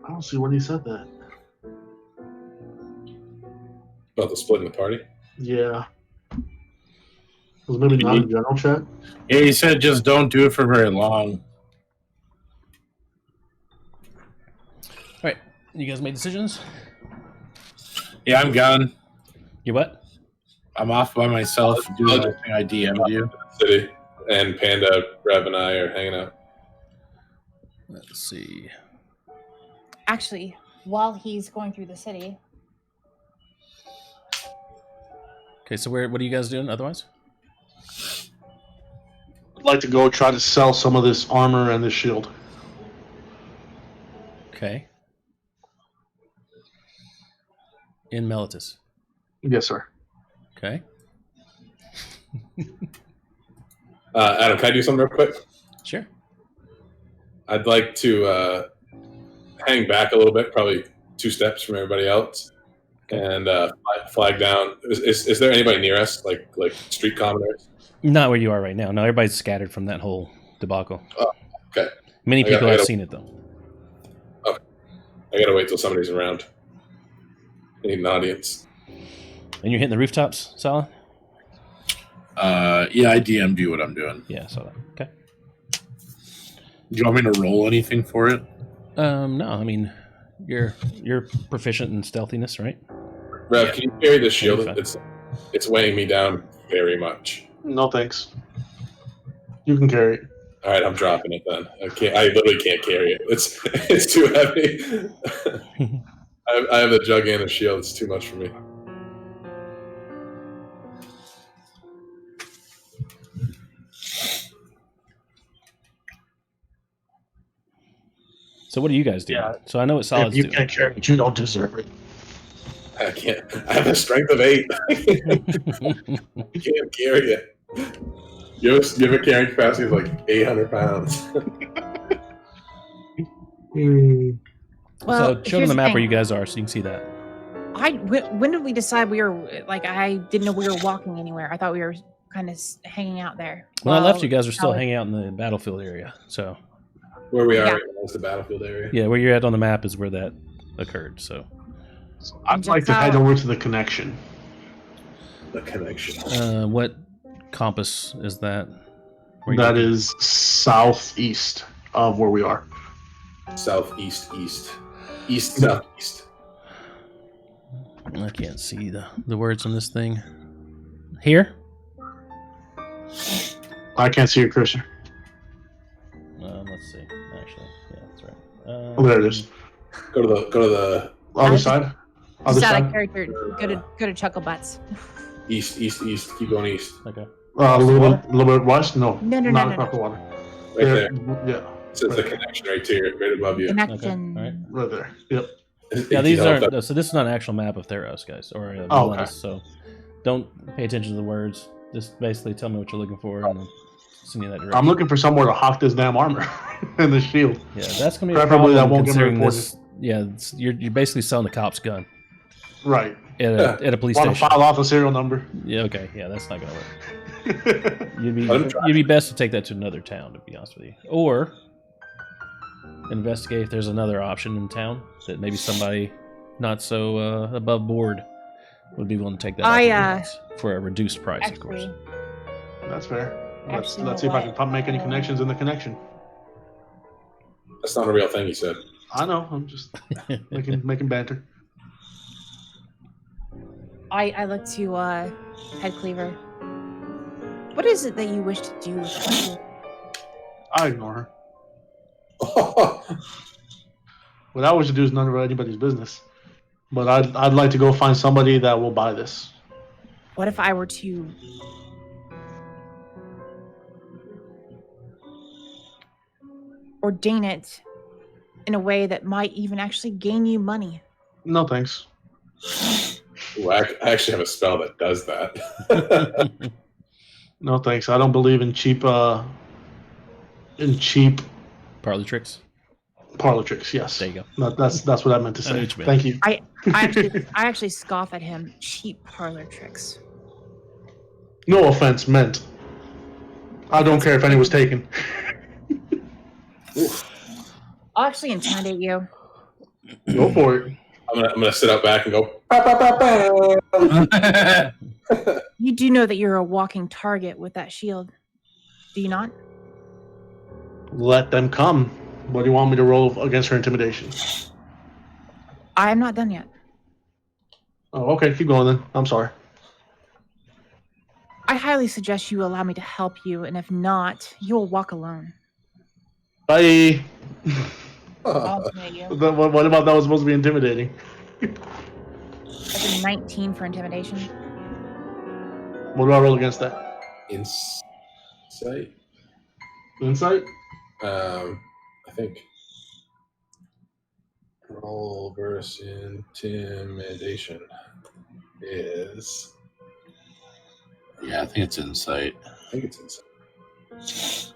Speaker 2: I don't see when he said that.
Speaker 6: About the split in the party?
Speaker 2: Yeah. Was maybe not a general chat?
Speaker 5: Yeah, he said just don't do it for very long.
Speaker 1: All right. You guys made decisions?
Speaker 5: Yeah, I'm gone.
Speaker 1: You what?
Speaker 5: I'm off by myself doing everything I DM'd you.
Speaker 6: City. And Panda, Rev, and I are hanging out.
Speaker 1: Let's see.
Speaker 4: Actually, while he's going through the city.
Speaker 1: Okay, so what are you guys doing otherwise?
Speaker 2: I'd like to go try to sell some of this armor and this shield.
Speaker 1: Okay. In Melitus.
Speaker 2: Yes, sir.
Speaker 1: Okay.
Speaker 6: Adam, can I do something real quick?
Speaker 1: Sure.
Speaker 6: I'd like to hang back a little bit, probably 2 steps from everybody else, and flag down. Is there anybody near us, like street commoners?
Speaker 1: Not where you are right now. No, everybody's scattered from that whole debacle.
Speaker 6: Oh, okay.
Speaker 1: Many people have seen it, though.
Speaker 6: Okay. I gotta wait till somebody's around. I need an audience.
Speaker 1: And you're hitting the rooftops, Solid?
Speaker 5: Yeah, I DM'd you what I'm doing.
Speaker 1: Yeah, I saw that. Okay.
Speaker 5: Do you want me to roll anything for it?
Speaker 1: No, I mean, you're proficient in stealthiness, right?
Speaker 6: Rev, can you carry the shield? It's weighing me down very much.
Speaker 2: No thanks. You can carry it.
Speaker 6: All right, I'm dropping it then. I literally can't carry it. It's too heavy. I have a jug and a shield. It's too much for me.
Speaker 1: So what do you guys do? Yeah. So I know what Solid's doing.
Speaker 2: If you can't carry it, you don't deserve it.
Speaker 6: I can't. I have a strength of 8. You can't carry it. You have a carrying capacity of like 800 pounds.
Speaker 1: Well, so show them the map where you guys are so you can see that.
Speaker 4: When did we decide we were, like, I didn't know we were walking anywhere. I thought we were kind of hanging out there.
Speaker 1: When I left, you guys were still hanging out in the battlefield area. So
Speaker 6: where we are right now is the battlefield area.
Speaker 1: Yeah, where you're at on the map is where that occurred. So
Speaker 2: I'd like to head over to the connection.
Speaker 6: The connection.
Speaker 1: What compass is that?
Speaker 2: That is southeast of where we are.
Speaker 6: Southeast, east, southeast.
Speaker 1: I can't see the words on this thing. Here?
Speaker 2: I can't see your cursor.
Speaker 1: Let's see. Actually, yeah, that's right.
Speaker 2: Oh, there it is.
Speaker 6: Go to the
Speaker 2: other side.
Speaker 4: Other side. Character. Go to Chuckle Butts.
Speaker 6: East. Keep going east.
Speaker 1: Okay.
Speaker 2: A little bit west. No.
Speaker 4: No.
Speaker 2: Not the water.
Speaker 6: Right there.
Speaker 2: Yeah.
Speaker 6: It says the connection right here, right above you.
Speaker 4: Connection.
Speaker 1: Okay. All
Speaker 2: right there. Yep.
Speaker 1: Yeah, these aren't. So this is not an actual map of Theros, guys, or
Speaker 2: okay.
Speaker 1: So don't pay attention to the words. Just basically tell me what you're looking for, and send you that direction.
Speaker 2: I'm looking for somewhere to hawk this damn armor and the shield.
Speaker 1: Yeah, that's gonna be
Speaker 2: preferably
Speaker 1: a problem.
Speaker 2: That won't get
Speaker 1: reported. This, yeah, you're basically selling a cop's gun.
Speaker 2: Right.
Speaker 1: At a police
Speaker 2: station.
Speaker 1: File
Speaker 2: off a serial number.
Speaker 1: Yeah. Okay. Yeah, that's not gonna work. You'd be best to take that to another town, to be honest with you, or investigate if there's another option in town that maybe somebody not so above board would be willing to take that for a reduced price, of course.
Speaker 2: That's fair. Let's see if I can make any connections in the connection.
Speaker 6: That's not a real thing, he said.
Speaker 2: I know. I'm just making banter.
Speaker 4: I look to Head Cleaver. What is it that you wish to do with that shield?
Speaker 2: I ignore her. What I wish to do is none of anybody's business. But I'd like to go find somebody that will buy this.
Speaker 4: What if I were to ordain it in a way that might even actually gain you money?
Speaker 2: No thanks.
Speaker 6: Ooh, I actually have a spell that does that.
Speaker 2: No thanks. I don't believe in cheap parlor
Speaker 1: tricks.
Speaker 2: Parlor tricks, yes.
Speaker 1: There you
Speaker 2: go. That's what I meant to say. Thank you.
Speaker 4: I actually scoff at him. Cheap parlor tricks.
Speaker 2: No offense meant. I don't care if any was taken.
Speaker 4: I'll actually intimidate you.
Speaker 2: Go for it.
Speaker 6: I'm gonna sit out back and go. Bah, bah, bah, bah.
Speaker 4: You do know that you're a walking target with that shield, do you not?
Speaker 2: Let them come. What do you want me to roll against her intimidation?
Speaker 4: I am not done yet.
Speaker 2: Oh, okay. Keep going then. I'm sorry.
Speaker 4: I highly suggest you allow me to help you, and if not, you will walk alone.
Speaker 2: Bye.
Speaker 4: I'll intimidate you.
Speaker 2: What about that was supposed to be intimidating?
Speaker 4: That's a 19 for intimidation.
Speaker 2: What do I roll against that?
Speaker 6: Insight.
Speaker 2: Insight?
Speaker 6: I think. Roll versus intimidation is.
Speaker 5: Yeah, I think it's insight.
Speaker 6: I think it's insight.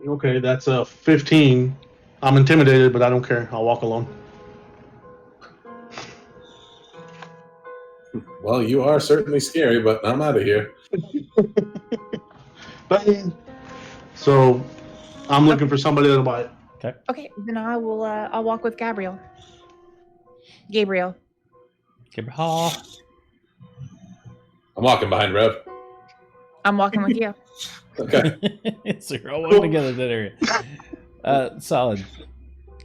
Speaker 2: Okay, that's a 15. I'm intimidated, but I don't care. I'll walk alone.
Speaker 6: Well, you are certainly scary, but I'm out of here.
Speaker 2: Bye. So, I'm looking for somebody that'll buy it.
Speaker 4: Okay, then I will. I'll walk with Gabriel. Gabriel.
Speaker 6: I'm walking behind Rev.
Speaker 4: I'm walking with you.
Speaker 6: Okay.
Speaker 1: So you're all walking together in that area. Solid.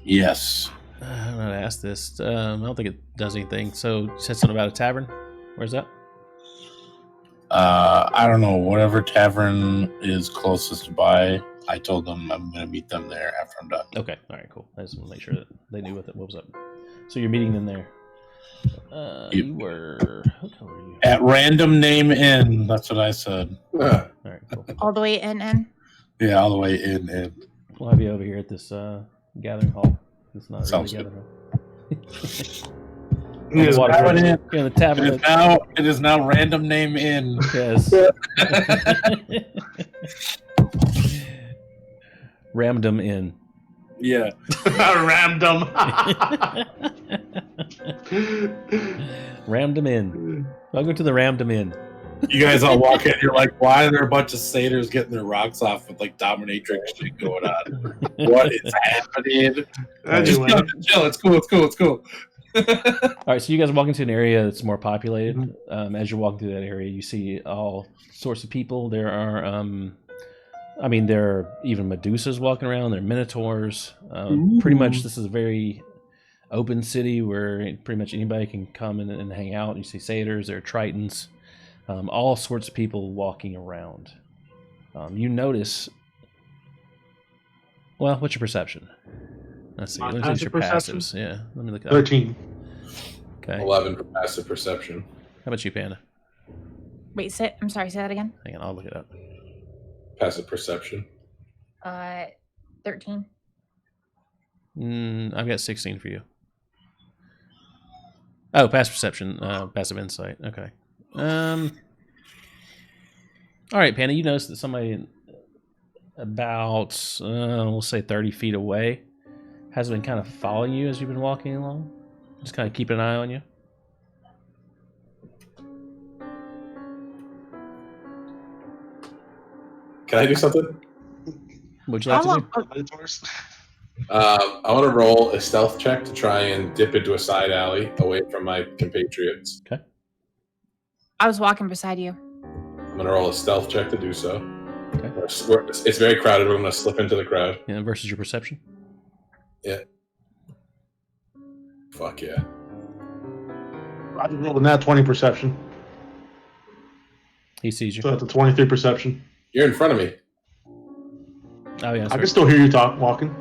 Speaker 5: Yes.
Speaker 1: I don't know how to ask this. I don't think it does anything. So you said something about a tavern. Where's that?
Speaker 5: I don't know. Whatever tavern is closest to buy, I told them I'm going to meet them there after I'm done.
Speaker 1: Okay. All right, cool. I just want to make sure that they knew what was up. So you're meeting them there. You were... What were you?
Speaker 5: At Random Name Inn. That's what I said.
Speaker 1: All right, cool.
Speaker 4: All the way in.
Speaker 5: Yeah, all the way in.
Speaker 1: We'll have you over here at this gathering hall. It's not
Speaker 5: Sounds
Speaker 1: really
Speaker 5: good.
Speaker 1: gathering hall.
Speaker 5: It
Speaker 1: the tavern.
Speaker 5: It is now Random Name Inn.
Speaker 1: Yes. Ramdom Inn.
Speaker 5: Yeah.
Speaker 2: Ramdom.
Speaker 1: Ramdom Inn. Welcome to the Ramdom Inn.
Speaker 5: You guys all walk in, you're like, why are there a bunch of satyrs getting their rocks off with like dominatrix shit going on? What is happening?
Speaker 2: Anyway.
Speaker 5: Just chill. It's cool.
Speaker 1: All right, so you guys are walking to an area that's more populated. As you're walking through that area, you see all sorts of people. There are, there are even Medusas walking around. There are Minotaurs. Pretty much, this is a very open city where pretty much anybody can come in and hang out. You see satyrs, there are Tritons, all sorts of people walking around. You notice. Well, what's your perception? Let's see. Let me see your passives. Yeah, let me look at
Speaker 2: 13.
Speaker 1: Okay.
Speaker 6: 11 for passive perception.
Speaker 1: How about you, Panda?
Speaker 4: Wait, I'm sorry, say that again.
Speaker 1: Hang on, I'll look it up.
Speaker 6: Passive perception.
Speaker 4: 13.
Speaker 1: I've got 16 for you. Oh, passive perception, passive insight. Okay. All right, Panda, you notice that somebody about, we'll say 30 feet away has been kind of following you as you've been walking along. Just kind of keeping an eye on you.
Speaker 6: Can I do something?
Speaker 1: Would you like to do?
Speaker 6: I want to roll a stealth check to try and dip into a side alley away from my compatriots.
Speaker 1: Okay.
Speaker 4: I was walking beside you.
Speaker 6: I'm going to roll a stealth check to do so.
Speaker 1: Okay.
Speaker 6: It's very crowded. We're going to slip into the crowd.
Speaker 1: Yeah, versus your perception?
Speaker 6: Yeah. Fuck yeah.
Speaker 2: I just rolled a nat 20 perception.
Speaker 1: He sees you.
Speaker 2: So that's a 23 perception.
Speaker 6: You're in front of me.
Speaker 1: Oh yeah,
Speaker 2: I can still hear you walking.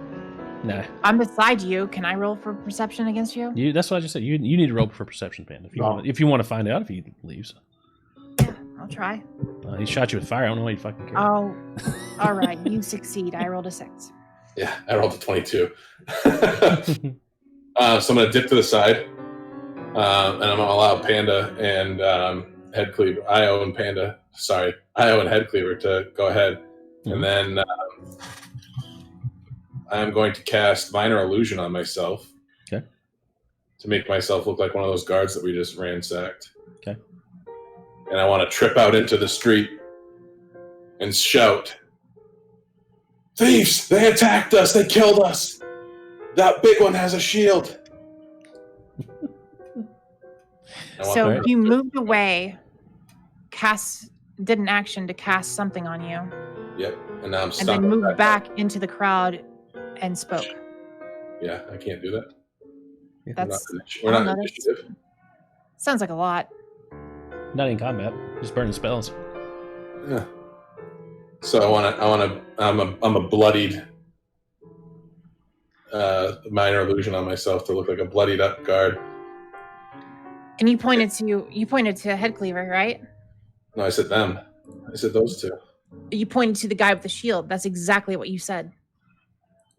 Speaker 1: Nah.
Speaker 4: I'm beside you. Can I roll for perception against you?
Speaker 1: That's what I just said. You need to roll for perception, Panda, if you want to find out if he leaves.
Speaker 4: Yeah, I'll try.
Speaker 1: He shot you with fire. I don't know why you fucking care.
Speaker 4: Oh, all right. You succeed. I rolled a 6.
Speaker 6: Yeah, I rolled a 22. So I'm going to dip to the side, and I'm going to allow Panda and Head Cleaver, Io and Head Cleaver to go ahead. Mm-hmm. And then I'm going to cast Minor Illusion on myself.
Speaker 1: Okay.
Speaker 6: To make myself look like one of those guards that we just ransacked.
Speaker 1: Okay.
Speaker 6: And I want to trip out into the street and shout, "Thieves! They attacked us! They killed us! That big one has a shield!"
Speaker 4: So you moved away, did an action to cast something on you.
Speaker 6: Yep, and now I'm stuck.
Speaker 4: And then moved back into the crowd and spoke.
Speaker 6: Yeah, I can't do that.
Speaker 4: We're not initiative. Sounds like a lot.
Speaker 1: Not in combat, just burning spells.
Speaker 6: Yeah. So I'm a bloodied minor illusion on myself to look like a bloodied up guard.
Speaker 4: And you pointed to Head Cleaver, right?
Speaker 6: No, I said them. I said those two.
Speaker 4: You pointed to the guy with the shield. That's exactly what you said.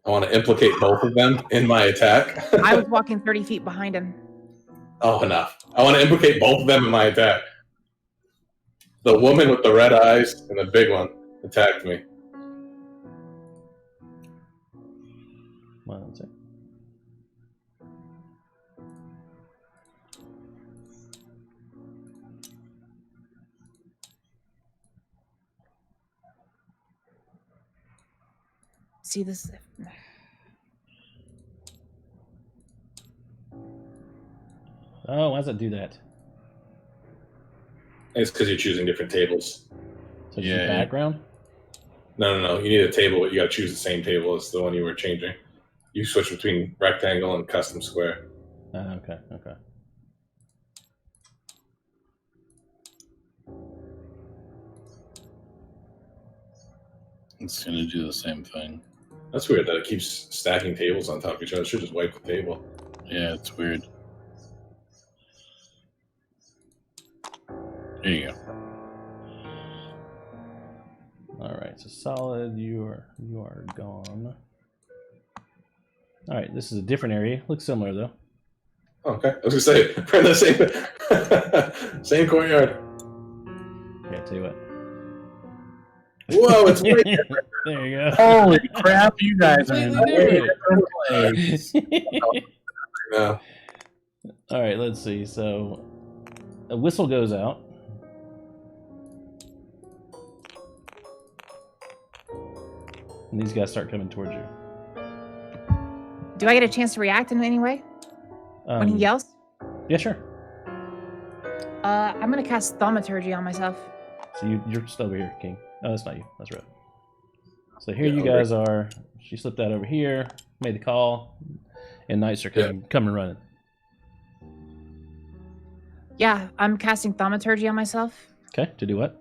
Speaker 6: I want to implicate both of them in my attack.
Speaker 4: I was walking 30 feet behind him.
Speaker 6: Oh, enough. I want to implicate both of them in my attack. The woman with the red eyes and the big one attacked me.
Speaker 1: One second.
Speaker 4: See this?
Speaker 1: Oh, why does it do that?
Speaker 6: It's because you're choosing different tables.
Speaker 1: So yeah, background?
Speaker 6: No. You need a table. You got to choose the same table as the one you were changing. You switch between rectangle and custom square.
Speaker 1: Okay.
Speaker 5: It's going to do the same thing.
Speaker 6: That's weird that it keeps stacking tables on top of each other. It should just wipe the table.
Speaker 5: Yeah, it's weird. There you go.
Speaker 1: All right, so solid. You are gone. All right, this is a different area. Looks similar though.
Speaker 6: Okay, I was gonna say we're in the same courtyard.
Speaker 1: Yeah, tell you what.
Speaker 6: Whoa, it's way different.
Speaker 1: There you go.
Speaker 5: Holy crap, you guys are in a different place.
Speaker 6: No.
Speaker 1: All right, let's see. So a whistle goes out. And these guys start coming towards you.
Speaker 4: Do I get a chance to react in any way when he yells?
Speaker 1: Yeah, sure.
Speaker 4: I'm going to cast Thaumaturgy on myself.
Speaker 1: So you're still over here, King. No, that's not you. That's Red. So here you guys are. She slipped that over here, made the call, and knights are coming running.
Speaker 4: Yeah, I'm casting Thaumaturgy on myself.
Speaker 1: Okay, to do what?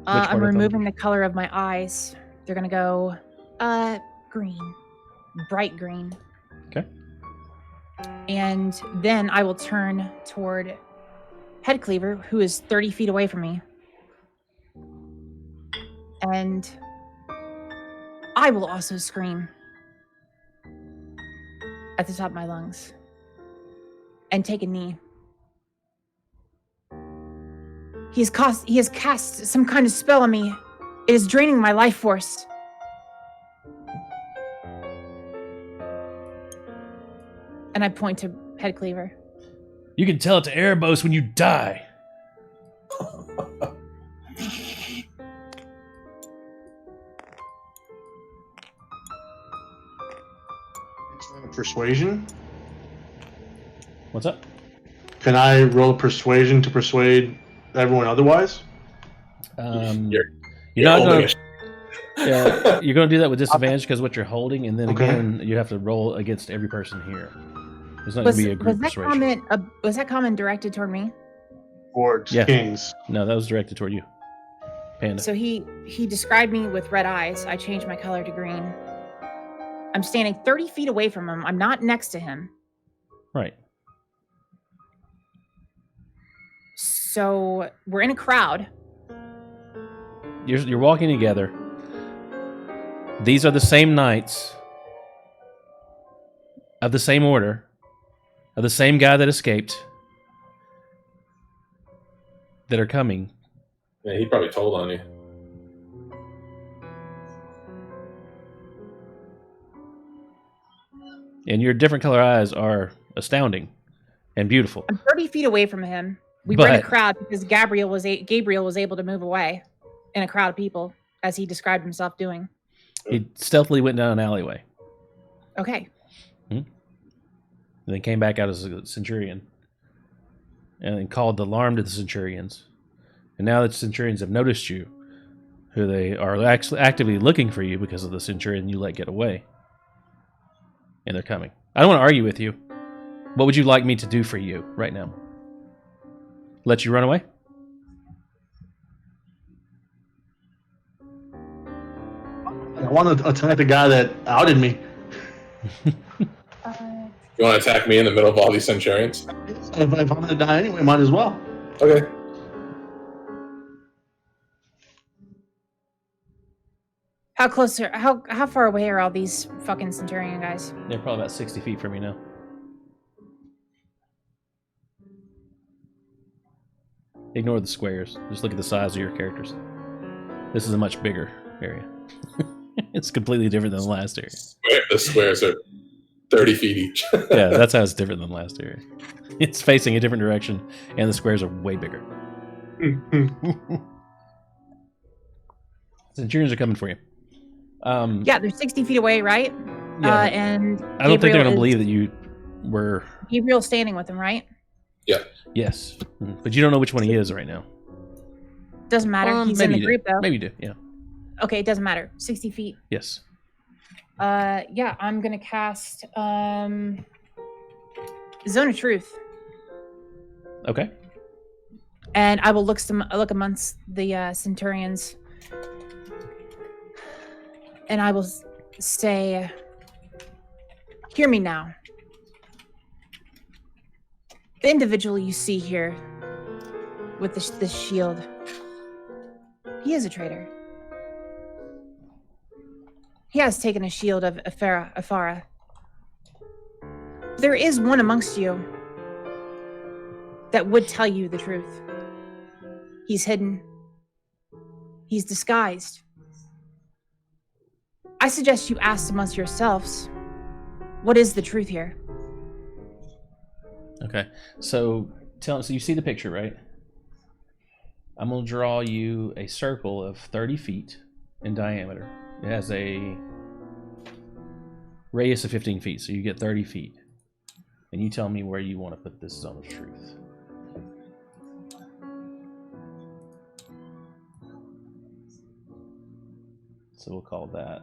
Speaker 4: I'm removing the color of my eyes. They're going to go green, bright green.
Speaker 1: Okay.
Speaker 4: And then I will turn toward Head Cleaver, who is 30 feet away from me. And I will also scream at the top of my lungs and take a knee. He has cast some kind of spell on me. It is draining my life force. And I point to Head Cleaver.
Speaker 1: You can tell it to Erebos when you die.
Speaker 2: Persuasion?
Speaker 1: What's up?
Speaker 2: Can I roll a persuasion to persuade everyone otherwise?
Speaker 1: You're not going to. Yeah, you're going to do that with disadvantage because what you're holding, and then again, you have to roll against every person here. It's not going to be a group persuasion.
Speaker 4: Was that comment directed toward me?
Speaker 2: Towards Kings.
Speaker 1: No, that was directed toward you. Panda.
Speaker 4: So he described me with red eyes. I changed my color to green. I'm standing 30 feet away from him. I'm not next to him.
Speaker 1: Right.
Speaker 4: So we're in a crowd.
Speaker 1: You're walking together. These are the same knights of the same order, of the same guy that escaped, that are coming.
Speaker 6: Yeah, he probably told on you.
Speaker 1: And your different color eyes are astounding and beautiful.
Speaker 4: I'm 30 feet away from him. We were in a crowd because Gabriel was able to move away in a crowd of people, as he described himself doing.
Speaker 1: He stealthily went down an alleyway.
Speaker 4: Okay.
Speaker 1: And then came back out as a centurion. And then called the alarm to the centurions. And now the centurions have noticed you, who they are actually actively looking for you because of the centurion you let get away. And they're coming. I don't want to argue with you. What would you like me to do for you right now? Let you run away?
Speaker 2: I want to attack the guy that outed me.
Speaker 6: You want to attack me in the middle of all these centurions?
Speaker 2: If I'm going to die anyway, might as well.
Speaker 6: Okay.
Speaker 4: How far away are all these fucking centurion guys?
Speaker 1: They're probably about 60 feet from you now. Ignore the squares. Just look at the size of your characters. This is a much bigger area. It's completely different than the last area.
Speaker 6: The squares are 30 feet each.
Speaker 1: Yeah, that's how it's different than the last area. It's facing a different direction, and the squares are way bigger. Centurions are coming for you.
Speaker 4: Yeah, they're 60 feet away, right?
Speaker 1: Yeah.
Speaker 4: And
Speaker 1: I don't think they're going to believe that you were...
Speaker 4: Gabriel's standing with him, right?
Speaker 6: Yeah.
Speaker 1: Yes. But you don't know which one he is right now.
Speaker 4: Doesn't matter. He's in the group, though.
Speaker 1: Maybe you do, yeah.
Speaker 4: Okay, it doesn't matter. 60 feet.
Speaker 1: Yes.
Speaker 4: Yeah, I'm going to cast Zone of Truth.
Speaker 1: Okay.
Speaker 4: And I will look amongst the centurions. And I will say, hear me now. The individual you see here with this shield, he is a traitor. He has taken a shield of Afara. There is one amongst you that would tell you the truth. He's hidden. He's disguised. I suggest you ask amongst yourselves, what is the truth here?
Speaker 1: Okay, so you see the picture, right? I'm going to draw you a circle of 30 feet in diameter. It has a radius of 15 feet, so you get 30 feet. And you tell me where you want to put this zone of truth. So we'll call that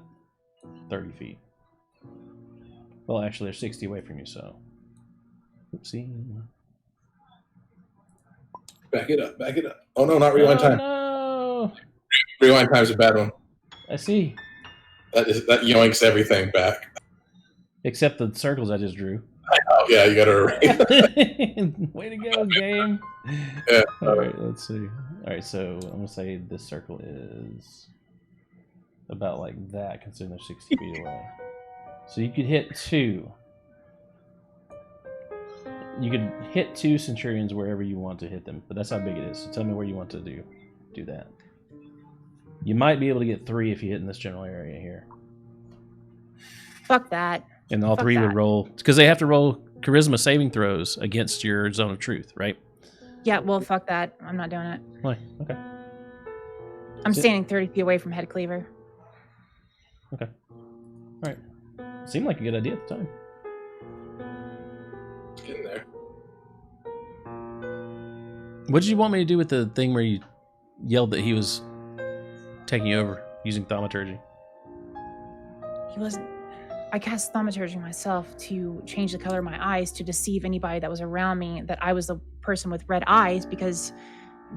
Speaker 1: 30 feet. Well, actually, they're 60 away from you, so... Oopsie.
Speaker 6: Back it up, back it up. Oh no, not rewind time.
Speaker 1: No!
Speaker 6: Rewind time's a bad one.
Speaker 1: I see.
Speaker 6: That yoinks everything back.
Speaker 1: Except the circles I just drew.
Speaker 6: Oh yeah, you gotta erase.
Speaker 1: Way to go, game.
Speaker 6: Yeah.
Speaker 1: Alright, let's see. Alright, so I'm gonna say this circle is about like that, considering they're 60 feet away. So you could hit two. You could hit two centurions wherever you want to hit them, but that's how big it is. So tell me where you want to do that. You might be able to get three if you hit in this general area here.
Speaker 4: Fuck that.
Speaker 1: And all three would roll, because they have to roll charisma saving throws against your zone of truth, right?
Speaker 4: Yeah, well, fuck that. I'm not doing it.
Speaker 1: Why? Okay.
Speaker 4: I'm standing 30 feet away from Head Cleaver.
Speaker 1: Okay. All right. Seemed like a good idea at the time.
Speaker 6: Getting there.
Speaker 1: What did you want me to do with the thing where you yelled that he was taking over using thaumaturgy?
Speaker 4: He wasn't. I cast thaumaturgy myself to change the color of my eyes to deceive anybody that was around me that I was the person with red eyes, because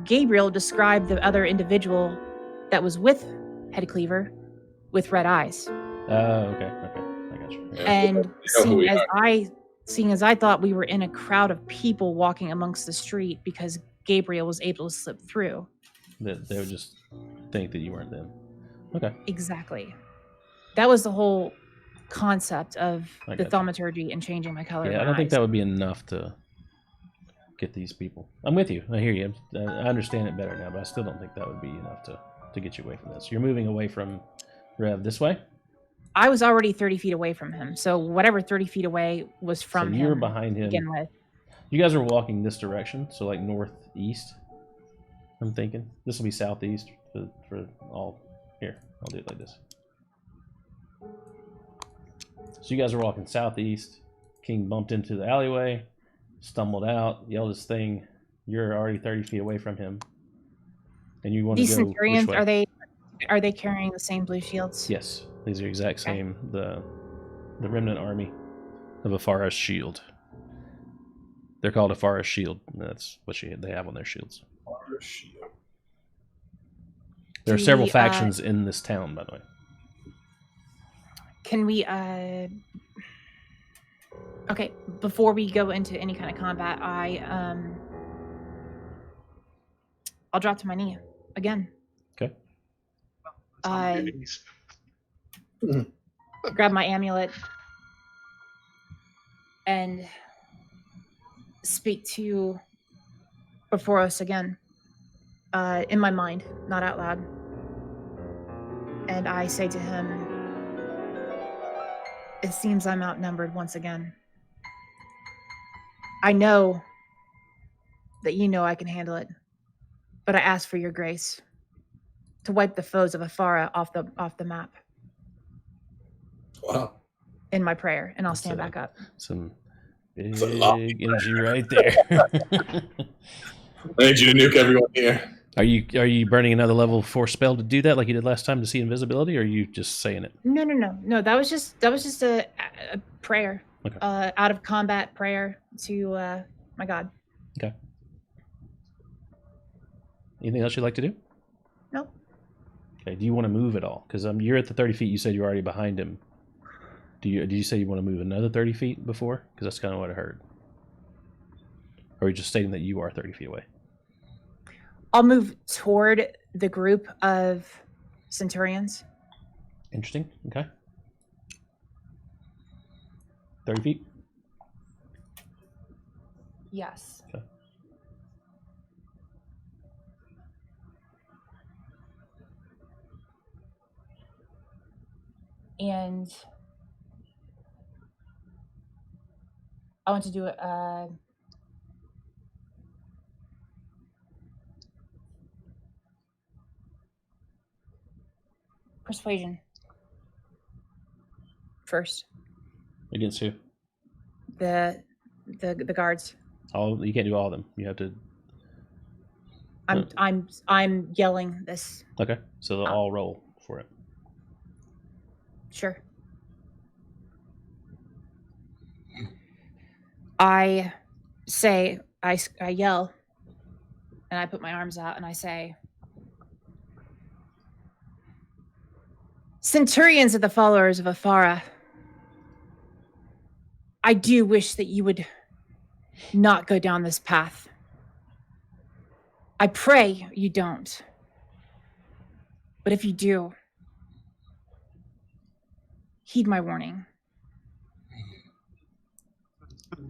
Speaker 4: Gabriel described the other individual that was with Headcleaver with red eyes.
Speaker 1: Okay. I got you.
Speaker 4: And seeing as I thought we were in a crowd of people walking amongst the street because Gabriel was able to slip through.
Speaker 1: That they would just think that you weren't them. Okay.
Speaker 4: Exactly. That was the whole concept of the
Speaker 1: you.
Speaker 4: thaumaturgy and changing my color.
Speaker 1: Yeah, I don't think that would be enough to get these people. I'm with you. I hear you. I understand it better now, but I still don't think that would be enough to get you away from this. You're moving away from Rev this way?
Speaker 4: I was already 30 feet away from him, so whatever 30 feet away was from him.
Speaker 1: So you were behind him.
Speaker 4: To begin with.
Speaker 1: You guys are walking this direction, so like northeast. I'm thinking this will be southeast for all. Here, I'll do it like this. So you guys are walking southeast. King bumped into the alleyway, stumbled out, yelled his thing. You're already 30 feet away from him, and you want
Speaker 4: These
Speaker 1: to go.
Speaker 4: Centurions, are they carrying the same blue shields?
Speaker 1: Yes, these are exact same. The remnant army of a forest shield. They're called a forest shield. That's what they have on their shields.
Speaker 6: Forest shield.
Speaker 1: There are several factions in this town, by the way.
Speaker 4: Can we okay, before we go into any kind of combat, I'll drop to my knee again.
Speaker 1: Okay.
Speaker 4: Grab my amulet and speak to Theros again, in my mind, not out loud. And I say to him, it seems I'm outnumbered once again. I know that you know I can handle it, but I ask for your grace to wipe the foes of Afara off the map.
Speaker 6: Wow.
Speaker 4: In my prayer, and I'll stand back up.
Speaker 1: Some big energy right there.
Speaker 6: I need you to nuke everyone here.
Speaker 1: Are you burning another level 4 spell to do that, like you did last time to see invisibility, or are you just saying it?
Speaker 4: No. That was just a prayer.
Speaker 1: Okay.
Speaker 4: Out of combat prayer to my God.
Speaker 1: Okay. Anything else you'd like to do?
Speaker 4: No.
Speaker 1: Okay. Do you want to move at all? Because you're at the 30 feet. You said you're already behind him. Did you say you want to move another 30 feet before? Because that's kind of what I heard. Or are you just stating that you are 30 feet away?
Speaker 4: I'll move toward the group of Centurions.
Speaker 1: Interesting. Okay. 30 feet?
Speaker 4: Yes.
Speaker 1: Okay.
Speaker 4: And I want to do a persuasion first.
Speaker 1: Against who?
Speaker 4: The guards.
Speaker 1: You can't do all of them. You have to.
Speaker 4: I'm yelling this.
Speaker 1: Okay, so they'll all roll for it.
Speaker 4: Sure. I yell, and I put my arms out, and I say, Centurions of the followers of Afara, I do wish that you would not go down this path. I pray you don't. But if you do, heed my warning.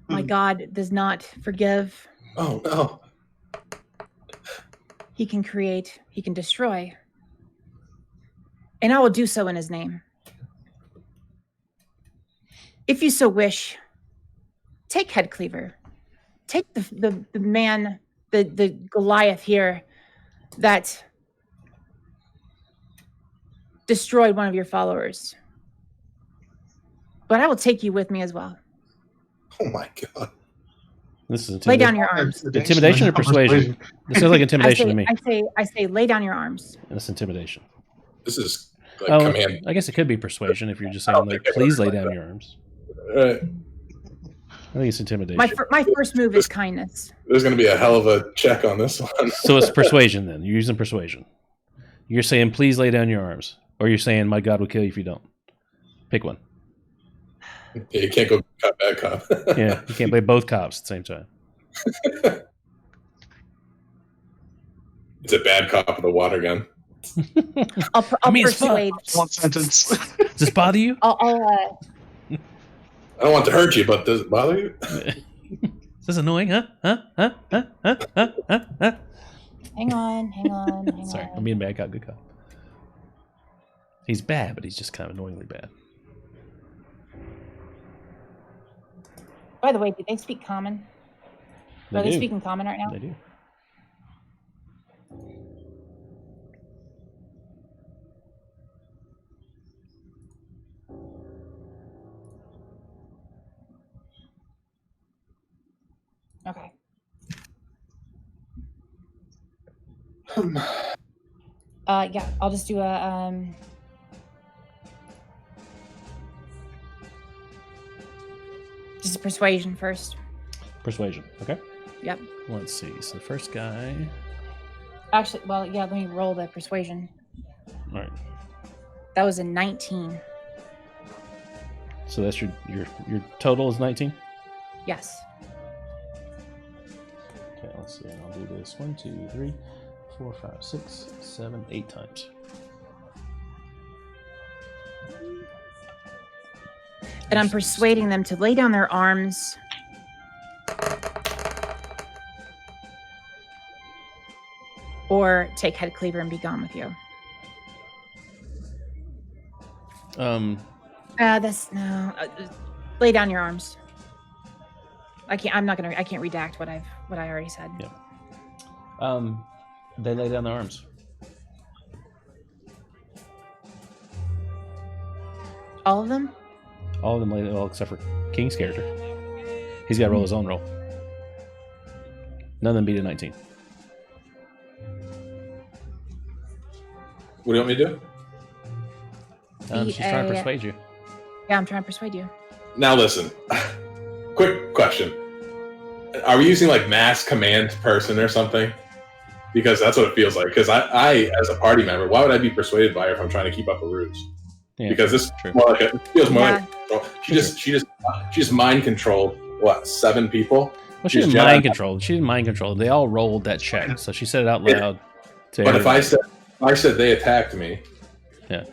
Speaker 4: My God does not forgive.
Speaker 6: Oh, no.
Speaker 4: He can create, he can destroy. And I will do so in his name. If you so wish, take Headcleaver. Take the man, the Goliath here that destroyed one of your followers. But I will take you with me as well.
Speaker 6: Oh my God.
Speaker 1: This is
Speaker 4: lay down your arms.
Speaker 1: Intimidation or persuasion? This sounds like intimidation to me.
Speaker 4: I say, lay down your arms.
Speaker 1: That's intimidation.
Speaker 6: This is command.
Speaker 1: I guess it could be persuasion if you're just saying, like, please lay down your arms.
Speaker 6: Right.
Speaker 1: I think it's intimidation.
Speaker 4: My first move is kindness.
Speaker 6: There's going to be a hell of a check on this one.
Speaker 1: So it's persuasion then. You're using persuasion. You're saying, please lay down your arms. Or you're saying, my God will kill you if you don't. Pick one.
Speaker 6: Yeah, you can't go cop, bad cop.
Speaker 1: Yeah, you can't play both cops at the same time.
Speaker 6: It's a bad cop with a water gun.
Speaker 4: I'll persuade.
Speaker 2: One sentence.
Speaker 1: Does this bother you?
Speaker 4: I'll
Speaker 6: I don't want to hurt you, but does it bother you?
Speaker 1: Is this annoying, huh?
Speaker 4: hang on.
Speaker 1: Sorry, I'm being bad cop, good cop. He's bad, but he's just kind of annoyingly bad.
Speaker 4: By the way, do they speak common? Are they speaking common right now?
Speaker 1: They do.
Speaker 4: Okay. Yeah, I'll just do a just a persuasion first.
Speaker 1: Persuasion, okay.
Speaker 4: Yep.
Speaker 1: Let's see. So the first guy.
Speaker 4: Actually, well, yeah, let me roll the persuasion.
Speaker 1: All right.
Speaker 4: That was a 19.
Speaker 1: So that's your total is 19?
Speaker 4: Yes.
Speaker 1: Okay, let's see. I'll do this 1, 2, 3, 4, 5, 6, 7, 8 times.
Speaker 4: And I'm persuading them to lay down their arms. Or take head cleaver and be gone with you. That's no. Lay down your arms. I can't redact what I already said.
Speaker 1: Yeah. They lay down their arms.
Speaker 4: All of them?
Speaker 1: All of them lay, well, except for King's character. He's got to roll his own roll. None of them beat a 19.
Speaker 6: What do you want me to do?
Speaker 1: She's trying to persuade you.
Speaker 4: Yeah, I'm trying to persuade you.
Speaker 6: Now listen. Quick question. Are we using like mass command person or something? Because that's what it feels like. Because I, as a party member, why would I be persuaded by her if I'm trying to keep up a ruse?
Speaker 1: Yeah,
Speaker 6: because this
Speaker 1: true.
Speaker 6: more like it feels more like control. She just mind controlled what 7 people.
Speaker 1: Well, she didn't mind control. She didn't mind control. They all rolled that check, so she said it out loud.
Speaker 6: But if I said they attacked me,
Speaker 1: yeah,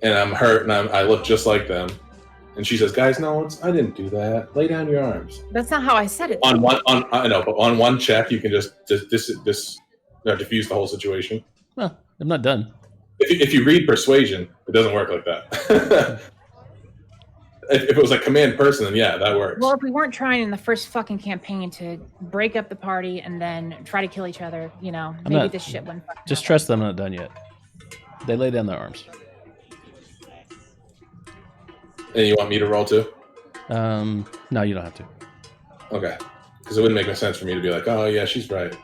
Speaker 6: and I'm hurt and I look just like them, and she says, "Guys, no, I didn't do that. Lay down your arms."
Speaker 4: That's not how I said it.
Speaker 6: I know, but on one check, you can just diffuse the whole situation.
Speaker 1: Well, I'm not done.
Speaker 6: If you read persuasion, it doesn't work like that. If it was like command person, then yeah, that works.
Speaker 4: Well, if we weren't trying in the first fucking campaign to break up the party and then try to kill each other, maybe this shit wouldn't fucking
Speaker 1: Just
Speaker 4: happen.
Speaker 1: trust them, I'm not done yet. They lay down their arms.
Speaker 6: And you want me to roll too?
Speaker 1: No, you don't have to.
Speaker 6: Okay. Because it wouldn't make no sense for me to be like, oh yeah, she's right.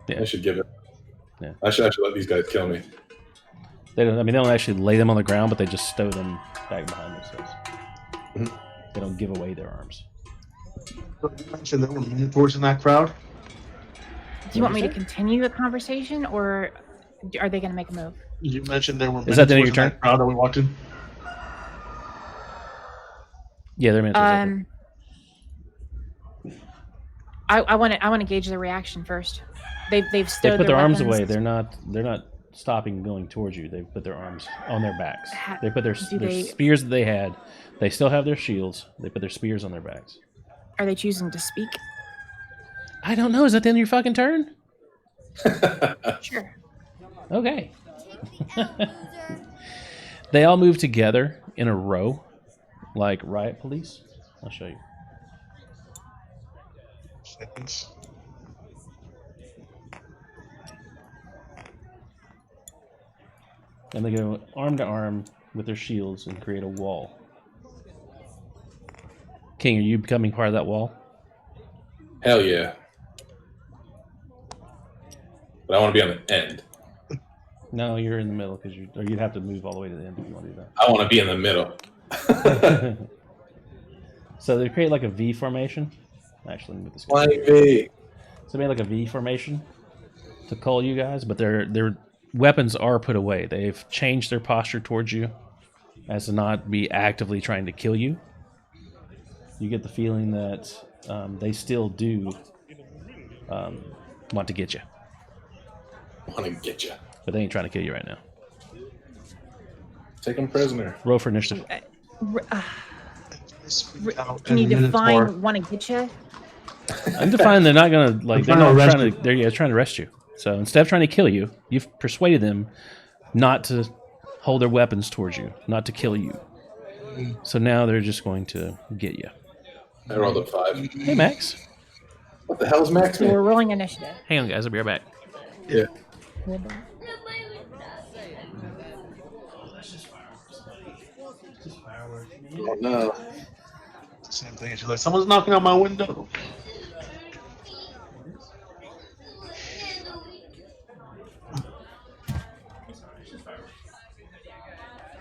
Speaker 1: Yeah.
Speaker 6: I should give it.
Speaker 1: Yeah.
Speaker 6: I should let these guys kill me.
Speaker 1: They don't. I mean, they don't actually lay them on the ground, but they just stow them back behind themselves.
Speaker 6: Mm-hmm.
Speaker 1: They don't give away their arms.
Speaker 2: You mentioned there were minotaurs in that crowd.
Speaker 4: Do you want me to continue the conversation, or are they going to make a move?
Speaker 2: You mentioned there were
Speaker 1: Is that the end of your
Speaker 2: minotaurs in
Speaker 1: turn?
Speaker 2: that crowd that we walked in.
Speaker 1: Yeah, they're minotaurs.
Speaker 4: I want to gauge their reaction first. They've stowed
Speaker 1: They put their arms
Speaker 4: weapons.
Speaker 1: away. They're not stopping and going towards you. They put their arms on their backs. They put their spears that they had. They still have their shields. They put their spears on their backs.
Speaker 4: Are they choosing to speak?
Speaker 1: I don't know. Is that the end of your fucking turn?
Speaker 4: Sure.
Speaker 1: Okay. They all move together in a row, like riot police. I'll show you.
Speaker 2: Seconds.
Speaker 1: And they go arm to arm with their shields and create a wall. King, are you becoming part of that wall?
Speaker 6: Hell yeah. But I want to be on the end.
Speaker 1: No, you're in the middle because you'd have to move all the way to the end if you want to do
Speaker 6: I want to be in the middle.
Speaker 1: that. So they create like a V formation. Actually, let me move this guy.
Speaker 6: Flying V.
Speaker 1: So they made like a V formation to call you guys, but their weapons are put away. They've changed their posture towards you as to not be actively trying to kill you. You get the feeling that they still do want to get you.
Speaker 6: Want to get you.
Speaker 1: But they ain't trying to kill you right now.
Speaker 6: Take him prisoner.
Speaker 1: Roll for initiative.
Speaker 4: Can you define want to get you?
Speaker 1: I'm defining they're not gonna like they're not trying to they're trying to arrest you. So instead of trying to kill you, you've persuaded them not to hold their weapons towards you, not to kill you. So now they're just going to get you.
Speaker 6: I rolled a 5.
Speaker 1: Hey Max.
Speaker 6: What the hell's Max
Speaker 4: So
Speaker 6: doing?
Speaker 4: we're rolling initiative.
Speaker 1: Hang on guys, I'll be right back.
Speaker 6: Yeah. Oh no.
Speaker 2: Same thing. She's like, someone's knocking on my window.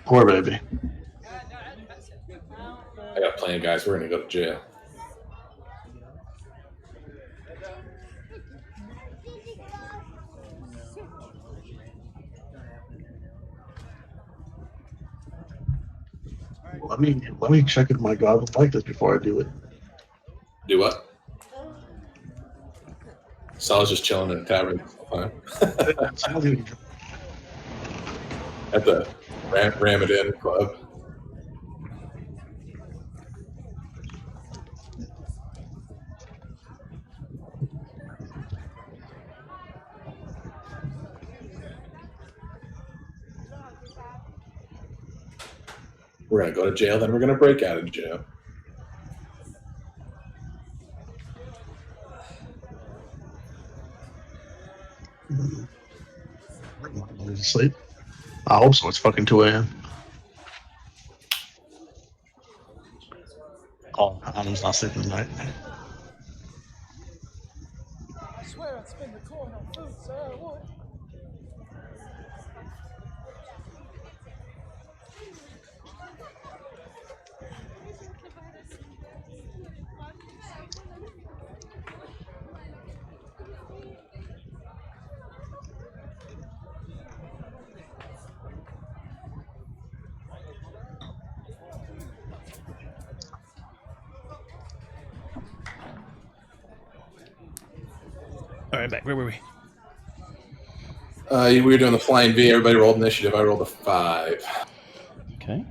Speaker 2: Poor baby.
Speaker 6: I got a plan, guys. We're gonna go to jail.
Speaker 2: Let me check if my god would like this before I do it.
Speaker 6: Do what? Sal's just chilling in a tavern. At the Ram It In club. We're gonna go to jail, then we're gonna break out of jail.
Speaker 2: Sleep. I hope so. It's fucking 2 a.m. Oh, Adam's not sleeping tonight.
Speaker 7: I swear I'd spend the coin on food, so I would.
Speaker 1: All right, back. Where were we?
Speaker 6: We were doing the flying V. Everybody rolled initiative. I rolled a 5.
Speaker 1: Okay.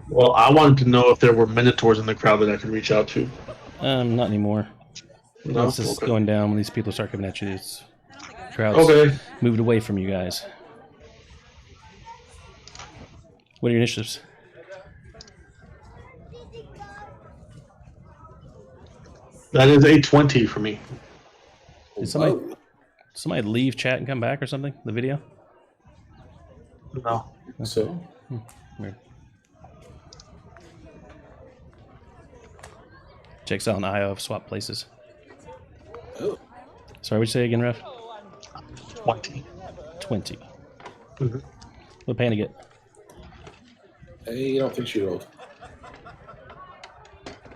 Speaker 2: Well, I wanted to know if there were minotaurs in the crowd that I could reach out to.
Speaker 1: Not anymore.
Speaker 2: No?
Speaker 1: This is
Speaker 2: Okay.
Speaker 1: going down when these people start coming at you. It's crowds
Speaker 2: Okay.
Speaker 1: moved away from you guys. What are your initiatives?
Speaker 2: That is a 20 for me.
Speaker 1: Did somebody leave chat and come back or something? The video?
Speaker 2: No.
Speaker 6: So
Speaker 1: Weird. Jake's out on IO have swapped places.
Speaker 6: Oh.
Speaker 1: Sorry, what'd you say again, Ref?
Speaker 2: 20.
Speaker 1: 20.
Speaker 2: Mhm.
Speaker 1: What Panda get?
Speaker 6: Hey, you don't think she rolled?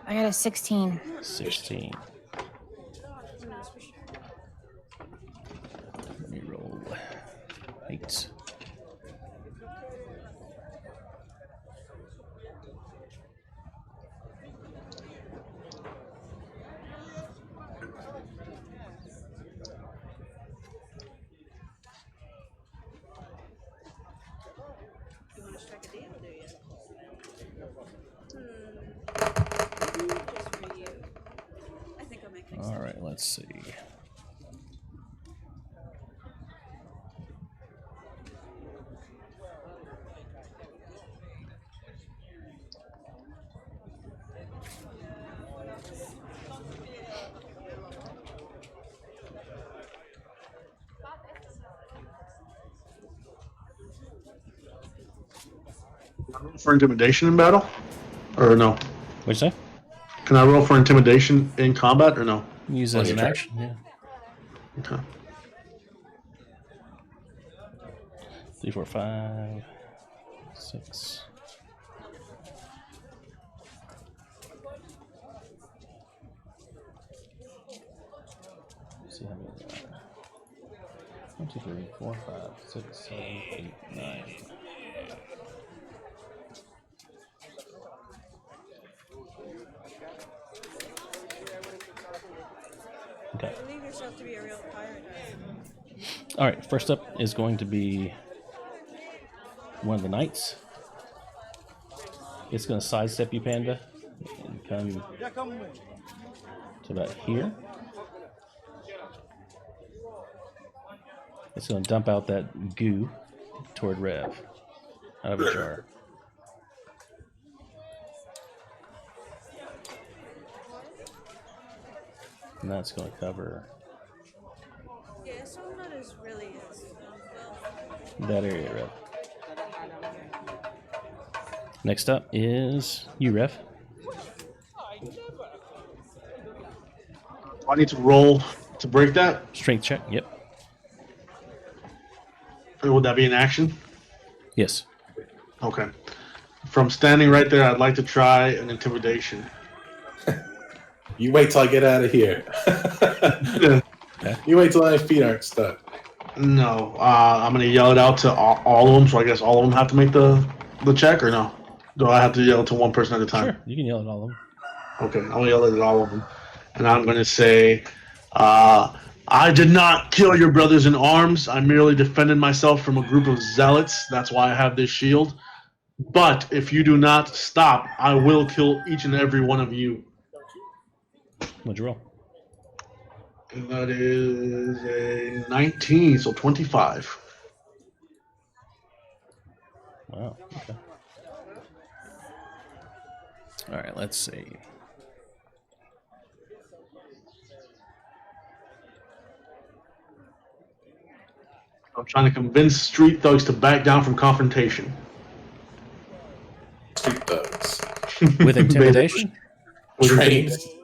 Speaker 4: I got a 16.
Speaker 1: 16. Let me roll 8. All right, let's see.
Speaker 2: For intimidation in battle? Or no?
Speaker 1: What'd you say?
Speaker 2: Can I roll for intimidation in combat or no?
Speaker 1: Use it as an action. Yeah.
Speaker 2: Okay.
Speaker 1: 3, 4, 5, 6. Let's see how many there are. 1, 2, 3, 4, 5, 6, 7, 8, 9. Okay.
Speaker 8: Believe yourself to be a real pirate.
Speaker 1: All right. First up is going to be one of the knights. It's going to sidestep you, Panda, and come to about here. It's going to dump out that goo toward Rev out of a jar. And that's going to cover
Speaker 8: Yeah, so I'm not as really as
Speaker 1: that area, Rev. Next up is you, Rev.
Speaker 2: I need to roll to break that.
Speaker 1: Strength check. Yep.
Speaker 2: Would that be an action?
Speaker 1: Yes.
Speaker 2: Okay. From standing right there, I'd like to try an intimidation.
Speaker 6: You wait till I get out of here. You wait till my feet aren't stuck.
Speaker 2: No, I'm gonna yell it out to all of them. So I guess all of them have to make the check, or no? Do I have to yell it to one person at a time?
Speaker 1: Sure. You can yell at all of them.
Speaker 2: Okay, I'm gonna yell it at all of them, and I'm gonna say, "I did not kill your brothers in arms. I merely defended myself from a group of zealots. That's why I have this shield. But if you do not stop, I will kill each and every one of you."
Speaker 1: What'd you roll?
Speaker 2: And that is a 19, so 25.
Speaker 1: Wow. Okay. All right. Let's see.
Speaker 2: I'm trying to convince street thugs to back down from confrontation.
Speaker 6: Street thugs.
Speaker 1: With intimidation?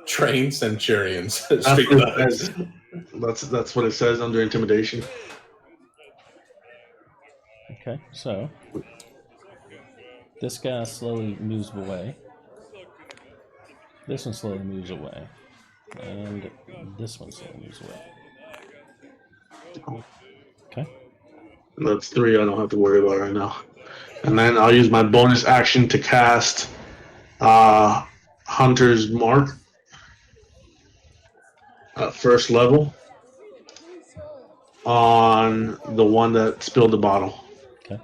Speaker 6: Trained centurions.
Speaker 2: That's
Speaker 6: Street
Speaker 2: what it
Speaker 6: thugs.
Speaker 2: says. That's what it says under intimidation.
Speaker 1: Okay. So this guy slowly moves away. This one slowly moves away. And this one slowly moves away. Okay.
Speaker 2: That's 3 I don't have to worry about right now. And then I'll use my bonus action to cast Hunter's Mark at first level on the one that spilled the bottle.
Speaker 1: Okay.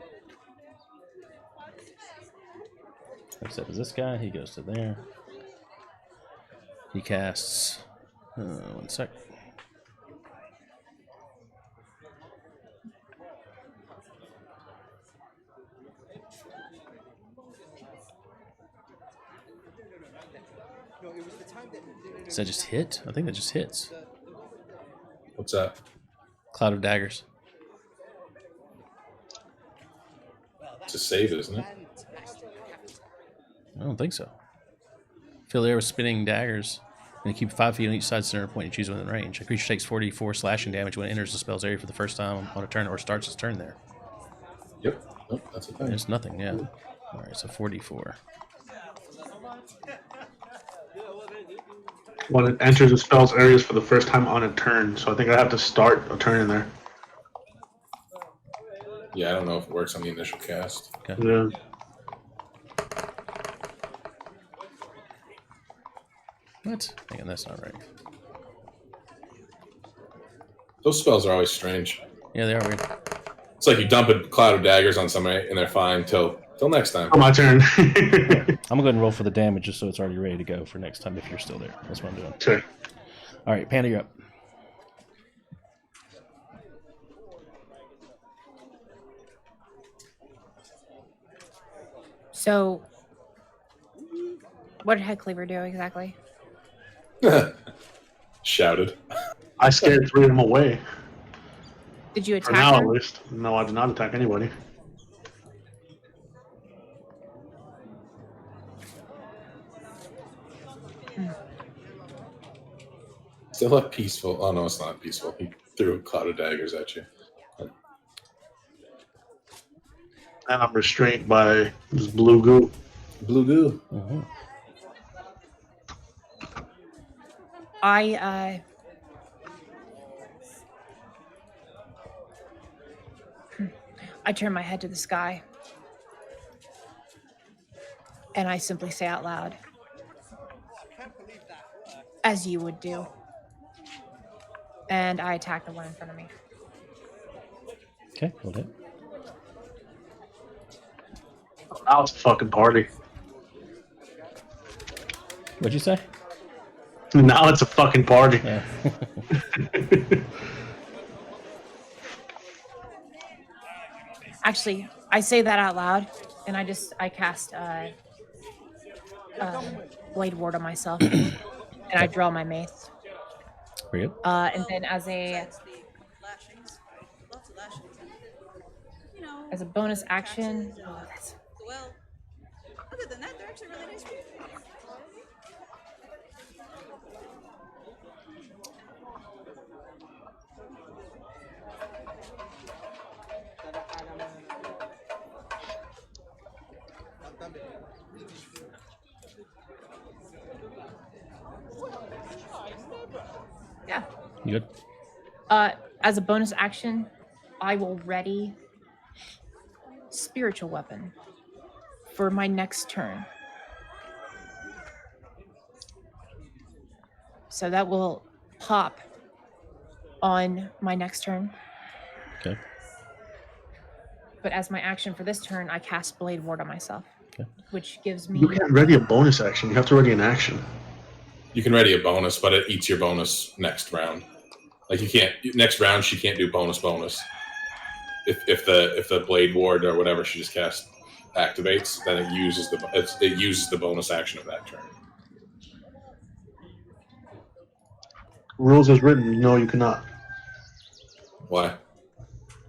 Speaker 1: Next up is this guy. He goes to there. He casts. 1 sec. Does that just hit? I think that just hits.
Speaker 6: What's that?
Speaker 1: Cloud of Daggers.
Speaker 6: It's a save, isn't it?
Speaker 1: I don't think so. Fill the air with spinning daggers, and keep 5 feet on each side center point and choose within range. A creature takes 44 slashing damage when it enters the spell's area for the first time on a turn or starts its turn there.
Speaker 6: Yep. Oh, that's a thing.
Speaker 1: There's nothing, yeah. All right, so 44.
Speaker 2: When it enters the spell's areas for the first time on a turn. So I think I have to start a turn in there.
Speaker 6: Yeah, I don't know if it works on the initial cast.
Speaker 1: Okay.
Speaker 2: Yeah.
Speaker 1: What? Hang on, that's not right.
Speaker 6: Those spells are always strange.
Speaker 1: Yeah, they are weird.
Speaker 6: It's like you dump a cloud of daggers on somebody and they're fine till next time.
Speaker 2: My turn.
Speaker 1: I'm gonna go ahead and roll for the damage just so it's already ready to go for next time if you're still there. That's what I'm doing.
Speaker 2: Okay.
Speaker 1: All right, Panda, you're up.
Speaker 4: So, what did Headcleaver do exactly?
Speaker 6: Shouted.
Speaker 2: I scared 3 of them away.
Speaker 4: Did you
Speaker 2: For
Speaker 4: attack
Speaker 2: now, at
Speaker 4: him?
Speaker 2: least. No, I did not attack anybody.
Speaker 6: Still a peaceful. Oh, no, it's not peaceful. He threw a cloud of daggers at you.
Speaker 2: And I'm restrained by this blue goo.
Speaker 6: Blue goo.
Speaker 1: Mm-hmm.
Speaker 4: I turn my head to the sky and I simply say out loud, as you would do. And I attack the one in front of me.
Speaker 1: Okay, hold it.
Speaker 2: Now it's a fucking party.
Speaker 1: What'd you say?
Speaker 2: Now it's a fucking party.
Speaker 1: Yeah.
Speaker 4: Actually, I say that out loud, and I cast Blade Ward on myself, and I draw my mace.
Speaker 1: Very good.
Speaker 4: And then as a bonus action,
Speaker 8: Well, other than that, they're actually really nice people.
Speaker 4: yeah.
Speaker 1: You good?
Speaker 4: As a bonus action, I will ready spiritual weapon for my next turn. So that will pop on my next turn.
Speaker 1: Okay.
Speaker 4: But as my action for this turn, I cast Blade Ward on myself, which gives me.
Speaker 2: You can't ready a bonus action. You have to ready an action.
Speaker 6: You can ready a bonus, but it eats your bonus next round. Like you can't next round. She can't do bonus. If the Blade Ward or whatever she just cast activates, then it uses the bonus action of that turn.
Speaker 2: Rules as written, no, you cannot.
Speaker 6: Why?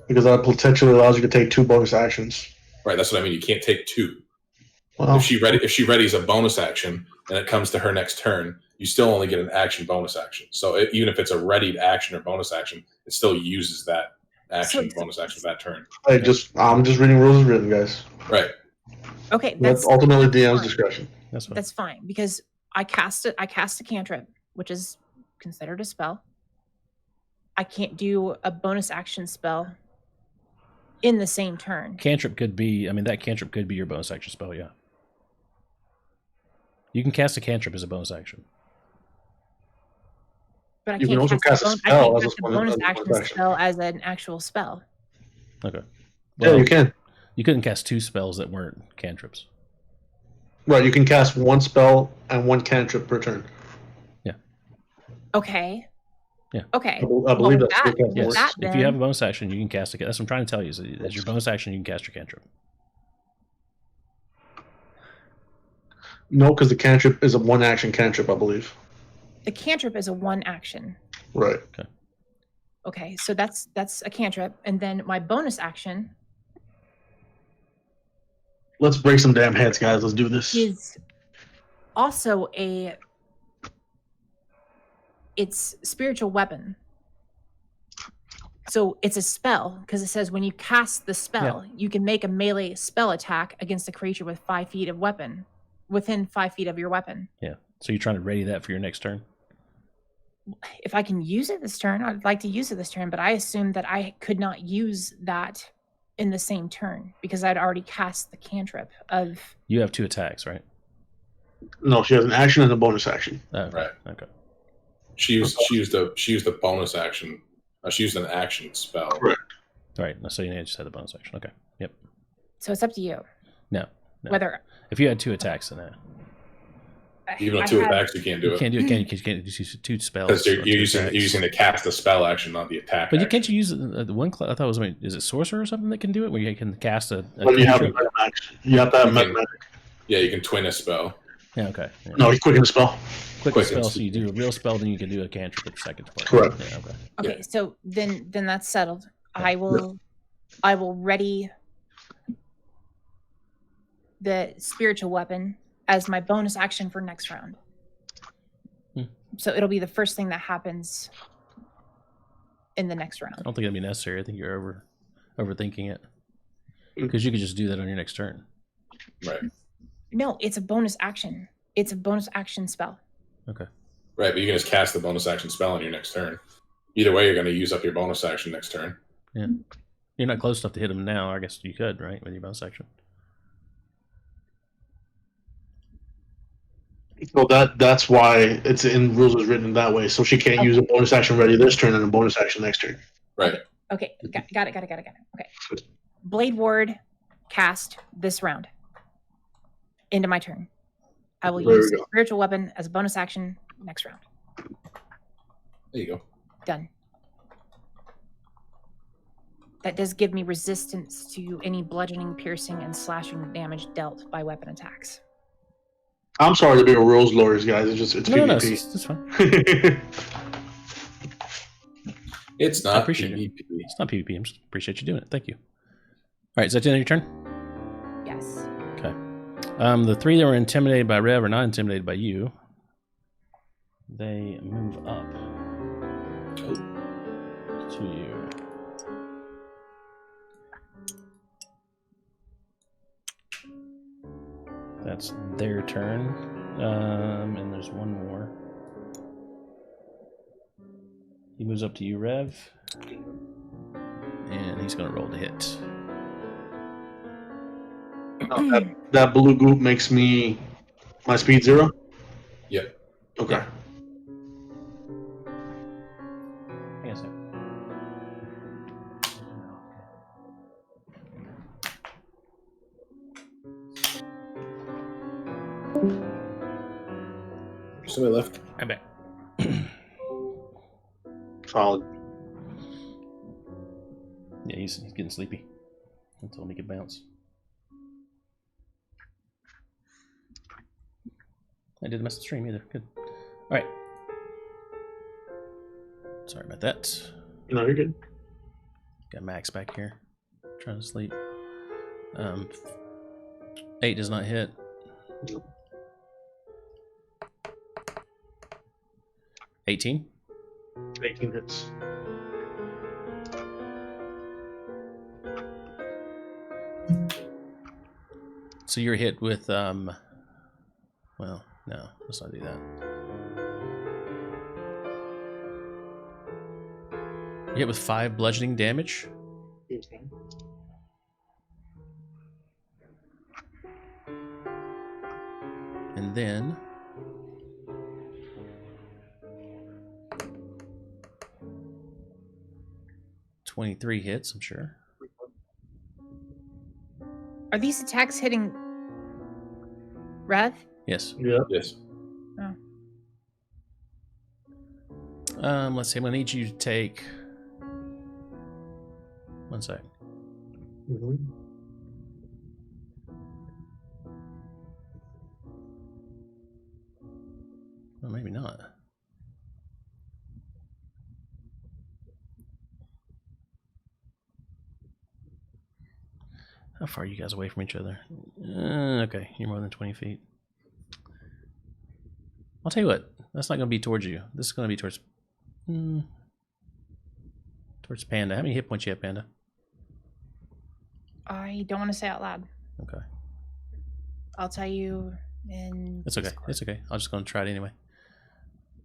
Speaker 2: Because that potentially allows you to take 2 bonus actions.
Speaker 6: Right, that's what I mean. You can't take 2.
Speaker 2: Well,
Speaker 6: If she readies a bonus action and it comes to her next turn, you still only get an action bonus action. So even if it's a readied action or bonus action, it still uses that action bonus action of that turn.
Speaker 2: I'm just reading rules as written, guys.
Speaker 6: Right.
Speaker 4: Okay,
Speaker 2: That's ultimately DM's discretion.
Speaker 1: That's fine.
Speaker 4: That's fine because I cast a cantrip, which is considered a spell. I can't do a bonus action spell in the same turn.
Speaker 1: Cantrip could be, that cantrip could be your bonus action spell, yeah. You can cast a cantrip as a bonus action.
Speaker 4: But I
Speaker 2: You
Speaker 4: can't
Speaker 2: can also cast a
Speaker 4: I
Speaker 2: spell
Speaker 4: can't
Speaker 2: as
Speaker 4: cast
Speaker 2: a
Speaker 4: a bonus
Speaker 2: bonus
Speaker 4: action
Speaker 2: action.
Speaker 4: spell as an actual spell.
Speaker 1: Okay.
Speaker 2: Yeah, you can.
Speaker 1: You couldn't cast 2 spells that weren't cantrips.
Speaker 2: Right, you can cast 1 spell and 1 cantrip per turn.
Speaker 1: Yeah.
Speaker 4: Okay.
Speaker 1: Yeah.
Speaker 4: Okay.
Speaker 2: I believe that's
Speaker 4: that,
Speaker 2: what
Speaker 1: Yes.
Speaker 4: that
Speaker 1: If you have a bonus action, you can cast a. That's what I'm trying to tell you. Is as your bonus action, you can cast your cantrip.
Speaker 2: No, because the cantrip is a 1 action cantrip, I believe.
Speaker 4: the cantrip is a 1 action.
Speaker 2: Right.
Speaker 1: Okay.
Speaker 4: Okay, so that's a cantrip, and then my bonus action
Speaker 2: Let's break some damn heads, guys. Let's do this.
Speaker 4: is also it's spiritual weapon. So it's a spell because it says when you cast the spell, you can make a melee spell attack against a creature with 5 feet of weapon, within 5 feet of your weapon.
Speaker 1: Yeah. So you're trying to ready that for your next turn?
Speaker 4: If I can use it this turn, I'd like to use it this turn, but I assumed that I could not use that in the same turn because I'd already cast the cantrip of.
Speaker 1: You have 2 attacks, right?
Speaker 2: No, she has an action and a bonus action.
Speaker 1: Oh,
Speaker 6: Right.
Speaker 1: Okay.
Speaker 6: She used a bonus action. She used an action spell.
Speaker 2: Correct.
Speaker 1: All right. So you just had the bonus action. Okay. Yep.
Speaker 4: So it's up to you.
Speaker 1: No.
Speaker 4: Whether
Speaker 1: if you had 2 attacks, then
Speaker 6: Even with 2 attacks, you can't do
Speaker 1: you
Speaker 6: it.
Speaker 1: can't do it. You can't do 2 spells.
Speaker 6: Because you're
Speaker 1: or 2
Speaker 6: using
Speaker 1: attacks.
Speaker 6: the cast the spell action, not the attack.
Speaker 1: But you
Speaker 6: action.
Speaker 1: can't you use the one? I thought it was. Is it sorcerer or something that can do it? Where you can cast a
Speaker 2: But you have to
Speaker 1: cantrip?
Speaker 2: you have to have
Speaker 6: You can-
Speaker 2: mathematic.
Speaker 6: Yeah, you can twin a spell.
Speaker 1: Yeah. Okay. Yeah.
Speaker 2: No, you quicken the spell.
Speaker 1: Quick
Speaker 6: Quick
Speaker 1: spell.
Speaker 6: and-
Speaker 1: So you do a real spell, then you can do a cantrip at the second part.
Speaker 2: Correct.
Speaker 1: Yeah. Okay.
Speaker 4: okay, so then that's settled.
Speaker 1: Yeah.
Speaker 4: I will ready the spiritual weapon as my bonus action for next round. So it'll be the first thing that happens in the next round.
Speaker 1: I don't think that'd be necessary. I think you're overthinking it. Because you could just do that on your next turn.
Speaker 6: Right.
Speaker 4: No, it's a bonus action. It's a bonus action spell.
Speaker 1: Okay.
Speaker 6: Right, but you can just cast the bonus action spell on your next turn. Either way, you're going to use up your bonus action next turn.
Speaker 1: Yeah. You're not close enough to hit him now. I guess you could, right, with your bonus action.
Speaker 2: So that's why it's in rules is written that way. So she can't use a bonus action ready this turn and a bonus action next turn.
Speaker 6: Right.
Speaker 4: Okay, got it. Okay. Blade Ward cast this round. Into my turn. I will use Spiritual Weapon as a bonus action next round.
Speaker 6: There you go.
Speaker 4: Done. That does give me resistance to any bludgeoning, piercing, and slashing damage dealt by weapon attacks.
Speaker 2: I'm sorry to be a rules lawyers, guys. It's PvP.
Speaker 1: No, it's fine.
Speaker 6: It's not
Speaker 1: I appreciate
Speaker 6: PvP.
Speaker 1: it. It's not PvP. I just appreciate you doing it. Thank you. All right, is that the end of your turn?
Speaker 4: Yes.
Speaker 1: Okay. The 3 that were intimidated by Rev are not intimidated by you. They move up to you. That's their turn. And there's one more. He moves up to you, Rev. And he's going to roll to hit.
Speaker 2: That blue goop makes me my speed 0?
Speaker 6: Yep.
Speaker 2: Okay.
Speaker 1: Yeah. I guess so.
Speaker 6: Somebody left.
Speaker 1: I'm back.
Speaker 2: Solid.
Speaker 1: Yeah, he's getting sleepy. I told him he could bounce. I didn't mess the stream either. Good. All right. Sorry about that.
Speaker 2: No, you're good.
Speaker 1: Got Max back here, trying to sleep. 8 does not hit.
Speaker 2: Nope.
Speaker 1: 18.
Speaker 2: 18 hits.
Speaker 1: So you're hit with well, no, let's not do that. You're hit with 5 bludgeoning damage. And then $23 hits, I'm sure.
Speaker 4: Are these attacks hitting Rev?
Speaker 1: Yes.
Speaker 2: Yeah.
Speaker 6: Yes.
Speaker 4: Oh.
Speaker 1: Let's see. I'm gonna need you to take 1 sec.
Speaker 2: Mm-hmm.
Speaker 1: Well, maybe not. How far are you guys away from each other? Okay, you're more than 20 feet. I'll tell you what. That's not going to be towards you. This is going to be towards Panda. How many hit points you have, Panda?
Speaker 4: I don't want to say out loud.
Speaker 1: Okay.
Speaker 4: I'll tell you in.
Speaker 1: It's okay.
Speaker 4: Discord.
Speaker 1: It's okay. I'm just going to try it anyway.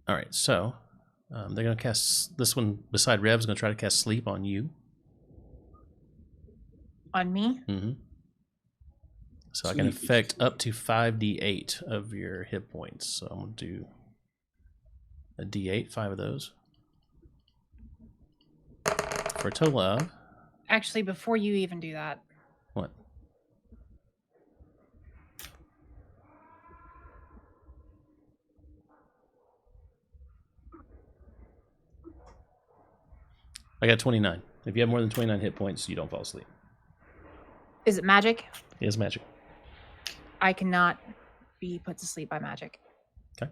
Speaker 1: All right. So they're going to cast this one beside Rev's going to try to cast Sleep on you.
Speaker 4: On me?
Speaker 1: Mm-hmm. So I can affect up to 5d8 of your hit points. So I'm going to do a d8, 5 of those. For a total of...
Speaker 4: Actually, before you even do that.
Speaker 1: What? I got 29. If you have more than 29 hit points, you don't fall asleep.
Speaker 4: Is it magic?
Speaker 1: It is magic.
Speaker 4: I cannot be put to sleep by magic.
Speaker 1: Okay.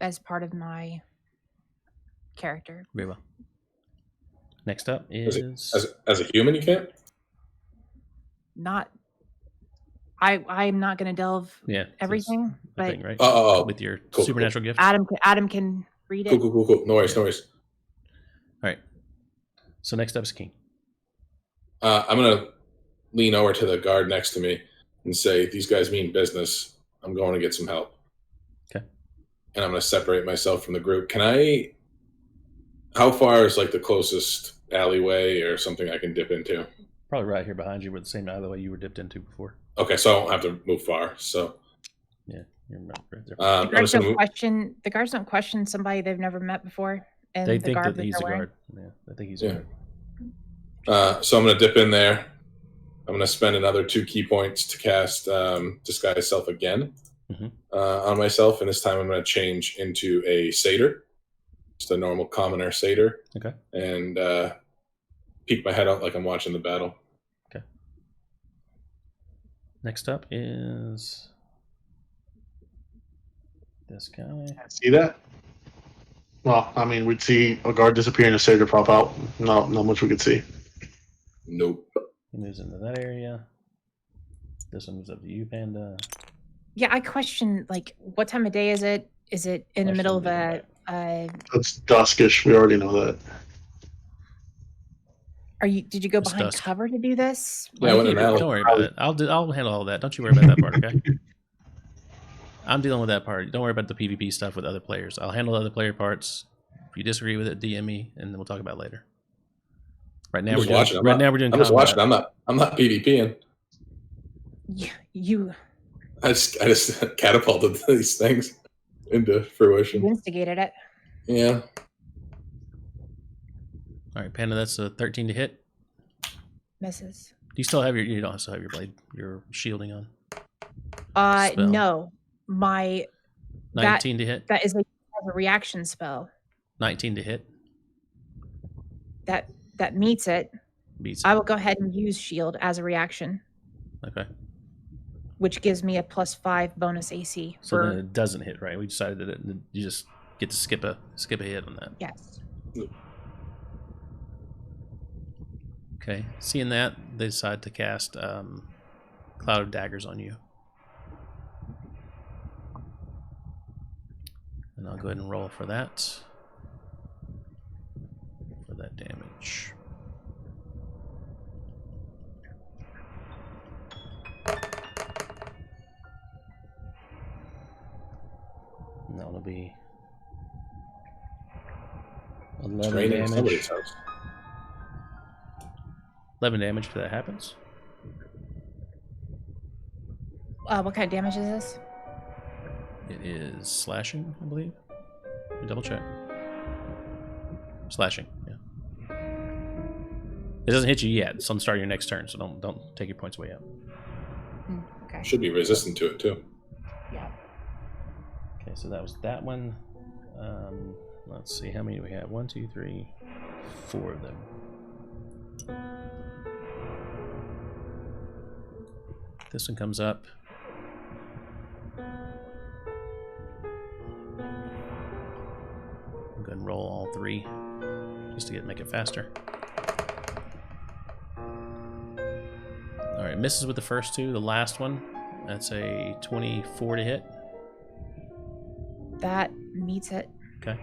Speaker 4: As part of my character.
Speaker 1: Very well. Next up is...
Speaker 6: As a human, you can't?
Speaker 4: Not... I'm not going to delve everything, but...
Speaker 1: Thing, right?
Speaker 6: With
Speaker 1: your
Speaker 6: cool,
Speaker 1: supernatural gift?
Speaker 4: Adam can read it.
Speaker 6: Cool. No worries.
Speaker 1: All right. So next up is King.
Speaker 6: I'm going to lean over to the guard next to me and say, "These guys mean business. I'm going to get some help."
Speaker 1: Okay.
Speaker 6: And I'm going to separate myself from the group. How far is like the closest alleyway or something I can dip into?
Speaker 1: Probably right here behind you, where the same alleyway you were dipped into before.
Speaker 6: Okay, so I don't have to move far. So
Speaker 1: yeah, you're right there.
Speaker 4: The guards don't question somebody they've never met before. And
Speaker 1: they
Speaker 4: the
Speaker 1: think
Speaker 4: garb
Speaker 1: that he's a
Speaker 4: wearing.
Speaker 1: guard. Yeah, I think he's a
Speaker 6: guard. So I'm going to dip in there. I'm going to spend another 2 key points to cast Disguise Self again on myself, and this time I'm going to change into a satyr, just a normal commoner satyr.
Speaker 1: Okay.
Speaker 6: And peek my head out like I'm watching the battle.
Speaker 1: Okay. Next up is this guy.
Speaker 2: See that? Well, I mean, we'd see a guard disappear and a satyr pop out. Not much we could see.
Speaker 6: Nope.
Speaker 1: He moves into that area. This one moves up to you, Panda.
Speaker 4: Yeah, I question, like, what time of day is it? Is it in the middle of a...
Speaker 2: It's duskish. We already know that.
Speaker 4: Did you go behind cover to do this?
Speaker 6: Yeah,
Speaker 1: don't worry about it. I'll handle all that. Don't you worry about that part, okay? I'm dealing with that part. Don't worry about the PvP stuff with other players. I'll handle other player parts. If you disagree with it, DM me, and then we'll talk about it later. Right now we're doing.
Speaker 6: I'm just watching. I'm not PvPing.
Speaker 4: Yeah, you.
Speaker 6: I just catapulted these things into fruition.
Speaker 4: You instigated it.
Speaker 6: Yeah.
Speaker 1: All right, Panda. That's a 13 to hit.
Speaker 4: Misses.
Speaker 1: Do you still have you don't still have your blade, your shielding on?
Speaker 4: Spell. No. My
Speaker 1: 19 to hit.
Speaker 4: That is a reaction spell.
Speaker 1: 19 to hit.
Speaker 4: That meets it. I will go ahead and use shield as a reaction.
Speaker 1: Okay.
Speaker 4: Which gives me a +5 bonus AC.
Speaker 1: So then it doesn't hit, right? We decided that you just get to skip a hit on that.
Speaker 4: Yes.
Speaker 1: Okay. Seeing that, they decide to cast Cloud of Daggers on you. And I'll go ahead and roll for that. For that damage. And that'll be 11 damage. 11 damage if that happens.
Speaker 4: What kind of damage is this?
Speaker 1: It is slashing, I believe. Double check. Slashing, yeah. It doesn't hit you yet. It's on the start of your next turn, so don't take your points away yet.
Speaker 4: Okay.
Speaker 6: Should be resistant to it too.
Speaker 4: Yeah.
Speaker 1: Okay, so that was that one. Let's see, how many do we have? 1, 2, 3, 4 of them. This one comes up. I'm going to roll all 3 just to make it faster. All right, misses with the first 2. The last one, that's a 24 to hit.
Speaker 4: That meets it.
Speaker 1: Okay.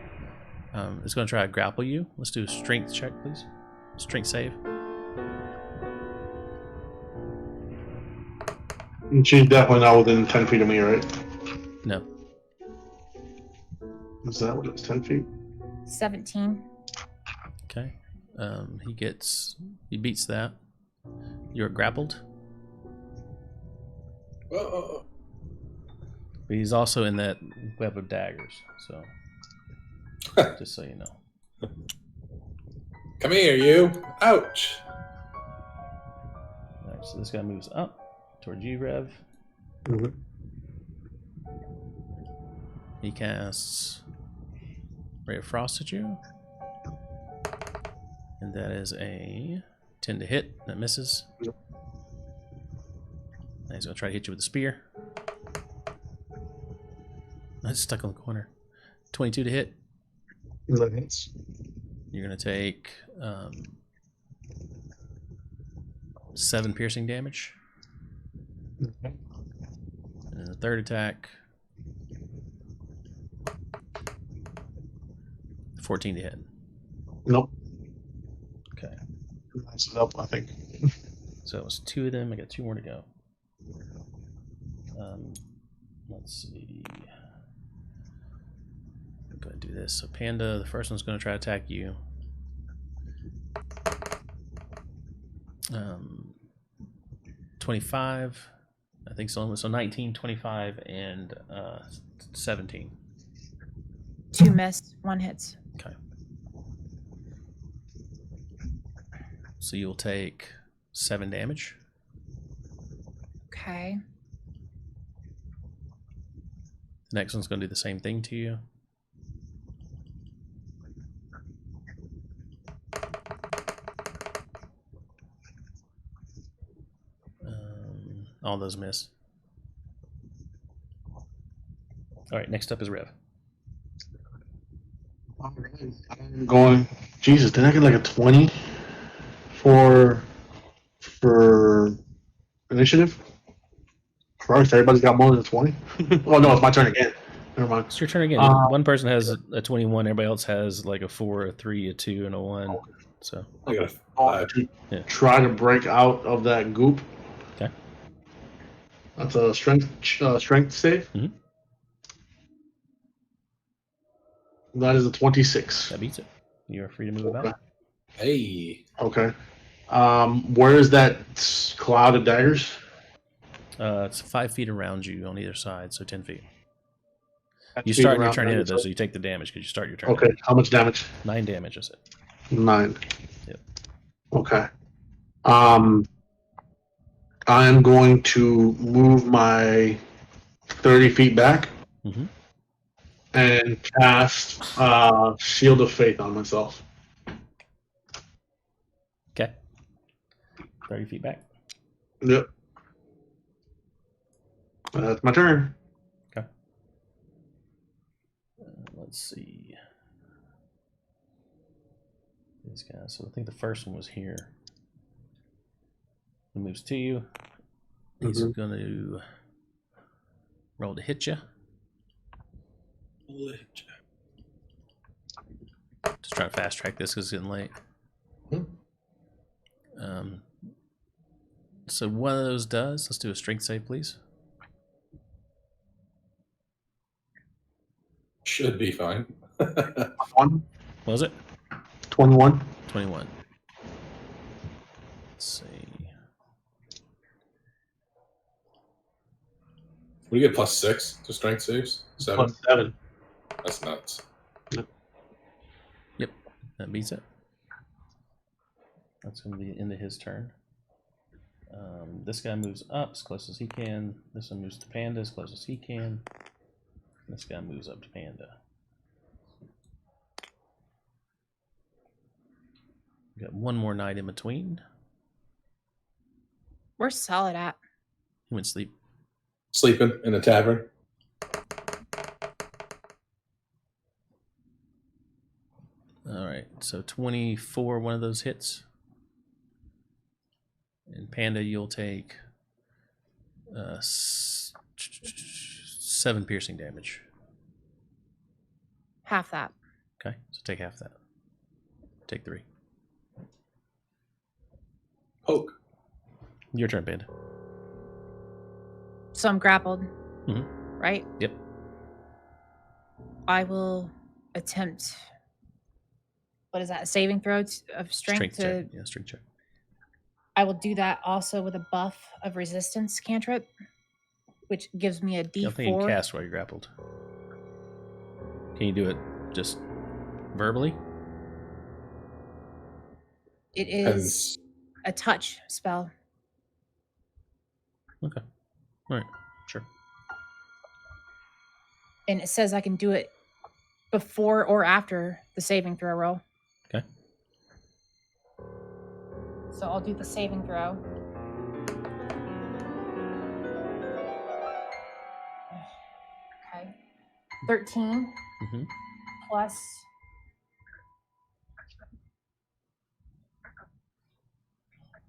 Speaker 1: It's going to try to grapple you. Let's do a strength check, please. Strength save.
Speaker 2: And she's definitely not within 10 feet of me, right?
Speaker 1: No.
Speaker 2: Is that what it's 10 feet?
Speaker 4: 17.
Speaker 1: Okay. He beats that. You're grappled.
Speaker 6: Oh.
Speaker 1: But he's also in that web of daggers, so just so you know.
Speaker 6: Come here, you. Ouch.
Speaker 1: All right, so this guy moves up towards you, Rev.
Speaker 2: Mm-hmm.
Speaker 1: He casts Ray of Frost at you. And that is a 10 to hit. That misses.
Speaker 2: Yep.
Speaker 1: And he's going to try to hit you with a spear. That's stuck on the corner. 22 to hit.
Speaker 2: That hits.
Speaker 1: You're going to take 7 piercing damage.
Speaker 2: Okay.
Speaker 1: And then the third attack, 14 to hit.
Speaker 2: Nope.
Speaker 1: Okay.
Speaker 2: Nice it up, I think.
Speaker 1: So it was 2 of them. I got 2 more to go. Let's see. I'm going to do this. So Panda, the first one's going to try to attack you. 25. I think so. So 19, 25, and 17.
Speaker 4: 2 miss, 1 hits.
Speaker 1: Okay. So you'll take 7 damage.
Speaker 4: Okay.
Speaker 1: The next one's going to do the same thing to you. All those miss. All right, next up is Rev.
Speaker 2: I'm going. Jesus, did I get like a 20 for initiative? Christ, everybody's got more than a 20. Oh no, it's my turn again. Never mind.
Speaker 1: It's your turn again. One person has a 21. Everybody else has like a 4, a 3, a 2, and a 1. So
Speaker 6: I got a 5.
Speaker 2: Try to break out of that goop.
Speaker 1: Okay.
Speaker 2: That's a strength save.
Speaker 1: Mm-hmm.
Speaker 2: That is a 26.
Speaker 1: That beats it. You are free to move about.
Speaker 6: Hey.
Speaker 2: Okay. Where is that cloud of daggers?
Speaker 1: It's 5 feet around you on either side, so 10 feet. You start your turn in it, though, so you take the damage because you start your turn.
Speaker 2: Okay. How much damage?
Speaker 1: 9 damage, is it?
Speaker 2: 9.
Speaker 1: Yep.
Speaker 2: Okay. I am going to move my 30 feet back and cast Shield of Faith on myself.
Speaker 1: Okay. 30 feet back.
Speaker 2: Yep. That's my turn.
Speaker 1: Okay. Let's see. These guys. So I think the first one was here. He moves to you. He's going to roll to hit you. Just trying to fast track this because it's getting late. So one of those does. Let's do a strength save, please.
Speaker 6: Should be fine.
Speaker 2: 1.
Speaker 1: What was it?
Speaker 2: 21.
Speaker 1: 21. Let's see.
Speaker 6: We get +6 to strength saves. 7.
Speaker 2: +7.
Speaker 6: That's nuts.
Speaker 1: Yep, that beats it. That's going to be into his turn. This guy moves up as close as he can. This one moves to Panda as close as he can. This guy moves up to Panda. We got one more night in between.
Speaker 4: Where's Solid at?
Speaker 1: He went to sleep.
Speaker 6: Sleeping in the tavern.
Speaker 1: All right, so 24, one of those hits. And Panda, you'll take 7 piercing damage.
Speaker 4: Half that.
Speaker 1: Okay, so take half that. Take 3.
Speaker 6: Poke.
Speaker 1: Your turn, Panda.
Speaker 4: So I'm grappled,
Speaker 1: Mm-hmm.
Speaker 4: right?
Speaker 1: Yep.
Speaker 4: I will attempt. What is that? A saving throw of strength
Speaker 1: check. Yeah, strength check.
Speaker 4: I will do that also with a buff of resistance cantrip, which gives me a D4.
Speaker 1: I don't think you can cast while you're grappled. Can you do it just verbally?
Speaker 4: It is a touch spell.
Speaker 1: Okay. All right. Sure.
Speaker 4: And it says I can do it before or after the saving throw roll.
Speaker 1: Okay.
Speaker 4: So I'll do the saving throw. Okay. 13 plus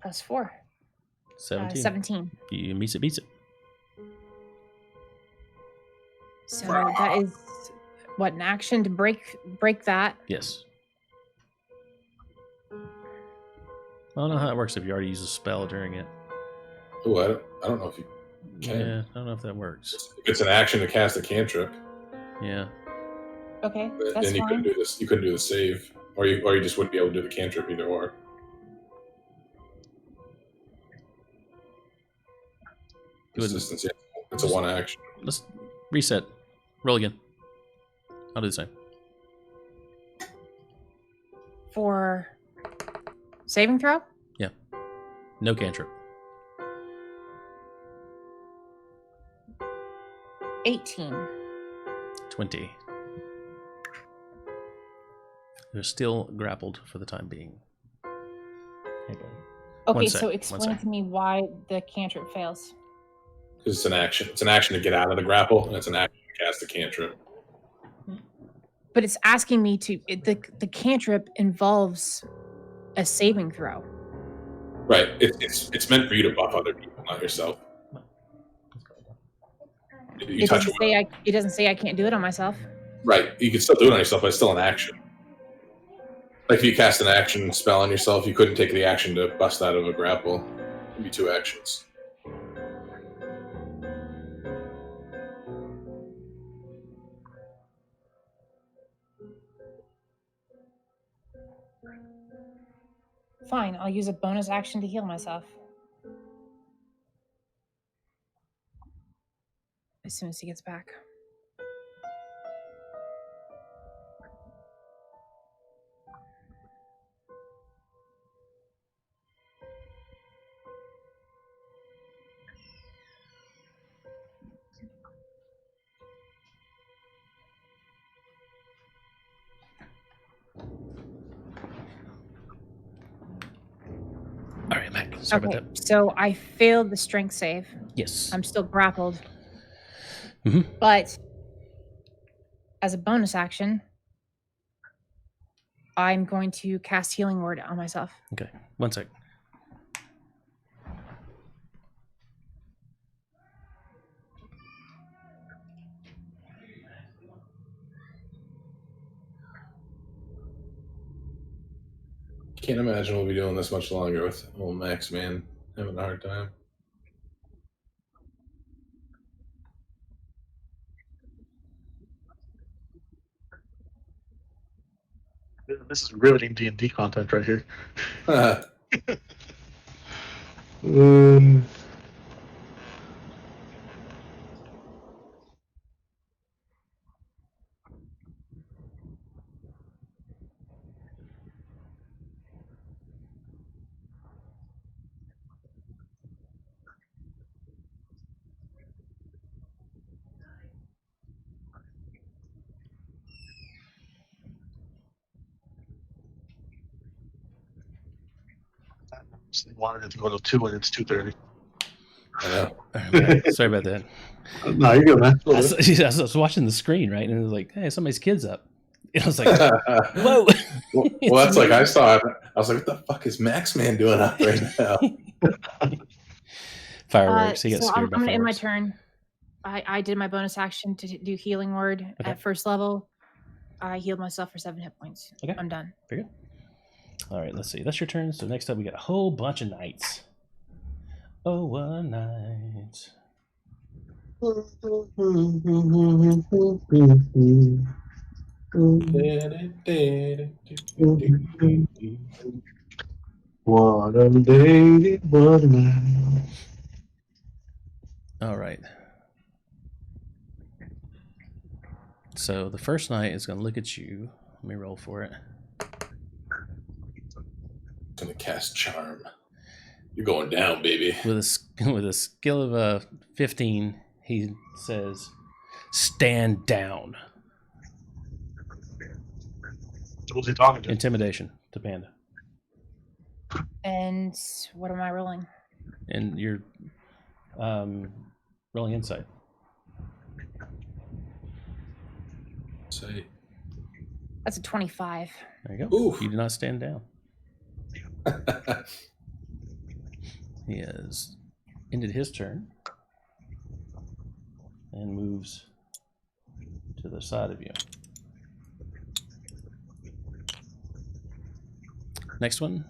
Speaker 4: +4.
Speaker 1: 17.
Speaker 4: 17.
Speaker 1: You beats it.
Speaker 4: So that is what, an action to break that.
Speaker 1: Yes. I don't know how that works if you already use a spell during it.
Speaker 6: Oh, I don't know if you can.
Speaker 1: Yeah, I don't know if that works.
Speaker 6: If it's an action to cast a cantrip.
Speaker 1: Yeah.
Speaker 4: Okay, that's
Speaker 6: then you
Speaker 4: fine.
Speaker 6: couldn't do this. You couldn't do the save, or you just wouldn't be able to do the cantrip either or. Resistance, yeah. It's a one action.
Speaker 1: Let's reset. Roll again. I'll do the same.
Speaker 4: For saving throw?
Speaker 1: Yeah. No cantrip.
Speaker 4: 18.
Speaker 1: 20. They're still grappled for the time being. Hey, buddy.
Speaker 4: Okay, so explain to me why the cantrip fails.
Speaker 6: Because it's an action. It's an action to get out of the grapple, and it's an action to cast a cantrip.
Speaker 4: But it's asking me to. The cantrip involves a saving throw.
Speaker 6: Right. It's meant for you to buff other people, not yourself. You touch it.
Speaker 4: It doesn't say I can't do it on myself.
Speaker 6: Right. You can still do it on yourself, but it's still an action. Like if you cast an action spell on yourself, you couldn't take the action to bust out of a grapple. It'd be 2 actions.
Speaker 4: Fine, I'll use a bonus action to heal myself. As soon as he gets back.
Speaker 1: All right, Mac. Sorry about that.
Speaker 4: So I failed the strength save.
Speaker 1: Yes.
Speaker 4: I'm still grappled.
Speaker 1: Mm-hmm.
Speaker 4: But as a bonus action, I'm going to cast Healing Word on myself.
Speaker 1: Okay. 1 sec.
Speaker 6: Can't imagine we'll be doing this much longer with old Max, man. Having a hard time.
Speaker 2: This is riveting D&D content right here. Wanted it to go to 2 and it's 2:30.
Speaker 6: I know.
Speaker 1: Right, sorry about that.
Speaker 2: No, you're good, man.
Speaker 1: I was watching the screen, right? And it was like, hey, somebody's kid's up. And I was like, whoa.
Speaker 6: Well, that's like I saw it. I was like, what the fuck is Max Man doing up right now?
Speaker 1: Fireworks. He got
Speaker 4: so
Speaker 1: scared
Speaker 4: I'm
Speaker 1: by
Speaker 4: going to end my
Speaker 1: fireworks.
Speaker 4: turn. I did my bonus action to do Healing Word at first level. I healed myself for 7 hit points.
Speaker 1: Okay.
Speaker 4: I'm done.
Speaker 1: Very good. All right, let's see. That's your turn. So next up, we got a whole bunch of knights. Oh, one night.
Speaker 2: What a lady, what a man.
Speaker 1: All right. So the first knight is going to look at you. Let me roll for it.
Speaker 6: Gonna cast Charm. You're going down, baby.
Speaker 1: With a skill of 15, he says, "Stand down."
Speaker 2: Who's he talking to?
Speaker 1: Intimidation to Panda.
Speaker 4: And what am I rolling?
Speaker 1: And you're rolling insight.
Speaker 6: Say.
Speaker 4: That's a 25.
Speaker 1: There you go.
Speaker 6: Oof.
Speaker 1: You do not stand down. He has ended his turn and moves to the side of you. Next one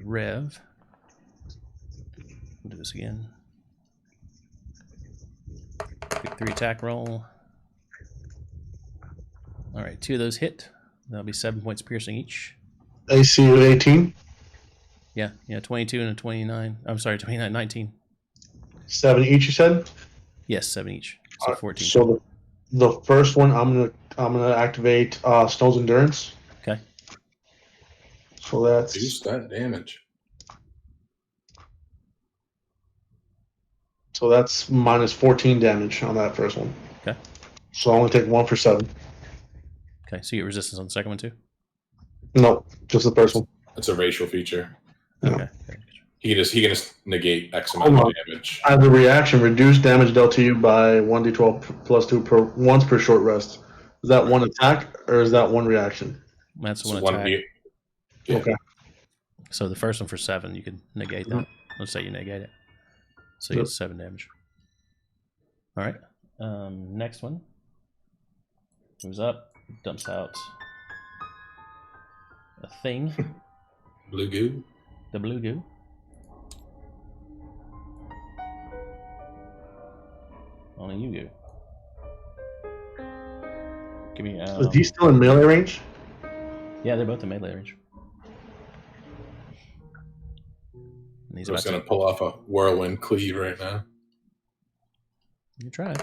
Speaker 1: Rev. We'll do this again. Quick 3 attack roll. All right, 2 of those hit. That'll be 7 points piercing each.
Speaker 2: AC 18.
Speaker 1: Yeah, 22 and a 29. I'm sorry, 29, 19.
Speaker 2: 7 each, you said?
Speaker 1: Yes, 7 each. So 14.
Speaker 2: So the first one, I'm gonna activate Stone's Endurance.
Speaker 1: Okay.
Speaker 2: So that's
Speaker 6: Reduce that damage.
Speaker 2: minus 14 damage on that first one.
Speaker 1: Okay.
Speaker 2: So I only take 1 for 7.
Speaker 1: Okay, so you get resistance on the second one too?
Speaker 2: No, just the first one.
Speaker 6: That's a racial feature.
Speaker 2: Yeah.
Speaker 1: Okay.
Speaker 6: He can just negate X amount of damage.
Speaker 2: As a reaction, reduce damage dealt to you by 1d12 plus 2 once per short rest. Is that one attack or is that one reaction?
Speaker 1: That's
Speaker 6: So
Speaker 1: one attack.
Speaker 6: Yeah.
Speaker 2: Okay.
Speaker 1: So the first one for 7, you could negate that. Let's say you negate it. So you get 7 damage. All right. Next one. Moves up, dumps out a thing.
Speaker 6: Blue goo.
Speaker 1: The blue goo. Only you goo. Give me.
Speaker 2: Is he still in melee range?
Speaker 1: Yeah, they're both in melee range. And he's
Speaker 6: I'm just
Speaker 1: about
Speaker 6: going to pull off a whirlwind cleave right now.
Speaker 1: You try.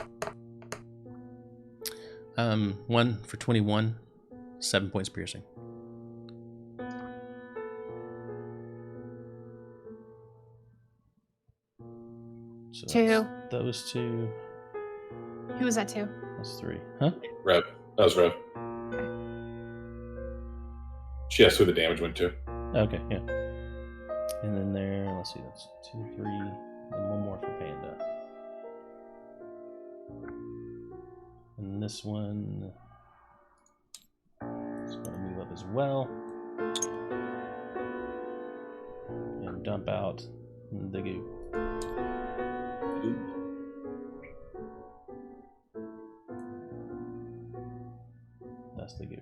Speaker 1: 1 for 21, 7 points piercing. So
Speaker 4: 2.
Speaker 1: Those 2.
Speaker 4: Who was that 2?
Speaker 1: That's 3. Huh?
Speaker 6: Rev. That was Rev. She asked who the damage went to.
Speaker 1: Okay, yeah. And then there, let's see, that's 2, 3, and 1 more for Panda. And this one is going to move up as well. And dump out the goo. That's the goo.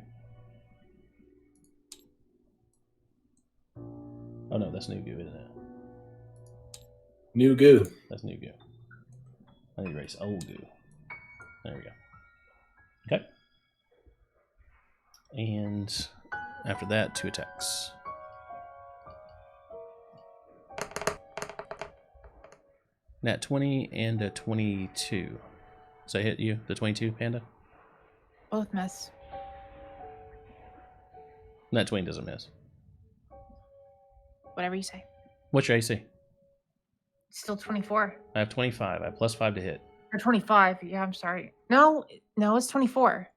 Speaker 1: Oh no, that's new goo, isn't it?
Speaker 6: New goo.
Speaker 1: That's new goo. I need to erase old goo. There we go. Okay. And after that, 2 attacks. Nat 20 and a 22. Does that hit you, the 22, Panda?
Speaker 4: Both miss.
Speaker 1: Nat 20 doesn't miss.
Speaker 4: Whatever you say.
Speaker 1: What's your AC?
Speaker 4: Still 24.
Speaker 1: I have 25. I have +5 to hit.
Speaker 4: Or 25. Yeah, I'm sorry. No, it's 24.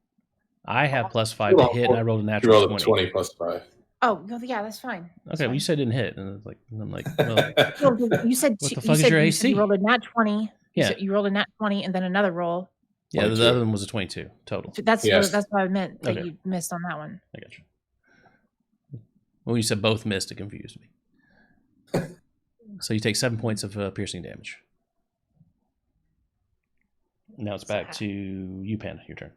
Speaker 1: I have +5 to hit, and I rolled a
Speaker 6: You
Speaker 1: natural
Speaker 6: rolled a 20 plus 5.
Speaker 4: Oh, yeah, that's fine. That's
Speaker 1: Okay, well, you
Speaker 4: fine.
Speaker 1: said it didn't hit, and I'm like, well,
Speaker 4: No, you said
Speaker 1: what the
Speaker 4: you
Speaker 1: fuck is
Speaker 4: said
Speaker 1: your
Speaker 4: you
Speaker 1: AC?
Speaker 4: said you rolled a nat 20.
Speaker 1: Yeah.
Speaker 4: You rolled a nat 20 and then another roll.
Speaker 1: yeah,
Speaker 6: 22.
Speaker 1: the other one was a 22 total.
Speaker 4: So that's
Speaker 6: Yes.
Speaker 4: that's what I meant that
Speaker 1: Okay.
Speaker 4: you missed on that one.
Speaker 1: I got you. Well, you said both missed, it confused me. So you take 7 points of piercing damage. Now it's back to you, Panda. Your turn.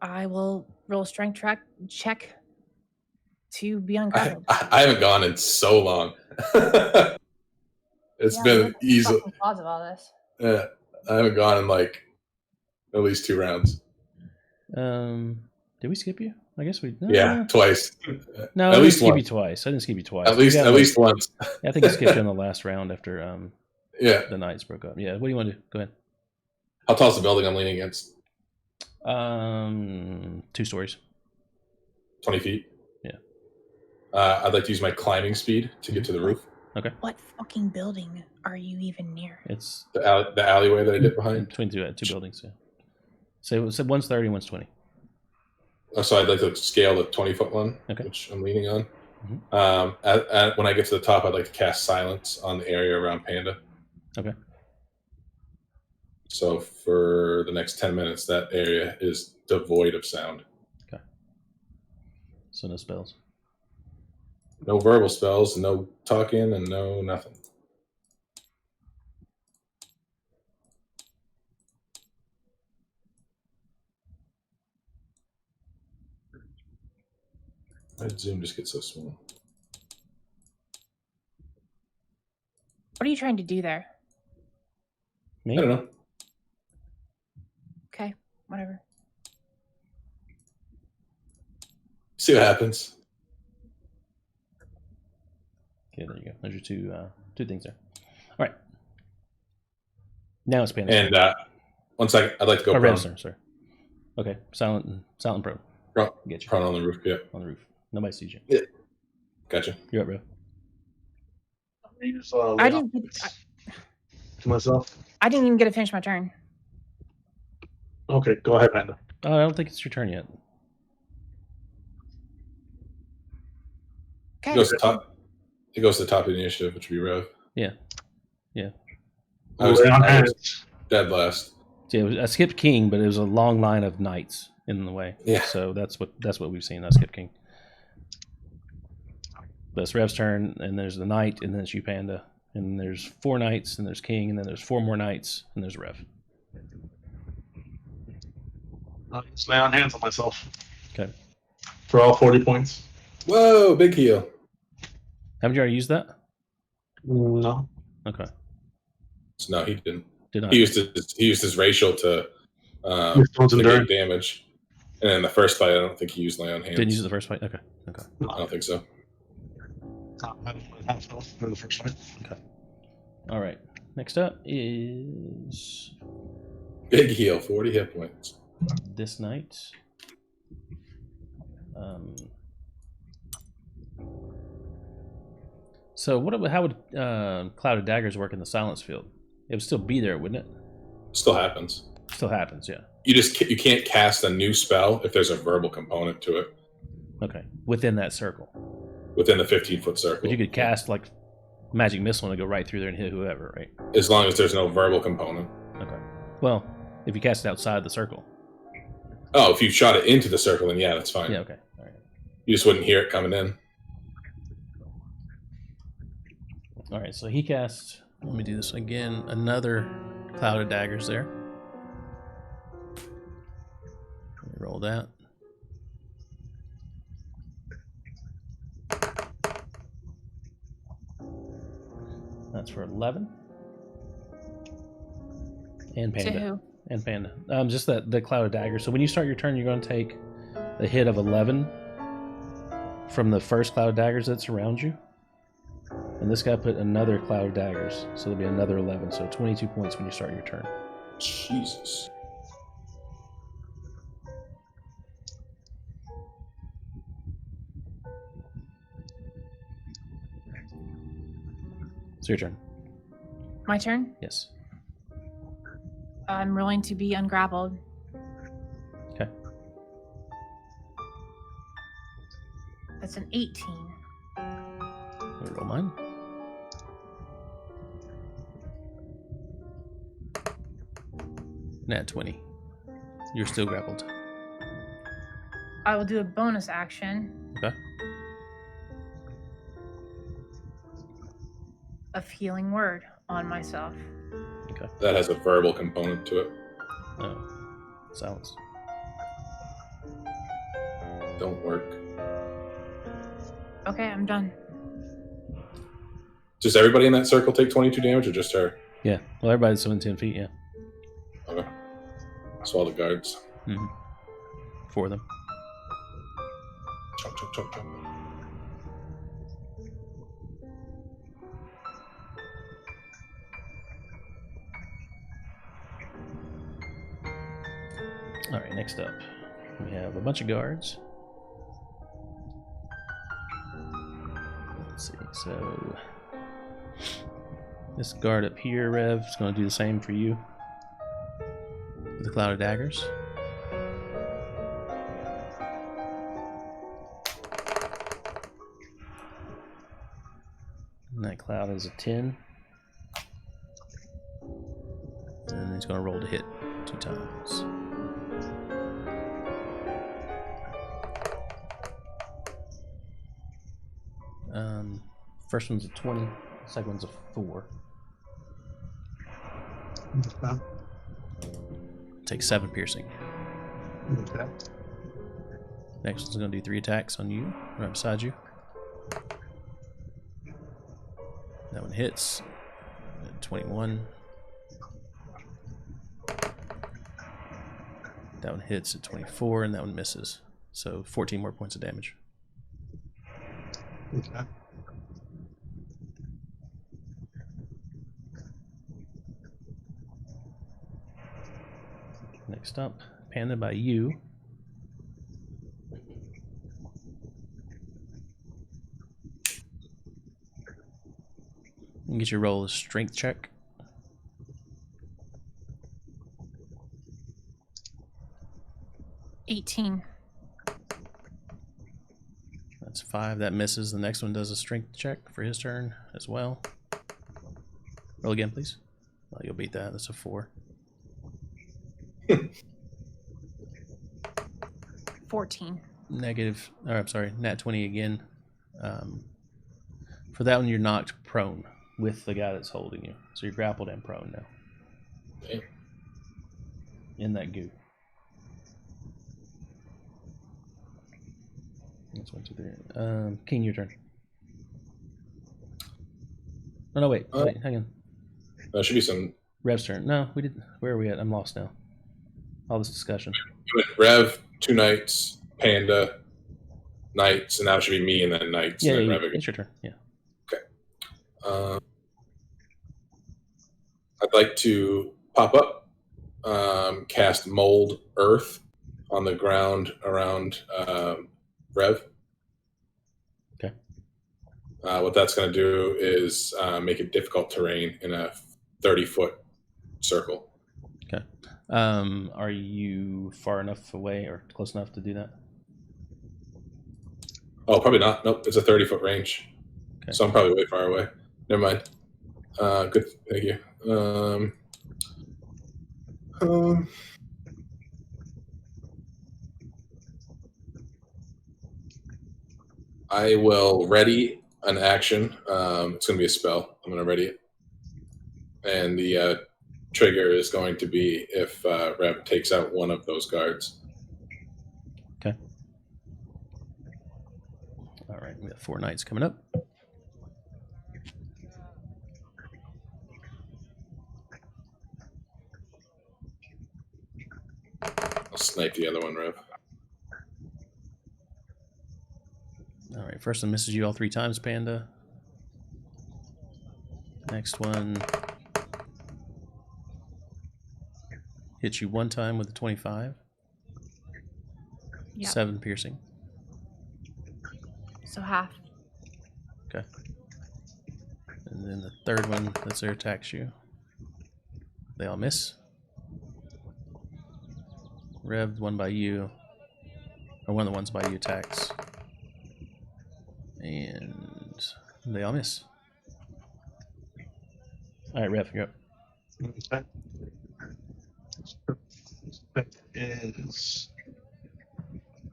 Speaker 4: I will roll a strength check to be ungrappled.
Speaker 6: I haven't gone in so long. It's been easy.
Speaker 4: Cause of all this.
Speaker 6: Yeah, I haven't gone in like at least 2 rounds.
Speaker 1: Did we skip you? I guess we. No,
Speaker 6: Yeah, twice.
Speaker 1: No,
Speaker 6: At
Speaker 1: I didn't
Speaker 6: least
Speaker 1: skip you
Speaker 6: once.
Speaker 1: twice. I didn't skip you twice.
Speaker 6: At least once.
Speaker 1: I think I skipped you in the last round after
Speaker 6: Yeah.
Speaker 1: the knights broke up. Yeah. What do you want to do? Go ahead.
Speaker 6: How tall is the building I'm leaning against?
Speaker 1: 2 stories.
Speaker 6: 20 feet.
Speaker 1: Yeah.
Speaker 6: I'd like to use my climbing speed to get to the roof.
Speaker 1: Okay.
Speaker 4: What fucking building are you even near?
Speaker 1: It's
Speaker 6: The alleyway that I did behind.
Speaker 1: between two buildings. Yeah. So one's 30, one's 20.
Speaker 6: So I'd like to scale the 20-foot one,
Speaker 1: Okay.
Speaker 6: which I'm leaning on.
Speaker 1: Mhm.
Speaker 6: When I get to the top, I'd like to cast silence on the area around Panda.
Speaker 1: Okay.
Speaker 6: So for the next 10 minutes, that area is devoid of sound.
Speaker 1: Okay. So no spells.
Speaker 6: No verbal spells, no talking, and no nothing. My Zoom just gets so small.
Speaker 4: What are you trying to do there?
Speaker 1: Me?
Speaker 6: I don't know.
Speaker 4: Okay, whatever.
Speaker 6: See what happens.
Speaker 1: Okay, there you go. There's your two things there. All right. Now it's Panda's
Speaker 6: And
Speaker 1: turn.
Speaker 6: 1 second, I'd like to go
Speaker 1: Oh,
Speaker 6: prone.
Speaker 1: Rev's turn, sorry. Okay, silent and prone. Get you.
Speaker 6: Prone on the roof, yeah.
Speaker 1: On the roof. Nobody sees you.
Speaker 6: Yeah. Gotcha.
Speaker 1: You're up, Rev.
Speaker 4: I didn't.
Speaker 2: To myself.
Speaker 4: I didn't even get to finish my turn.
Speaker 2: Okay, go ahead, Panda.
Speaker 1: Oh, I don't think it's your turn yet.
Speaker 4: Okay.
Speaker 6: It goes to the top of the initiative, which would be Rev.
Speaker 1: Yeah.
Speaker 6: I was dead last.
Speaker 1: Yeah, I skipped King, but it was a long line of knights in the way.
Speaker 6: Yeah.
Speaker 1: So that's what we've seen. I skipped King. But it's Rev's turn, and there's the knight, and then it's you, Panda, and there's 4 knights, and there's King, and then there's 4 more knights, and there's Rev.
Speaker 2: I'll just lay on hands on myself.
Speaker 1: Okay.
Speaker 2: For all 40 points.
Speaker 6: Whoa, big heal.
Speaker 1: Haven't you already used that?
Speaker 2: No.
Speaker 1: Okay.
Speaker 6: No, he didn't.
Speaker 1: Did not.
Speaker 6: He used his racial to
Speaker 2: Endurance.
Speaker 6: negate damage. And in the first fight, I don't think he used lay on hands.
Speaker 1: Didn't use it the first fight? Okay.
Speaker 6: I don't think so.
Speaker 2: For the first fight.
Speaker 1: Okay. All right. Next up is
Speaker 6: Big heal, 40 hit points.
Speaker 1: this knight. So how would Cloud of Daggers work in the silence field? It would still be there, wouldn't it?
Speaker 6: Still happens.
Speaker 1: Still happens, yeah.
Speaker 6: You can't cast a new spell if there's a verbal component to it
Speaker 1: Okay. Within that circle.
Speaker 6: within the 15-foot circle.
Speaker 1: But you could cast like magic missile and go right through there and hit whoever, right?
Speaker 6: As long as there's no verbal component.
Speaker 1: Okay. Well, if you cast it outside the circle.
Speaker 6: Oh, if you shot it into the circle, then yeah, that's fine.
Speaker 1: Yeah, okay. All right.
Speaker 6: You just wouldn't hear it coming in.
Speaker 1: All right, so he casts, let me do this again, another Cloud of Daggers there. Let me roll that. That's for 11. And Panda.
Speaker 4: To who?
Speaker 1: And Panda. Just the Cloud of Daggers. So when you start your turn, you're going to take a hit of 11 from the first Cloud of Daggers that's around you. And this guy put another Cloud of Daggers. So there'll be another 11. So 22 points when you start your turn.
Speaker 6: Jesus.
Speaker 1: It's your turn.
Speaker 4: My turn?
Speaker 1: Yes.
Speaker 4: I'm rolling to be ungrappled.
Speaker 1: Okay.
Speaker 4: That's an 18.
Speaker 1: Let me roll mine. Nat 20. You're still grappled.
Speaker 4: I will do a bonus action
Speaker 1: Okay.
Speaker 4: of healing word on myself.
Speaker 1: Okay.
Speaker 6: That has a verbal component to it.
Speaker 1: Oh. Silence.
Speaker 6: Don't work.
Speaker 4: Okay, I'm done.
Speaker 6: Does everybody in that circle take 22 damage or just her?
Speaker 1: Yeah. Well, everybody's within 10 feet, yeah.
Speaker 6: Okay. So all the guards.
Speaker 1: Mm-hmm. 4 of them.
Speaker 6: Chomp, chomp, chomp, chomp.
Speaker 1: All right, next up, we have a bunch of guards. Let's see, so this guard up here, Rev, is going to do the same for you with the Cloud of Daggers. And that cloud is a 10. And then he's going to roll to hit 2 times. First one's a 20, second one's a 4.
Speaker 2: Okay.
Speaker 1: Take 7 piercing.
Speaker 2: Okay.
Speaker 1: Next one's going to do 3 attacks on you, right beside you. That one hits. 21. That one hits at 24, and that one misses. So 14 more points of damage.
Speaker 2: Okay.
Speaker 1: Next up, Panda by you. You can get your roll a strength check.
Speaker 4: $18.
Speaker 1: That's 5. That misses. The next one does a strength check for his turn as well. Roll again, please. Oh, you'll beat that. That's a 4.
Speaker 4: 14.
Speaker 1: Negative. Or I'm sorry, nat 20 again. For that one, you're knocked prone with the guy that's holding you. So you're grappled and prone now.
Speaker 6: Okay.
Speaker 1: In that goo. That's 1, 2, 3. King, your turn. Oh, no, wait. Wait, hang on.
Speaker 6: There should be some.
Speaker 1: Rev's turn. No, we didn't. Where are we at? I'm lost now. All this discussion.
Speaker 6: Rev, 2 knights, Panda, knights, and now it should be me and then knights.
Speaker 1: Yeah,
Speaker 6: and then
Speaker 1: yeah,
Speaker 6: Rev again.
Speaker 1: it's your turn. Yeah.
Speaker 6: I'd like to pop up, cast Mold Earth on the ground around Rev.
Speaker 1: Okay.
Speaker 6: What that's going to do is make it difficult terrain in a 30-foot circle.
Speaker 1: Okay. Are you far enough away or close enough to do that?
Speaker 6: Oh, probably not. Nope, it's a 30-foot range.
Speaker 1: Okay.
Speaker 6: So I'm probably way far away. Never mind. Good. Thank you. I will ready an action. It's going to be a spell. I'm going to ready it. And the trigger is going to be if Rev takes out one of those guards.
Speaker 1: Okay. All right. We have 4 knights coming up.
Speaker 6: I'll snipe the other one, Rev.
Speaker 1: All right. First one misses you all 3 times, Panda. Next one hits you 1 time with a 25.
Speaker 4: Yep.
Speaker 1: 7 piercing.
Speaker 4: So half.
Speaker 1: Okay. And then the third one that's there attacks you. They all miss. Rev, one by you. Or one of the ones by you attacks. And they all miss. Alright, Rev, you're up.
Speaker 2: Okay. That is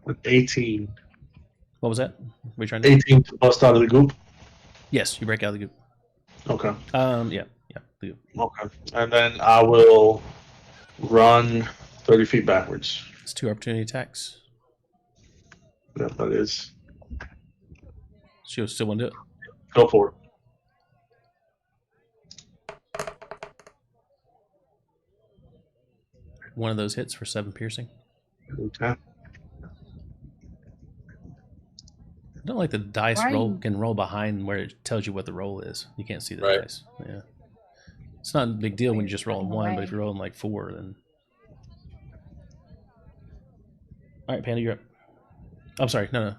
Speaker 2: an 18.
Speaker 1: What was that? Were you trying to
Speaker 2: 18 to bust out of the goop.
Speaker 1: Yes, you break out of the goop.
Speaker 2: Okay.
Speaker 1: Yeah, the goop.
Speaker 2: Okay. And then I will run 30 feet backwards.
Speaker 1: It's 2 opportunity attacks.
Speaker 2: Yeah, that is.
Speaker 1: She still want to do it.
Speaker 2: Go for it.
Speaker 1: One of those hits for 7 piercing.
Speaker 2: Okay.
Speaker 1: I don't like the dice can roll behind where it tells you what the roll is. You can't see the dice. Yeah. It's not a big deal when you just roll 1, but if you're rolling like 4, then. All right, Panda, you're up. I'm sorry, no.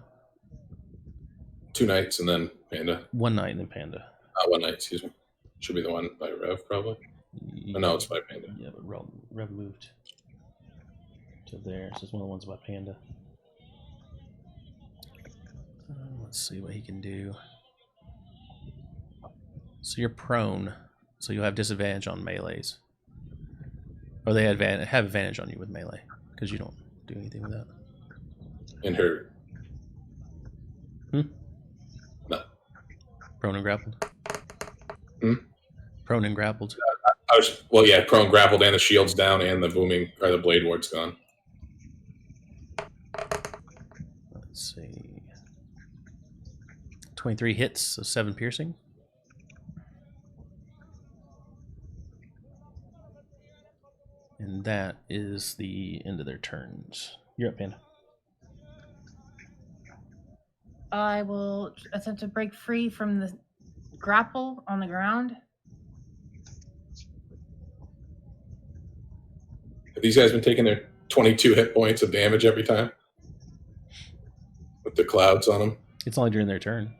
Speaker 6: 2 knights and then Panda.
Speaker 1: 1 knight and then Panda.
Speaker 6: 1 knight, excuse me. Should be the one by Rev, probably. Oh, no, it's by Panda.
Speaker 1: Yeah, but Rev moved to there. So it's one of the ones by Panda. Let's see what he can do. So you're prone, so you'll have disadvantage on melees. Or they have advantage on you with melee, because you don't do anything with that.
Speaker 6: And her. No.
Speaker 1: Prone and grappled. Prone and grappled.
Speaker 6: Prone, grappled, and the shield's down, and the booming or the blade ward's gone.
Speaker 1: Let's see. 23 hits, so 7 piercing. And that is the end of their turns. You're up, Panda.
Speaker 4: I will attempt to break free from the grapple on the ground.
Speaker 6: Have these guys been taking their 22 hit points of damage every time? With the clouds on them?
Speaker 1: It's only during their turn.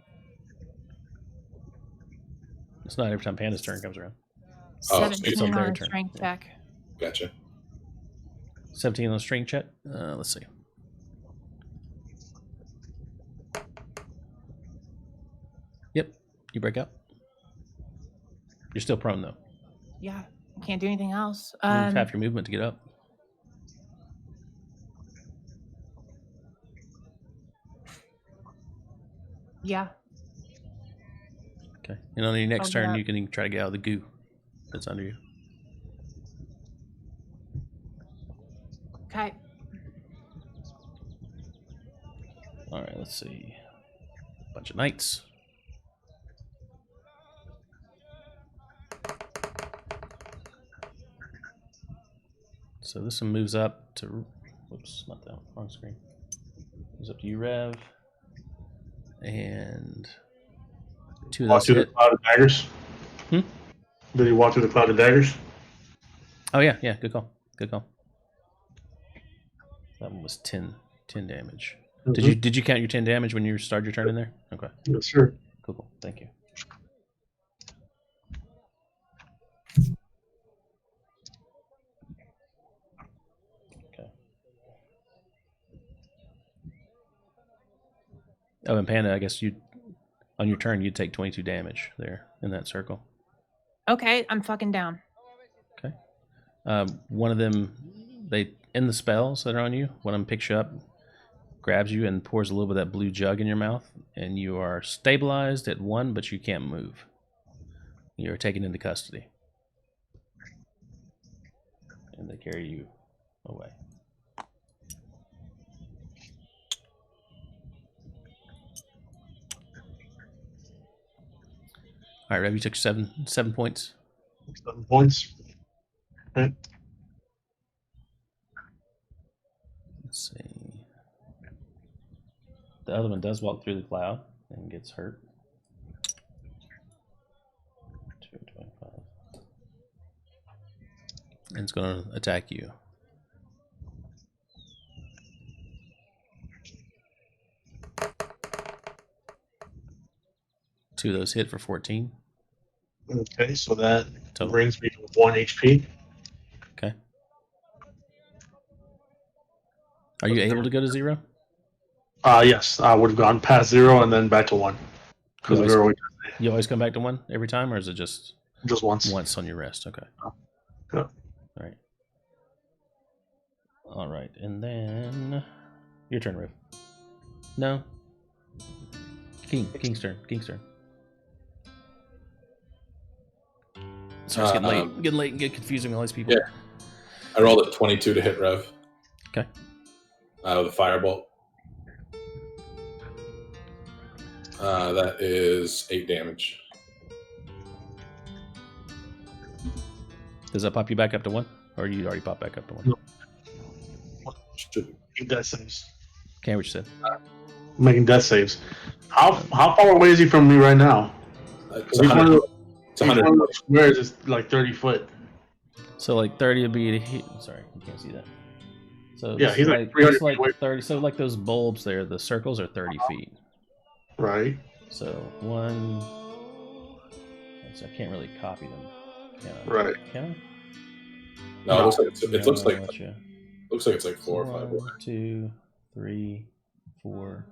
Speaker 1: It's not every time Panda's turn comes around.
Speaker 4: 17
Speaker 1: on
Speaker 4: on
Speaker 1: their
Speaker 4: a
Speaker 1: turn.
Speaker 4: strength check.
Speaker 6: Gotcha.
Speaker 1: 17 on the strength check. Let's see. Yep, you break out. You're still prone though.
Speaker 4: Yeah, can't do anything else.
Speaker 1: Move half your movement to get up.
Speaker 4: Yeah.
Speaker 1: Okay. And on your next turn,
Speaker 4: yeah.
Speaker 1: you can try to get out of the goo that's under you.
Speaker 4: Okay.
Speaker 1: All right, let's see. Bunch of knights. So this one moves up to, whoops, not that one, wrong screen. Moves up to you, Rev. And 2 of
Speaker 2: Walk
Speaker 1: those
Speaker 2: through the
Speaker 1: hit.
Speaker 2: cloud of daggers.
Speaker 1: Hmm?
Speaker 2: Did he walk through the cloud of daggers?
Speaker 1: Oh yeah, good call. Good call. That one was 10 damage.
Speaker 2: Mm-hmm.
Speaker 1: Did you count your 10 damage when you started your turn in there? Okay.
Speaker 2: Yes, sir.
Speaker 1: Cool. Thank you. Okay. Oh, and Panda, I guess you on your turn you'd take 22 damage there in that circle.
Speaker 4: Okay, I'm fucking down.
Speaker 1: Okay. One of them, they in the spells that are on you, one of them picks you up, grabs you, and pours a little bit of that blue jug in your mouth, and you are stabilized at 1, but you can't move. You're taken into custody. And they carry you away. All right, Rev, you took 7 points.
Speaker 2: 7 points. Okay.
Speaker 1: Let's see. The other one does walk through the cloud and gets hurt. 225. And it's going to attack you. Two of those hit for 14.
Speaker 2: Okay, so that
Speaker 1: Total.
Speaker 2: brings me to 1 HP.
Speaker 1: Okay. Are you able to go to 0?
Speaker 2: Yes, I would have gone past 0 and then back to 1. Because
Speaker 1: You always come back to 1 every time, or is it just
Speaker 2: once?
Speaker 1: Once on your rest. Okay.
Speaker 2: Yeah.
Speaker 1: All right. All right, and then your turn, Riv. No. King's turn. Sorry, it's getting late and get confusing with all these people.
Speaker 6: Yeah. I rolled a 22 to hit Rev.
Speaker 1: Okay.
Speaker 6: With a firebolt. That is 8 damage.
Speaker 1: Does that pop you back up to 1? Or you already popped back up to 1?
Speaker 2: No. Making death saves.
Speaker 1: Can't what you said.
Speaker 2: Making death saves. How far away is he from me right now?
Speaker 6: It's 100. It's 100.
Speaker 2: One of those squares is like 30 foot.
Speaker 1: So like 30 would be sorry, you can't see that. So
Speaker 2: Yeah, he's like 300 feet away.
Speaker 1: 30. So like those bulbs there, the circles are 30 feet.
Speaker 2: Right.
Speaker 1: So 1. So I can't really copy them. Can I?
Speaker 2: Right.
Speaker 1: Can I?
Speaker 6: No, it looks like it looks like
Speaker 1: you.
Speaker 6: looks like it's like 4 or 5.
Speaker 1: 1, 2, 3, 4,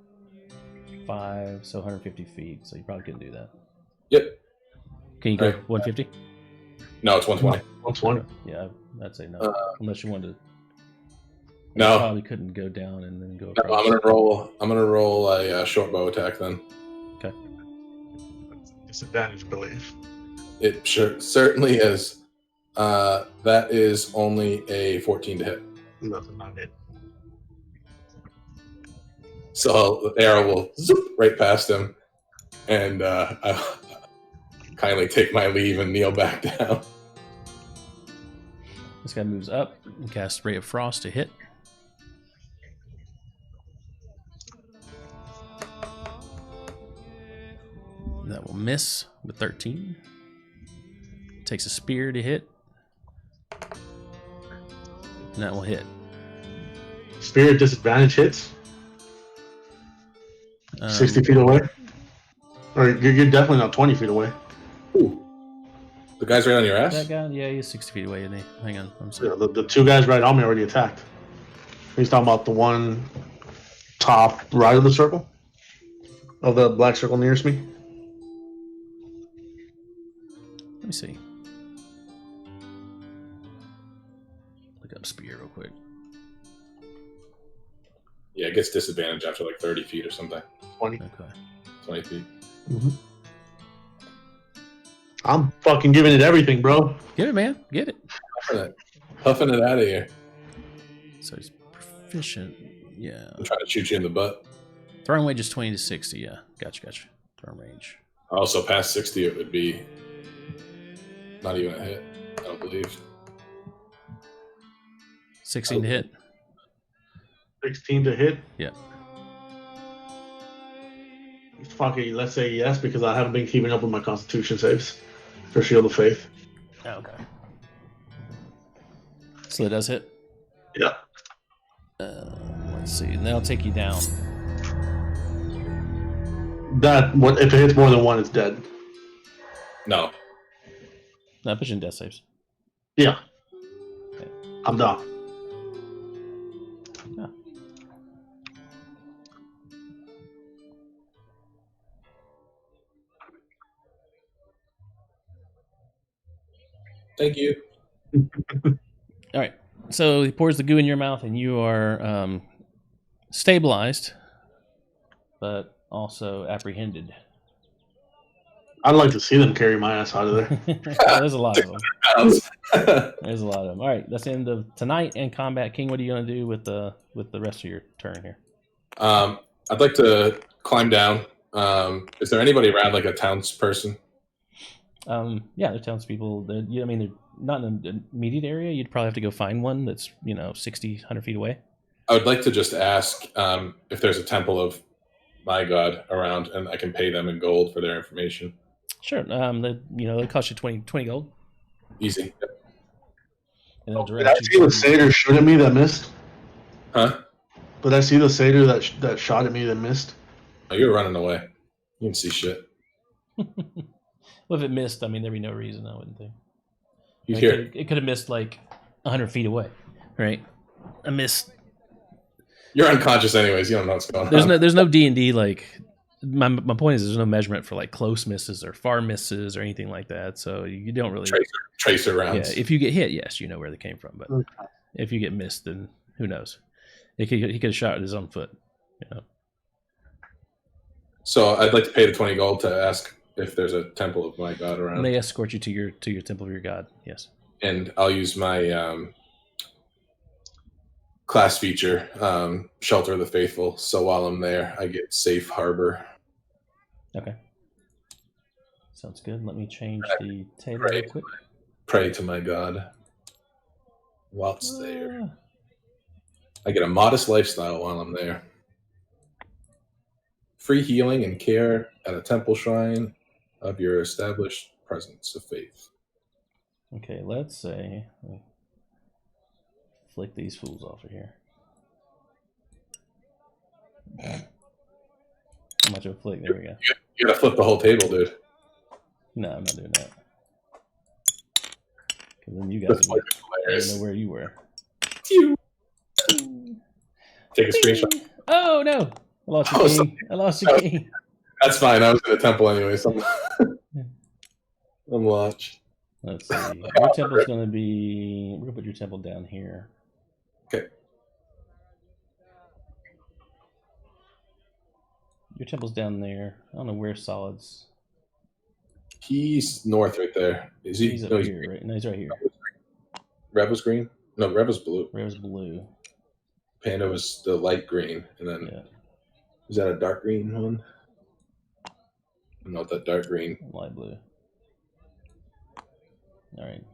Speaker 1: 5. So 150 feet. So you probably couldn't do that.
Speaker 6: Yep.
Speaker 1: Can you go 150?
Speaker 6: No, it's 120.
Speaker 2: 120.
Speaker 1: Yeah, I'd say no. Unless you wanted to.
Speaker 6: No.
Speaker 1: You probably couldn't go down and then go across.
Speaker 6: No, I'm gonna roll a short bow attack then.
Speaker 1: Okay.
Speaker 2: Disadvantage, believe.
Speaker 6: It certainly is. That is only a 14 to hit.
Speaker 2: Nothing, not it.
Speaker 6: So the arrow will zoop right past him, and I kindly take my leave and kneel back down.
Speaker 1: This guy moves up and casts Ray of Frost to hit. That will miss with 13. Takes a spear to hit. And that will hit.
Speaker 2: Spear disadvantage hits. 60 feet away. Or you're definitely not 20 feet away.
Speaker 6: Ooh. The guy's right on your ass?
Speaker 1: That guy? Yeah, he's 60 feet away, isn't he? Hang on. I'm sorry.
Speaker 2: Yeah, the two guys right on me already attacked. He's talking about the one top right of the circle? Of the black circle nearest me?
Speaker 1: Let me see. Look up spear real quick.
Speaker 6: Yeah, it gets disadvantage after like 30 feet or something.
Speaker 2: 20.
Speaker 1: Okay.
Speaker 6: 20 feet.
Speaker 2: Mm-hmm. I'm fucking giving it everything, bro.
Speaker 1: Get it, man. Get it.
Speaker 6: Huffing it out of here.
Speaker 1: So he's proficient. Yeah.
Speaker 6: I'm trying to shoot you in the butt.
Speaker 1: Throwing range is 20 to 60. Yeah. Gotcha. Throwing range.
Speaker 6: Also, past 60, it would be not even a hit, I don't believe.
Speaker 1: 16 to hit.
Speaker 2: 16 to hit?
Speaker 1: Yeah.
Speaker 2: Fucking, let's say yes, because I haven't been keeping up with my Constitution saves for Shield of Faith.
Speaker 1: Oh, okay. So it does hit?
Speaker 2: Yeah.
Speaker 1: Let's see. And that'll take you down.
Speaker 2: If it hits more than one, it's dead.
Speaker 6: No.
Speaker 1: That puts you in death saves.
Speaker 2: Yeah.
Speaker 1: Okay.
Speaker 2: I'm done.
Speaker 1: Yeah.
Speaker 6: Thank you.
Speaker 1: All right. So he pours the goo in your mouth, and you are stabilized, but also apprehended.
Speaker 2: I'd like to see them carry my ass out of there.
Speaker 1: There's a lot of them. There's a lot of them. All right, that's the end of tonight and combat. King, what are you going to do with the rest of your turn here?
Speaker 6: I'd like to climb down. Is there anybody around, like a townsperson?
Speaker 1: Yeah, they're townspeople. They're not in the immediate area. You'd probably have to go find one that's 60, 100 feet away.
Speaker 6: I would like to just ask if there's a temple of my god around, and I can pay them in gold for their information.
Speaker 1: Sure. They'll cost you 20 gold.
Speaker 6: Easy.
Speaker 1: And they'll
Speaker 2: Did I see the satyr shoot at me that missed?
Speaker 6: Huh?
Speaker 2: Did I see the satyr that shot at me that missed?
Speaker 6: Oh, you're running away. You can see shit.
Speaker 1: Well, if it missed, there'd be no reason, I wouldn't think.
Speaker 6: You hear?
Speaker 1: It could have missed like 100 feet away, right? I missed.
Speaker 6: You're unconscious anyways. You don't know what's going on.
Speaker 1: There's no D&D like. My point is there's no measurement for like close misses or far misses or anything like that. So you don't really
Speaker 6: tracer rounds.
Speaker 1: Yeah, if you get hit, yes, you know where they came from. But if you get missed, then who knows? He could have shot at his own foot.
Speaker 6: So I'd like to pay the 20 gold to ask if there's a temple of my god around.
Speaker 1: And they escort you to your temple of your god. Yes.
Speaker 6: And I'll use my class feature, Shelter of the Faithful. So while I'm there, I get safe harbor.
Speaker 1: Okay. Sounds good. Let me change the table real quick.
Speaker 6: Pray to my god whilst there. I get a modest lifestyle while I'm there. Free healing and care at a temple shrine of your established presence of faith.
Speaker 1: Okay, let's say flick these fools off of here. How much of a flick? There we go.
Speaker 6: You gotta flip the whole table, dude.
Speaker 1: No, I'm not doing that. Because then you guys don't know where you were.
Speaker 6: Take a screenshot.
Speaker 1: Oh no! I lost your key. I lost your key.
Speaker 6: That's fine. I was in the temple anyway, so I'm watched.
Speaker 1: Let's see. Your temple's going to be... We're going to put your temple down here.
Speaker 6: Okay.
Speaker 1: Your temple's down there. I don't know where Solid's...
Speaker 6: He's north right there. Is he?
Speaker 1: He's up here, right? No, he's right here.
Speaker 6: Rev was green? No, Rev was blue.
Speaker 1: Rev was blue.
Speaker 6: Panda was the light green, and then...
Speaker 1: Yeah.
Speaker 6: Is that a dark green one? I don't know what that dark green.
Speaker 1: Light blue. All right.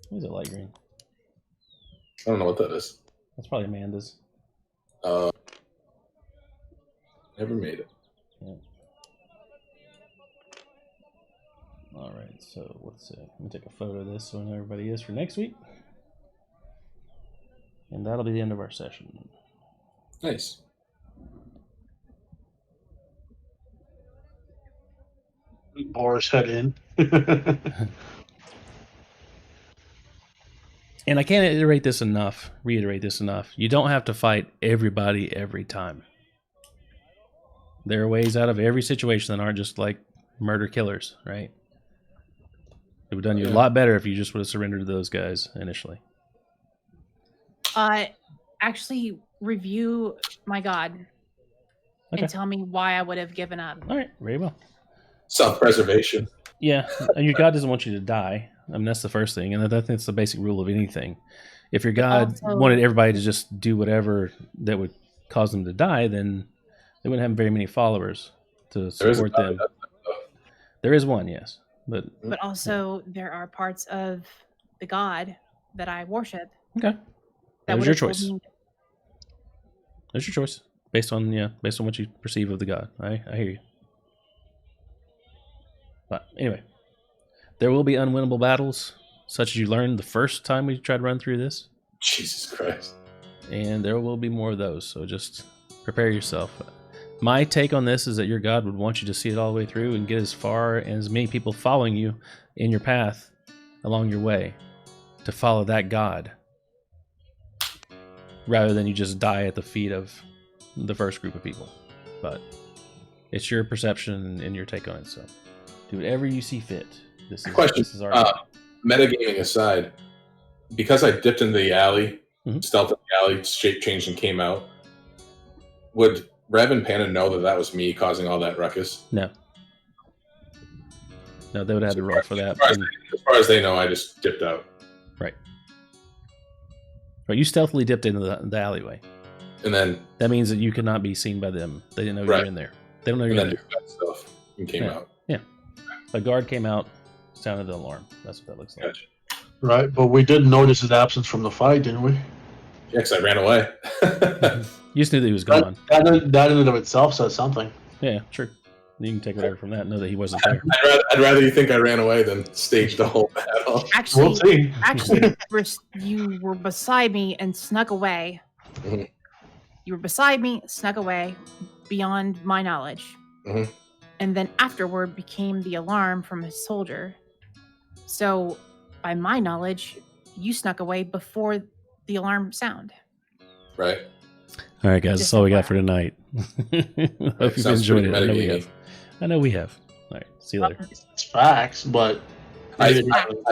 Speaker 1: What is it, light green?
Speaker 6: I don't know what that is.
Speaker 1: That's probably Amanda's.
Speaker 6: Never made it.
Speaker 1: Yeah. All right, so let's see. Let me take a photo of this so I know everybody is for next week. And that'll be the end of our session.
Speaker 6: Nice.
Speaker 2: Boris head in.
Speaker 1: And I can't reiterate this enough. You don't have to fight everybody every time. There are ways out of every situation that aren't just like murder killers, right? It would have done you a lot better if you just would have surrendered to those guys initially.
Speaker 4: Actually, review my god and tell me why I would have given up.
Speaker 1: All right, very well.
Speaker 6: Self-preservation.
Speaker 1: Yeah, and your god doesn't want you to die. I mean, that's the first thing, and I think that's the basic rule of anything. If your god wanted everybody to just do whatever that would cause them to die, then they wouldn't have very many followers to support them. There is one, yes. But
Speaker 4: also there are parts of the god that I worship.
Speaker 1: Okay. That was your choice. That's your choice. Based on what you perceive of the god. I hear you. But anyway, there will be unwinnable battles, such as you learned the first time we tried to run through this.
Speaker 6: Jesus Christ.
Speaker 1: And there will be more of those, so just prepare yourself. My take on this is that your God would want you to see it all the way through and get as far and as many people following you in your path along your way to follow that God, rather than you just die at the feet of the first group of people. But it's your perception and your take on it, so do whatever you see fit. This is our
Speaker 6: metagaming aside, because I dipped into the alley, stealth in the alley, shape changed and came out, would Rev and Panda know that was me causing all that ruckus?
Speaker 1: No, they would have had to roll for that.
Speaker 6: As far as they know, I just dipped out.
Speaker 1: Right. You stealthily dipped into the alleyway.
Speaker 6: And then...
Speaker 1: That means that you could not be seen by them. They didn't know you were in there. They don't know you're in there.
Speaker 6: Stuff and came out.
Speaker 1: Yeah. A guard came out, sounded the alarm. That's what that looks like.
Speaker 6: Gotcha.
Speaker 2: Right, but we did notice his absence from the fight, didn't we?
Speaker 6: Yeah, because I ran away.
Speaker 1: You just knew that he was gone.
Speaker 2: That in and of itself says something.
Speaker 1: Yeah, true. You can take whatever from that and know that he wasn't there.
Speaker 6: I'd rather you think I ran away than stage the whole battle.
Speaker 4: Actually, you were beside me and snuck away.
Speaker 6: Mm-hmm.
Speaker 4: You were beside me, snuck away, beyond my knowledge.
Speaker 6: Mm-hmm.
Speaker 4: And then afterward became the alarm from a soldier. So, by my knowledge, you snuck away before the alarm sound.
Speaker 6: Right.
Speaker 1: All right, guys, that's all we got for tonight. Hope you've enjoyed it. I know we have. All right, see you later.
Speaker 2: It's facts, but
Speaker 6: I